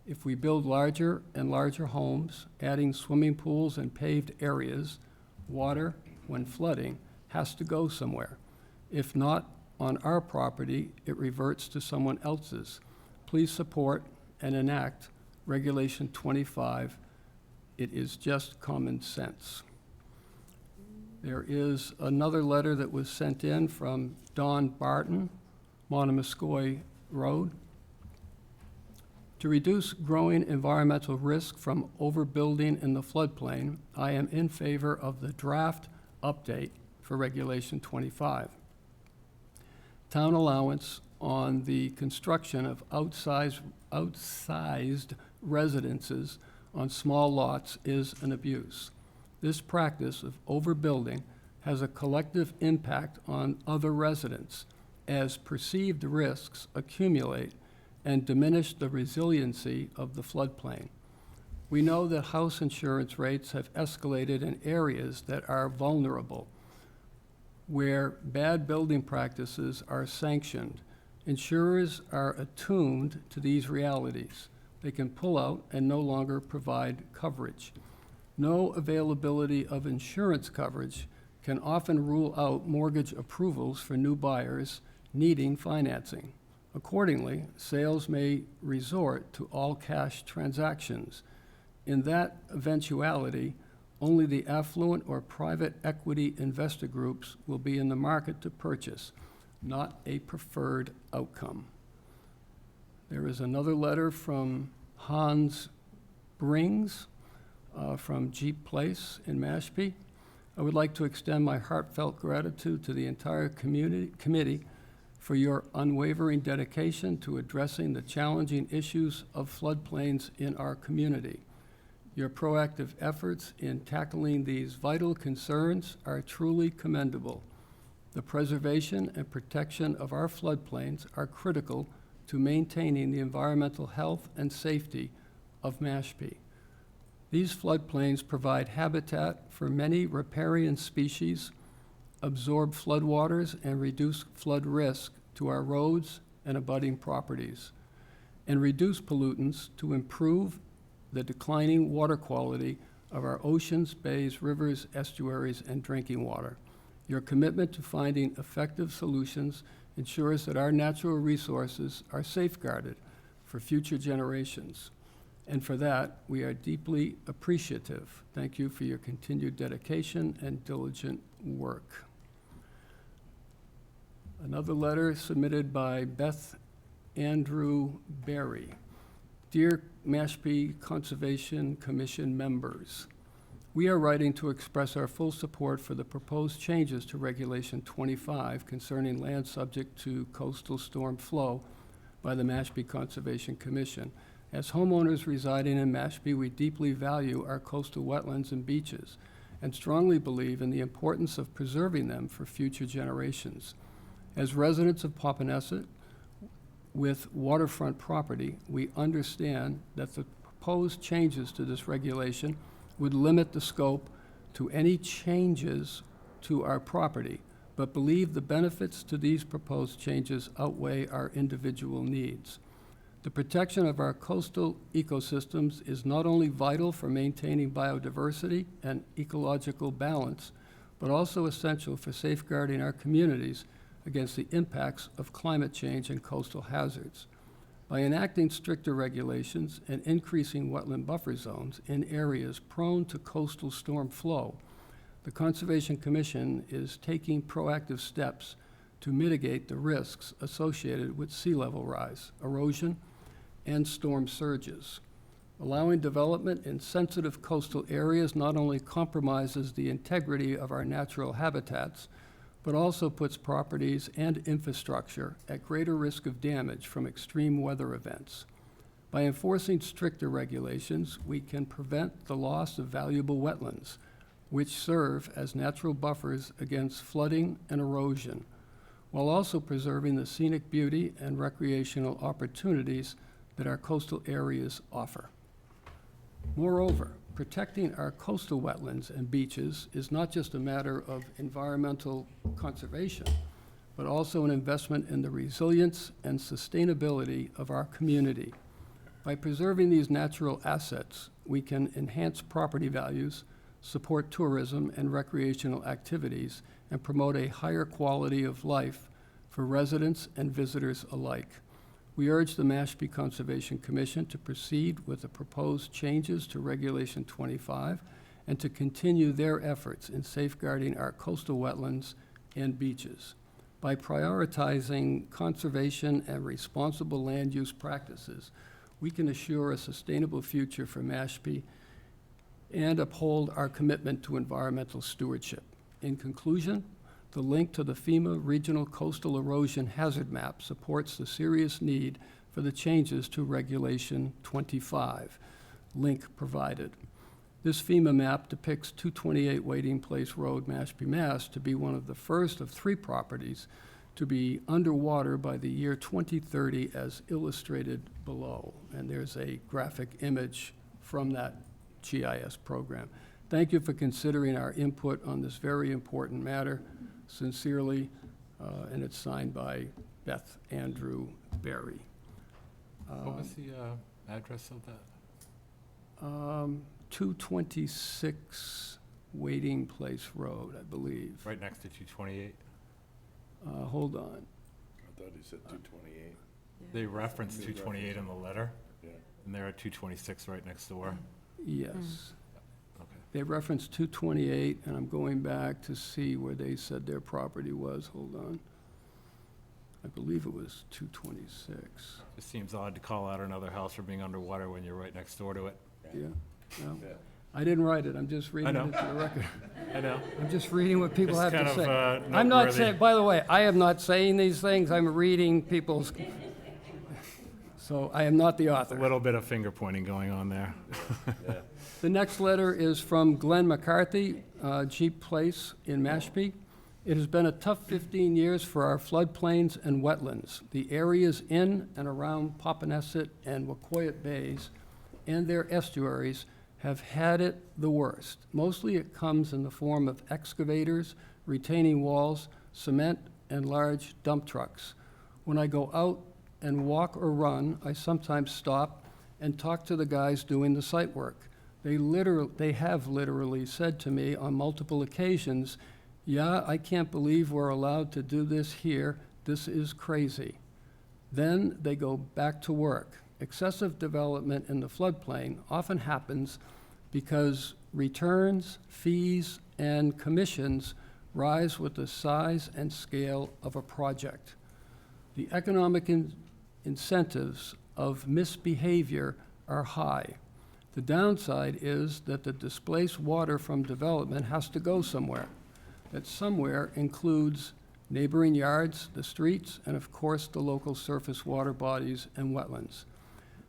A: If we build larger and larger homes, adding swimming pools and paved areas, water, when flooding, has to go somewhere. If not on our property, it reverts to someone else's. Please support and enact Regulation 25. It is just common sense. There is another letter that was sent in from Don Barton, Monomoskoye Road. To reduce growing environmental risk from overbuilding in the floodplain, I am in favor of the draft update for Regulation 25. Town allowance on the construction of outsized residences on small lots is an abuse. This practice of overbuilding has a collective impact on other residents as perceived risks accumulate and diminish the resiliency of the floodplain. We know that house insurance rates have escalated in areas that are vulnerable, where bad building practices are sanctioned. Insurers are attuned to these realities. They can pull out and no longer provide coverage. No availability of insurance coverage can often rule out mortgage approvals for new buyers needing financing. Accordingly, sales may resort to all-cash transactions. In that eventuality, only the affluent or private equity investor groups will be in the market to purchase, not a preferred outcome. There is another letter from Hans Brings from Jeep Place in Mashpee. I would like to extend my heartfelt gratitude to the entire committee for your unwavering dedication to addressing the challenging issues of floodplains in our community. Your proactive efforts in tackling these vital concerns are truly commendable. The preservation and protection of our floodplains are critical to maintaining the environmental health and safety of Mashpee. These floodplains provide habitat for many riparian species, absorb floodwaters, and reduce flood risk to our roads and abutting properties, and reduce pollutants to improve the declining water quality of our oceans, bays, rivers, estuaries, and drinking water. Your commitment to finding effective solutions ensures that our natural resources are safeguarded for future generations. And for that, we are deeply appreciative. Thank you for your continued dedication and diligent work. Another letter submitted by Beth Andrew Berry. Dear Mashpee Conservation Commission members, we are writing to express our full support for the proposed changes to Regulation 25 concerning land subject to coastal storm flow by the Mashpee Conservation Commission. As homeowners residing in Mashpee, we deeply value our coastal wetlands and beaches and strongly believe in the importance of preserving them for future generations. As residents of Popponesset with waterfront property, we understand that the proposed changes to this regulation would limit the scope to any changes to our property, but believe the benefits to these proposed changes outweigh our individual needs. The protection of our coastal ecosystems is not only vital for maintaining biodiversity and ecological balance, but also essential for safeguarding our communities against the impacts of climate change and coastal hazards. By enacting stricter regulations and increasing wetland buffer zones in areas prone to coastal storm flow, the Conservation Commission is taking proactive steps to mitigate the risks associated with sea level rise, erosion, and storm surges. Allowing development in sensitive coastal areas not only compromises the integrity of our natural habitats, but also puts properties and infrastructure at greater risk of damage from extreme weather events. By enforcing stricter regulations, we can prevent the loss of valuable wetlands, which serve as natural buffers against flooding and erosion, while also preserving the scenic beauty and recreational opportunities that our coastal areas offer. Moreover, protecting our coastal wetlands and beaches is not just a matter of environmental conservation, but also an investment in the resilience and sustainability of our community. By preserving these natural assets, we can enhance property values, support tourism and recreational activities, and promote a higher quality of life for residents and visitors alike. We urge the Mashpee Conservation Commission to proceed with the proposed changes to Regulation 25 and to continue their efforts in safeguarding our coastal wetlands and beaches. By prioritizing conservation and responsible land use practices, we can assure a sustainable future for Mashpee and uphold our commitment to environmental stewardship. In conclusion, the link to the FEMA Regional Coastal Erosion Hazard Map supports the serious need for the changes to Regulation 25. Link provided. This FEMA map depicts 228 Wading Place Road, Mashpee, Mass. To be one of the first of 3 properties to be underwater by the year 2030 as illustrated below. And there's a graphic image from that GIS program. Thank you for considering our input on this very important matter. Sincerely, and it's signed by Beth Andrew Berry.
R: What was the address of that?
A: 226 Wading Place Road, I believe.
R: Right next to 228?
A: Hold on.
C: I thought he said 228.
R: They referenced 228 in the letter,
C: Yeah.
R: and they're at 226 right next door.
A: Yes.
R: Okay.
A: They referenced 228, and I'm going back to see where they said their property was. Hold on. I believe it was 226.
R: It seems odd to call out another house for being underwater when you're right next door to it.
A: Yeah, no.
C: Yeah.
A: I didn't write it, I'm just reading it
R: know.
A: into the record.
R: I know.
A: I'm just reading what people
R: Just
A: have to
R: kind
A: say.
R: of,
A: I'm not
R: noteworthy.
A: saying, by the way, I am not saying these things, I'm reading people's, so I am not the
R: A
A: author.
R: little bit of finger pointing going on there.
A: The next letter is from Glenn McCarthy, Jeep Place in Mashpee. It has been a tough 15 years for our floodplains and wetlands. The areas in and around Popponesset and Wacoyet Bays and their estuaries have had it the worst. Mostly it comes in the form of excavators, retaining walls, cement, and large dump trucks. When I go out and walk or run, I sometimes stop and talk to the guys doing the site work. They have literally said to me on multiple occasions, "Yeah, I can't believe we're allowed to do this here. This is crazy." Then they go back to work. Excessive development in the floodplain often happens because returns, fees, and commissions rise with the size and scale of a project. The economic incentives of misbehavior are high. The downside is that the displaced water from development has to go somewhere. That somewhere includes neighboring yards, the streets, and of course the local surface water bodies and wetlands.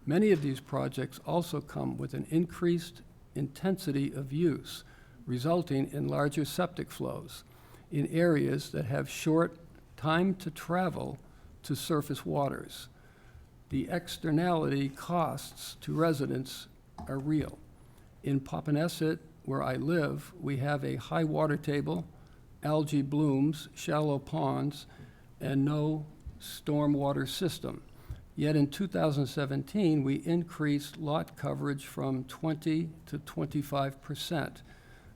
A: Many of these projects also come with an increased intensity of use, resulting in larger septic flows in areas that have short time to travel to surface waters. The externality costs to residents are real. In Popponesset, where I live, we have a high water table, algae blooms, shallow ponds, and no stormwater system. Yet in 2017, we increased lot coverage from 20 to 25%.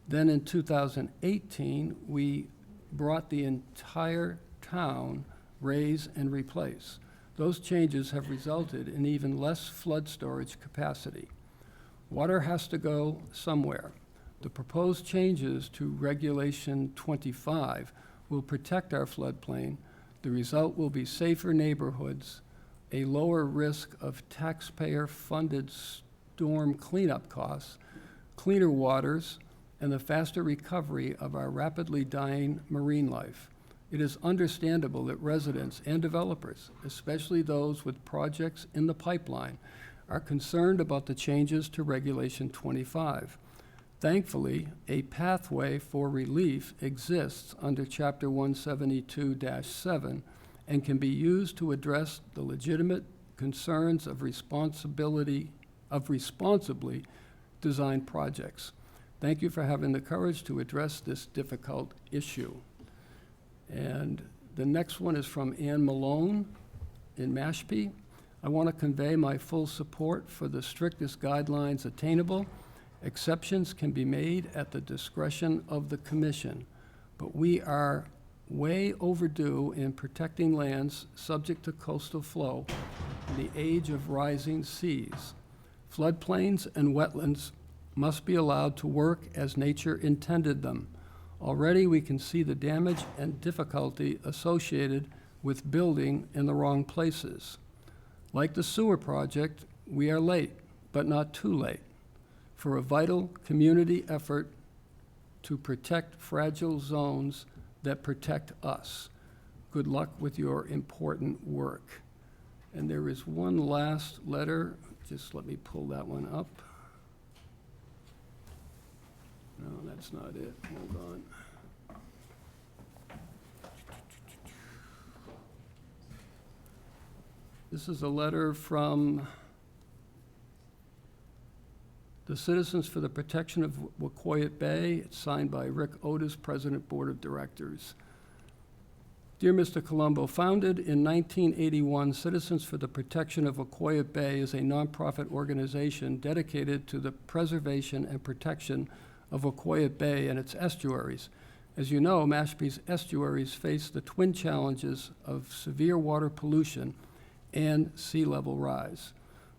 A: Then in 2018, we brought the entire town raise and replace. Those changes have resulted in even less flood storage capacity. Water has to go somewhere. The proposed changes to Regulation 25 will protect our floodplain The result will be safer neighborhoods, a lower risk of taxpayer-funded storm cleanup costs, cleaner waters, and the faster recovery of our rapidly dying marine life. It is understandable that residents and developers, especially those with projects in the pipeline, are concerned about the changes to Regulation 25. Thankfully, a pathway for relief exists under Chapter 172-7 and can be used to address the legitimate concerns of responsibly designed projects. Thank you for having the courage to address this difficult issue. And the next one is from Ann Malone in Mashpee. I want to convey my full support for the strictest guidelines attainable. Exceptions can be made at the discretion of the commission, but we are way overdue in protecting lands subject to coastal flow in the age of rising seas. Floodplains and wetlands must be allowed to work as nature intended them. Already we can see the damage and difficulty associated with building in the wrong places. Like the sewer project, we are late, but not too late, for a vital community effort to protect fragile zones that protect us. Good luck with your important work. And there is one last letter. Just let me pull that one up. No, that's not it. Hold on. This is a letter from the Citizens for the Protection of Wacoyet Bay. It's signed by Rick Otis, President, Board of Directors. Dear Mr. Colombo, founded in 1981, Citizens for the Protection of Wacoyet Bay is a nonprofit organization dedicated to the preservation and protection of Wacoyet Bay and its estuaries. As you know, Mashpee's estuaries face the twin challenges of severe water pollution and sea level rise.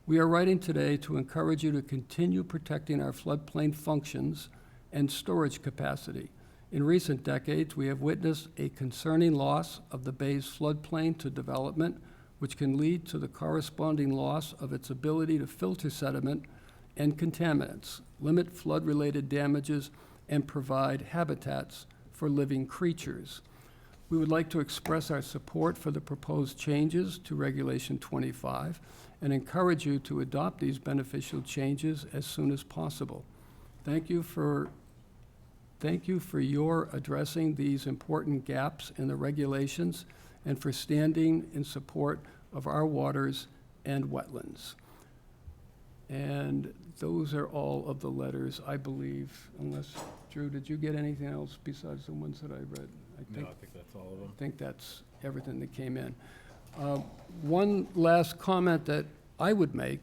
A: We are writing today to encourage you to continue protecting our floodplain functions and storage capacity. In recent decades, we have witnessed a concerning loss of the bay's floodplain to development, which can lead to the corresponding loss of its ability to filter sediment and contaminants, limit flood-related damages, and provide habitats for living creatures. We would like to express our support for the proposed changes to Regulation 25 and encourage you to adopt these beneficial changes as soon as possible. Thank you for your addressing these important gaps in the regulations and for standing in support of our waters and wetlands. And those are all of the letters, I believe, unless, Drew, did you get anything else besides the ones that I read?
D: No, I think that's all of them.
A: I think that's everything that came in. One last comment that I would make.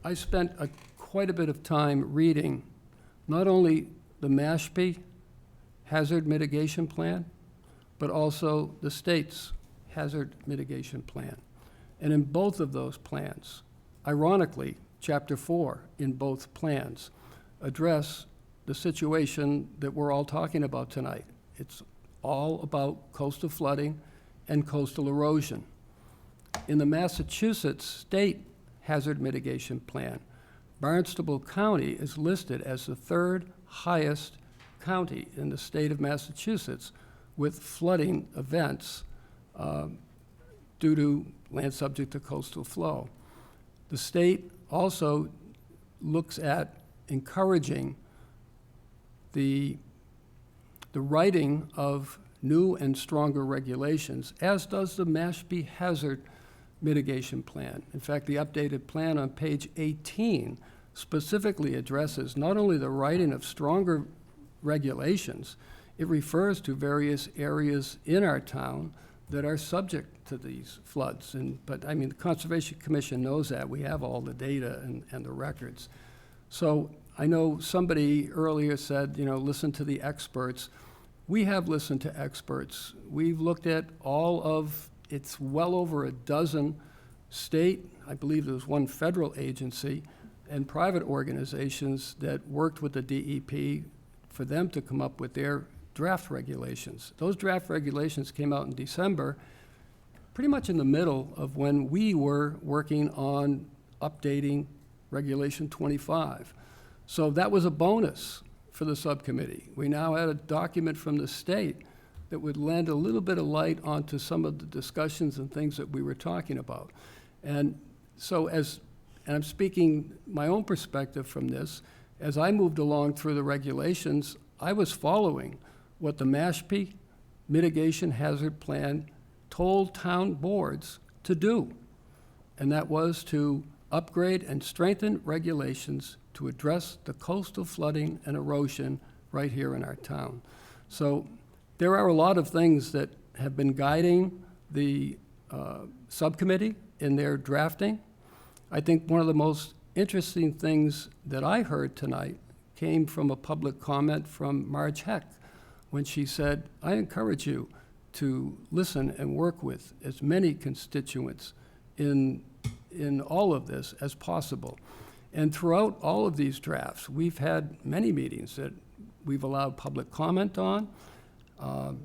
A: I spent quite a bit of time reading not only the Mashpee Hazard Mitigation Plan, but also the state's Hazard Mitigation Plan. And in both of those plans, ironically, Chapter 4 in both plans address the situation that we're all talking about tonight. It's all about coastal flooding and coastal erosion. In the Massachusetts State Hazard Mitigation Plan, Barnstable County is listed as the third highest county in the state of Massachusetts with flooding events due to land subject to coastal flow. The state also looks at encouraging the writing of new and stronger regulations, as does the Mashpee Hazard Mitigation Plan. In fact, the updated plan on page 18 specifically addresses not only the writing of stronger regulations, it refers to various areas in our town that are subject to these floods. But I mean, the Conservation Commission knows that. We have all the data and the records. So I know somebody earlier said, you know, listen to the experts. We have listened to experts. We've looked at all of, it's well over a dozen state, I believe there was one federal agency, and private organizations that worked with the DEP for them to come up with their draft regulations. Those draft regulations came out in December, pretty much in the middle of when we were working on updating Regulation 25. So that was a bonus for the subcommittee. We now had a document from the state that would lend a little bit of light onto some of the discussions and things that we were talking about. And so and I'm speaking my own perspective from this, as I moved along through the regulations, I was following what the Mashpee Mitigation Hazard Plan told town boards to do. And that was to upgrade and strengthen regulations to address the coastal flooding and erosion right here in our town. So there are a lot of things that have been guiding the subcommittee in their drafting. I think one of the most interesting things that I heard tonight came from a public comment from Marge Heck, when she said, I encourage you to listen and work with as many constituents in all of this as possible. And throughout all of these drafts, we've had many meetings that we've allowed public comment on.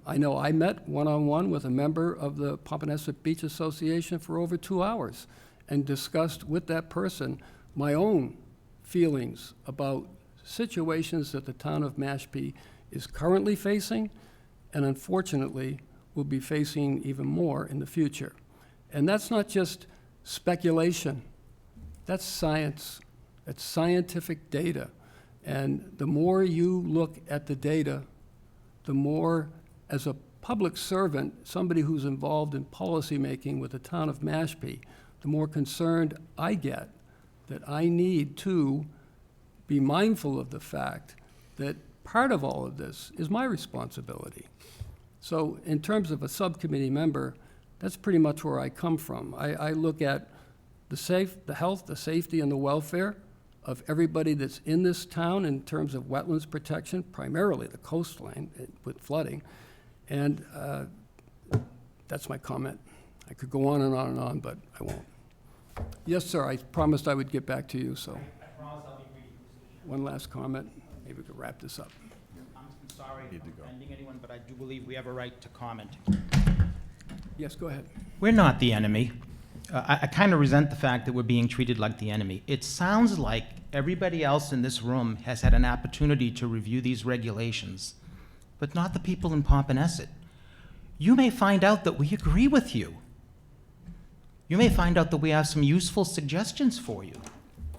A: I know I met one-on-one with a member of the Pompanesett Beach Association for over 2 hours and discussed with that person my own feelings about situations that the town of Mashpee is currently facing and unfortunately will be facing even more in the future. And that's not just speculation. That's science. That's scientific data. And the more you look at the data, the more, as a public servant, somebody who's involved in policymaking with the town of Mashpee, the more concerned I get that I need to be mindful of the fact that part of all of this is my responsibility. So in terms of a subcommittee member, that's pretty much where I come from. I look at the health, the safety, and the welfare of everybody that's in this town in terms of wetlands protection, primarily the coastline with flooding. And that's my comment. I could go on and on and on, but I won't. Yes, sir, I promised I would get back to you, so.
S: I promise I'll be brief.
A: One last comment. Maybe we could wrap this up.
S: I'm sorry if I'm offending anyone, but I do believe we have a right to comment.
A: Yes, go ahead.
S: We're not the enemy. I kind of resent the fact that we're being treated like the enemy. It sounds like everybody else in this room has had an opportunity to review these regulations, but not the people in Pompanesett. You may find out that we agree with you. You may find out that we have some useful suggestions for you,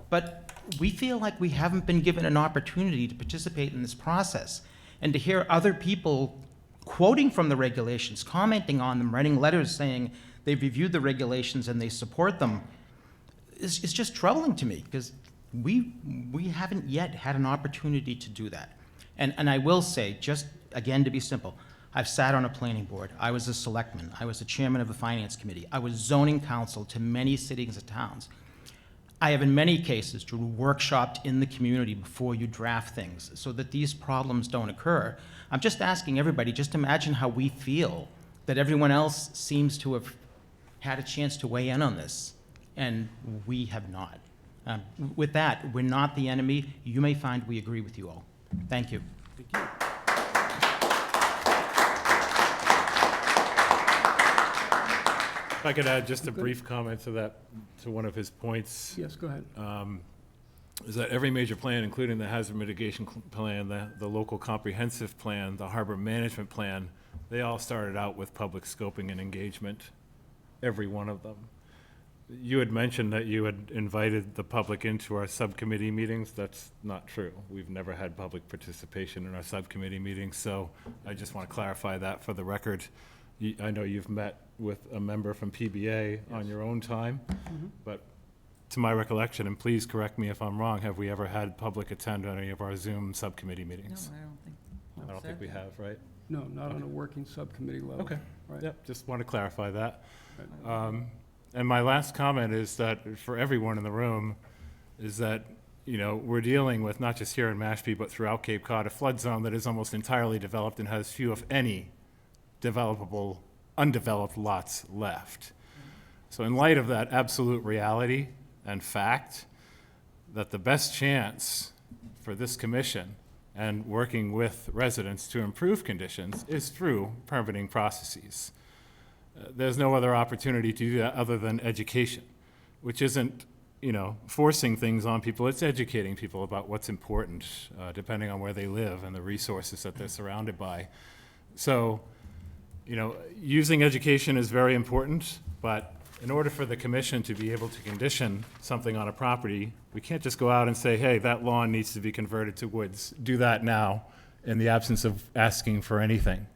S: but we feel like we haven't been given an opportunity to participate in this process and to hear other people quoting from the regulations, commenting on them, writing letters saying they've reviewed the regulations and they support them. It's just troubling to me because we haven't yet had an opportunity to do that. And I will say, just again to be simple, I've sat on a planning board. I was a selectman. I was the chairman of a finance committee. I was zoning counsel to many cities and towns. I have in many cases workshopped in the community before you draft things so that these problems don't occur. I'm just asking everybody, just imagine how we feel that everyone else seems to have had a chance to weigh in on this, and we have not. With that, we're not the enemy. You may find we agree with you all. Thank you.
A: Thank you.
D: If I could add just a brief comment to that, to one of his points.
A: Yes, go ahead.
D: Is that every major plan, including the hazard mitigation plan, the local comprehensive plan, the harbor management plan, they all started out with public scoping and engagement, every one of them. You had mentioned that you had invited the public into our subcommittee meetings. That's not true. We've never had public participation in our subcommittee meetings, so I just want to clarify that for the record. I know you've met with a member from PBA on your own time, but to my recollection, and please correct me if I'm wrong, have we ever had public attend any of our Zoom subcommittee meetings?
Q: No, I don't think.
D: I don't think we have, right?
A: No, not on a working subcommittee level.
D: Okay.
A: Right.
D: Yep, just want to clarify that. And my last comment is that for everyone in the room is that, you know, we're dealing with, not just here in Mashpee, but throughout Cape Cod, a flood zone that is almost entirely developed and has few, if any, developable, undeveloped lots left. So in light of that absolute reality and fact, that the best chance for this commission and working with residents to improve conditions is through permitting processes. There's no other opportunity to do that other than education, which isn't, forcing things on people. It's educating people about what's important, depending on where they live and the resources that they're surrounded by. So, using education is very important, but in order for the commission to be able to condition something on a property, we can't just go out and say, hey, that lawn needs to be converted to woods. Do that now, in the absence of asking for anything.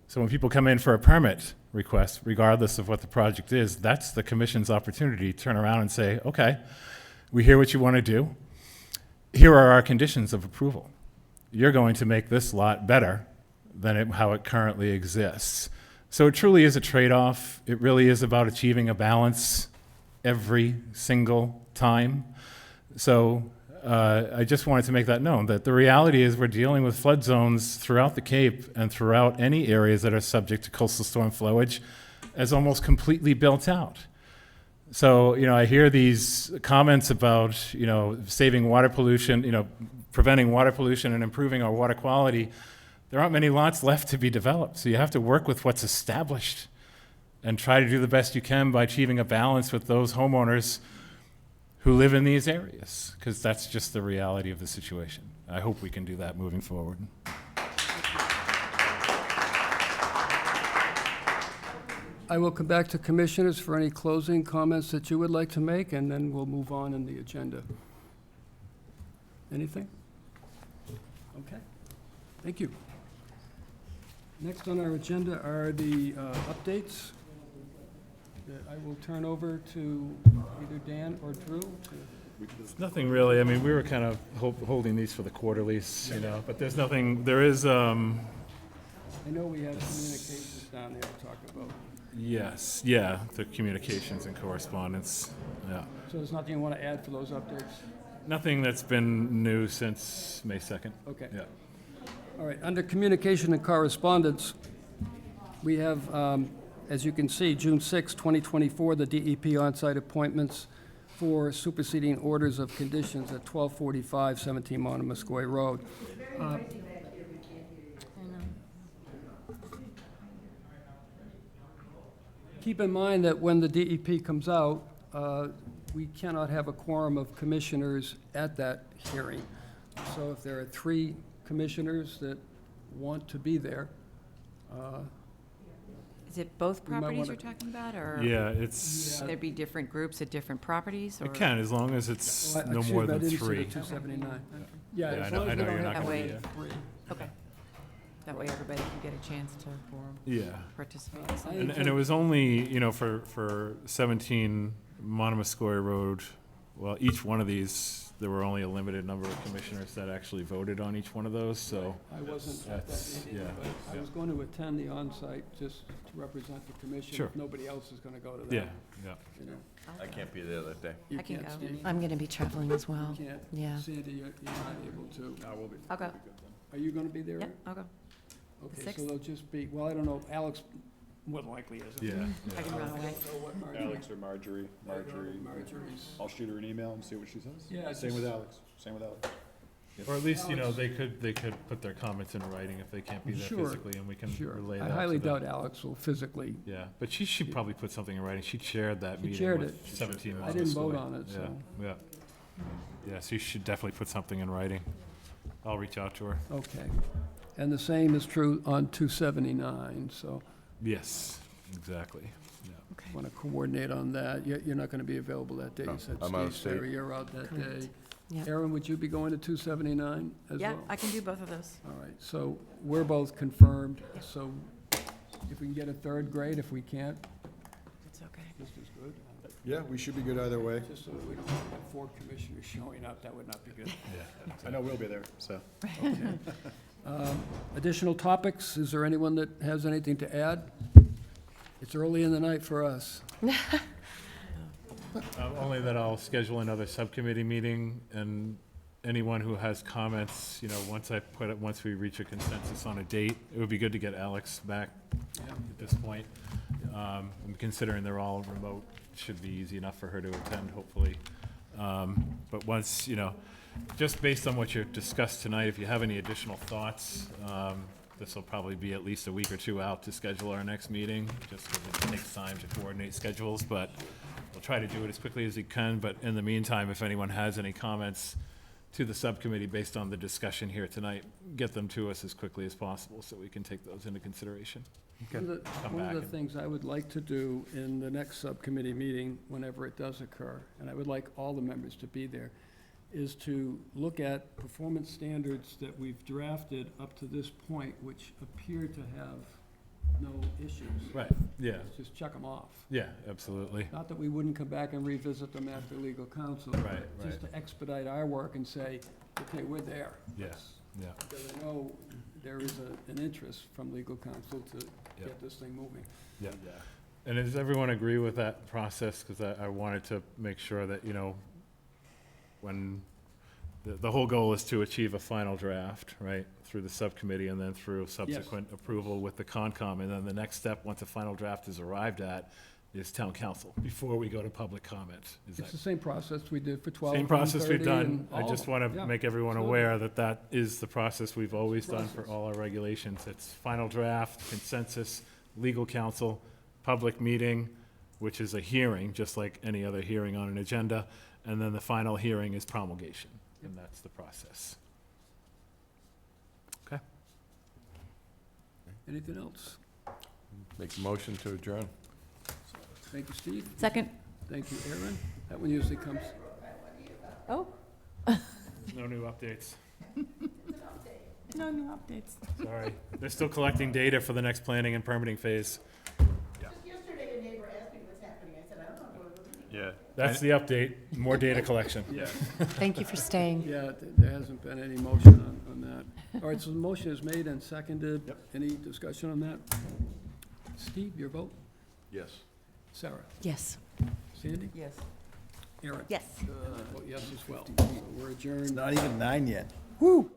D: So when people come in for a permit request, regardless of what the project is, that's the commission's opportunity to turn around and say, okay, we hear what you want to do. Here are our conditions of approval. You're going to make this lot better than how it currently exists. So it truly is a trade-off. It really is about achieving a balance every single time. So I just wanted to make that known, that the reality is we're dealing with flood zones throughout the Cape and throughout any areas that are subject to coastal storm flowage as almost completely built out. So, I hear these comments about, saving water pollution, preventing water pollution and improving our water quality. There aren't many lots left to be developed, so you have to work with what's established and try to do the best you can by achieving a balance with those homeowners who live in these areas, because that's just the reality of the situation. I hope we can do that moving forward.
A: I will come back to commissioners for any closing comments that you would like to make, and then we'll move on in the agenda. Anything? Okay, thank you. Next on our agenda are the updates that I will turn over to either Dan or Drew.
D: Nothing really. I mean, we were kind of holding these for the quarterlies, but there's nothing, there is,
A: I know we have communications down there to talk about.
D: yes, the communications and correspondence, yeah.
A: So there's nothing you want to add for those updates?
D: Nothing that's been new since May 2nd.
A: Okay.
D: Yeah.
A: All right, under communication and correspondence, we have, as you can see, June 6, 2024, the DEP on-site appointments for superseding orders of conditions at 1245 17 Monomoskoye Road. Keep in mind that when the DEP comes out, we cannot have a quorum of commissioners at that hearing. So if there are 3 commissioners that want to be there,
G: Is it both
A: We might
G: properties
A: wanna-
G: you're talking about, or?
D: Yeah, it's,
G: Would there be different groups at different properties, or?
D: it can, as long as it's
A: Well,
D: no
A: excuse
D: more
A: me, I
D: than
A: didn't see the
D: 3.
A: 279.
D: Yeah,
A: Yeah,
D: I
A: as
D: know-
A: long
D: I
A: as
D: know
A: we
D: you're
A: don't
D: not
A: have
G: gonna
A: more
G: be
A: than 3.
G: Okay. That way everybody can get a chance to
D: Yeah.
G: participate.
D: And it was only, for 17 Monomoskoye Road, well, each one of these, there were only a limited number of commissioners that actually voted on each one of those, so.
A: I wasn't at that
D: That's-
A: meeting,
D: yeah,
A: but I was going to attend the on-site just to represent the commission.
D: Sure.
A: If nobody else is going to go to that.
D: Yeah, yeah.
A: You know,
C: I can't be there that day.
A: you
G: I can
A: can't,
G: go.
A: Steve.
I: I'm going to be traveling as well.
A: You can't.
I: Yeah.
A: Sandy, you're not able to.
B: I will be.
G: I'll go.
A: Are you going to be there?
G: Yep, I'll go.
A: Okay, so
G: sixth?
A: they'll just be, well, I don't know, Alex, what likely is it?
D: Yeah.
G: I can run away.
B: Alex or Marjorie.
A: Marjorie's.
B: I'll shoot her an email and see what she says.
A: Yeah,
B: Same with
A: just-
B: Alex. Same with Alex.
D: Or at least, they could put their comments in writing if they can't be there
A: Sure,
D: physically, and we can
A: Sure.
D: relay
A: I
D: that
A: highly
D: to them.
A: doubt Alex will physically.
D: Yeah, but she should probably put something in writing. She chaired that
A: She
D: meeting
A: chaired
D: with
A: it.
D: 17
A: I didn't vote
D: Monomoskoye.
A: on it, so.
D: Yeah. Yeah, so you should definitely put something in writing. I'll reach out to her.
A: Okay. And the same is true on 279, so
D: Yes, exactly. Yeah.
A: want to coordinate on that. You're not going to be available that day,
C: No,
A: you said,
C: I'm out of
A: Steve.
C: state.
A: Sarah, you're out that
I: Correct.
A: day.
I: Yeah.
A: Aaron, would you be going to 279 as well?
G: Yeah, I can do both of those.
A: All right, so we're both confirmed, so if we can get a third, great. If we can't,
G: It's okay.
A: just as good.
B: Yeah, we should be good either way.
A: Just so that we don't have 4 commissioners showing up, that would not be good.
D: Yeah.
B: I know we'll be there, so.
A: Additional topics? Is there anyone that has anything to add? It's early in the night for us.
D: Only that I'll schedule another subcommittee meeting, and anyone who has comments, once we reach a consensus on a date, it would be good to get Alex back at this point. And considering they're all remote, it should be easy enough for her to attend, hopefully. But once, just based on what you've discussed tonight, if you have any additional thoughts, this will probably be at least a week or two out to schedule our next meeting, just because it takes time to coordinate schedules, but we'll try to do it as quickly as we can. But in the meantime, if anyone has any comments to the subcommittee based on the discussion here tonight, get them to us as quickly as possible so we can take those into consideration.
A: One of the things I would like to do in the next subcommittee meeting, whenever it does occur, and I would like all the members to be there, is to look at performance standards that we've drafted up to this point, which appear to have no issues.
D: Right, yeah.
A: Let's just check them off.
D: Yeah, absolutely.
A: Not that we wouldn't come back and revisit them after legal counsel.
D: Right,
A: Just to expedite our work and say, okay, we're there.
D: Yes, yeah.
A: Because I know there is an interest from legal counsel to get this thing moving.
D: Yeah. And does everyone agree with that process? Because I wanted to make sure that, when the whole goal is to achieve a final draft, right, through the subcommittee and then through subsequent approval with the Concom. And then the next step, once a final draft is arrived at, is town council, before we go to public comment.
A: It's the same process we did for 12,
D: Same process we've
A: 130,
D: done.
A: and
D: I
A: all
D: just
A: of them.
D: want to
A: Yeah,
D: make everyone
A: absolutely.
D: aware that that is the process we've always done for
A: Process.
D: all our regulations. It's final draft, consensus, legal counsel, public meeting, which is a hearing, just like any other hearing on an agenda, and then the final hearing is promulgation, and that's the process. Okay.
A: Anything else?
C: Make a motion to adjourn.
A: Thank you, Steve.
G: Second.
A: Thank you, Aaron. That one usually comes.
G: Oh.
D: No new updates.
Q: No new updates.
D: Sorry. They're still collecting data for the next planning and permitting phase.
P: Just yesterday, a neighbor asked me what's happening. I said, I don't know.
B: Yeah.
D: That's the update, more data collection.
B: Yeah.
I: Thank you for staying.
A: Yeah, there hasn't been any motion on that. All right, so the motion is made and seconded.
B: Yep.
A: Any discussion on that? Steve, your vote?
C: Yes.
A: Sarah?
I: Yes.
A: Sandy?
Q: Yes.
A: Aaron?
G: Yes.
A: Vote yes as well. So we're adjourned.
B: Not even 9 yet.
A: Woo!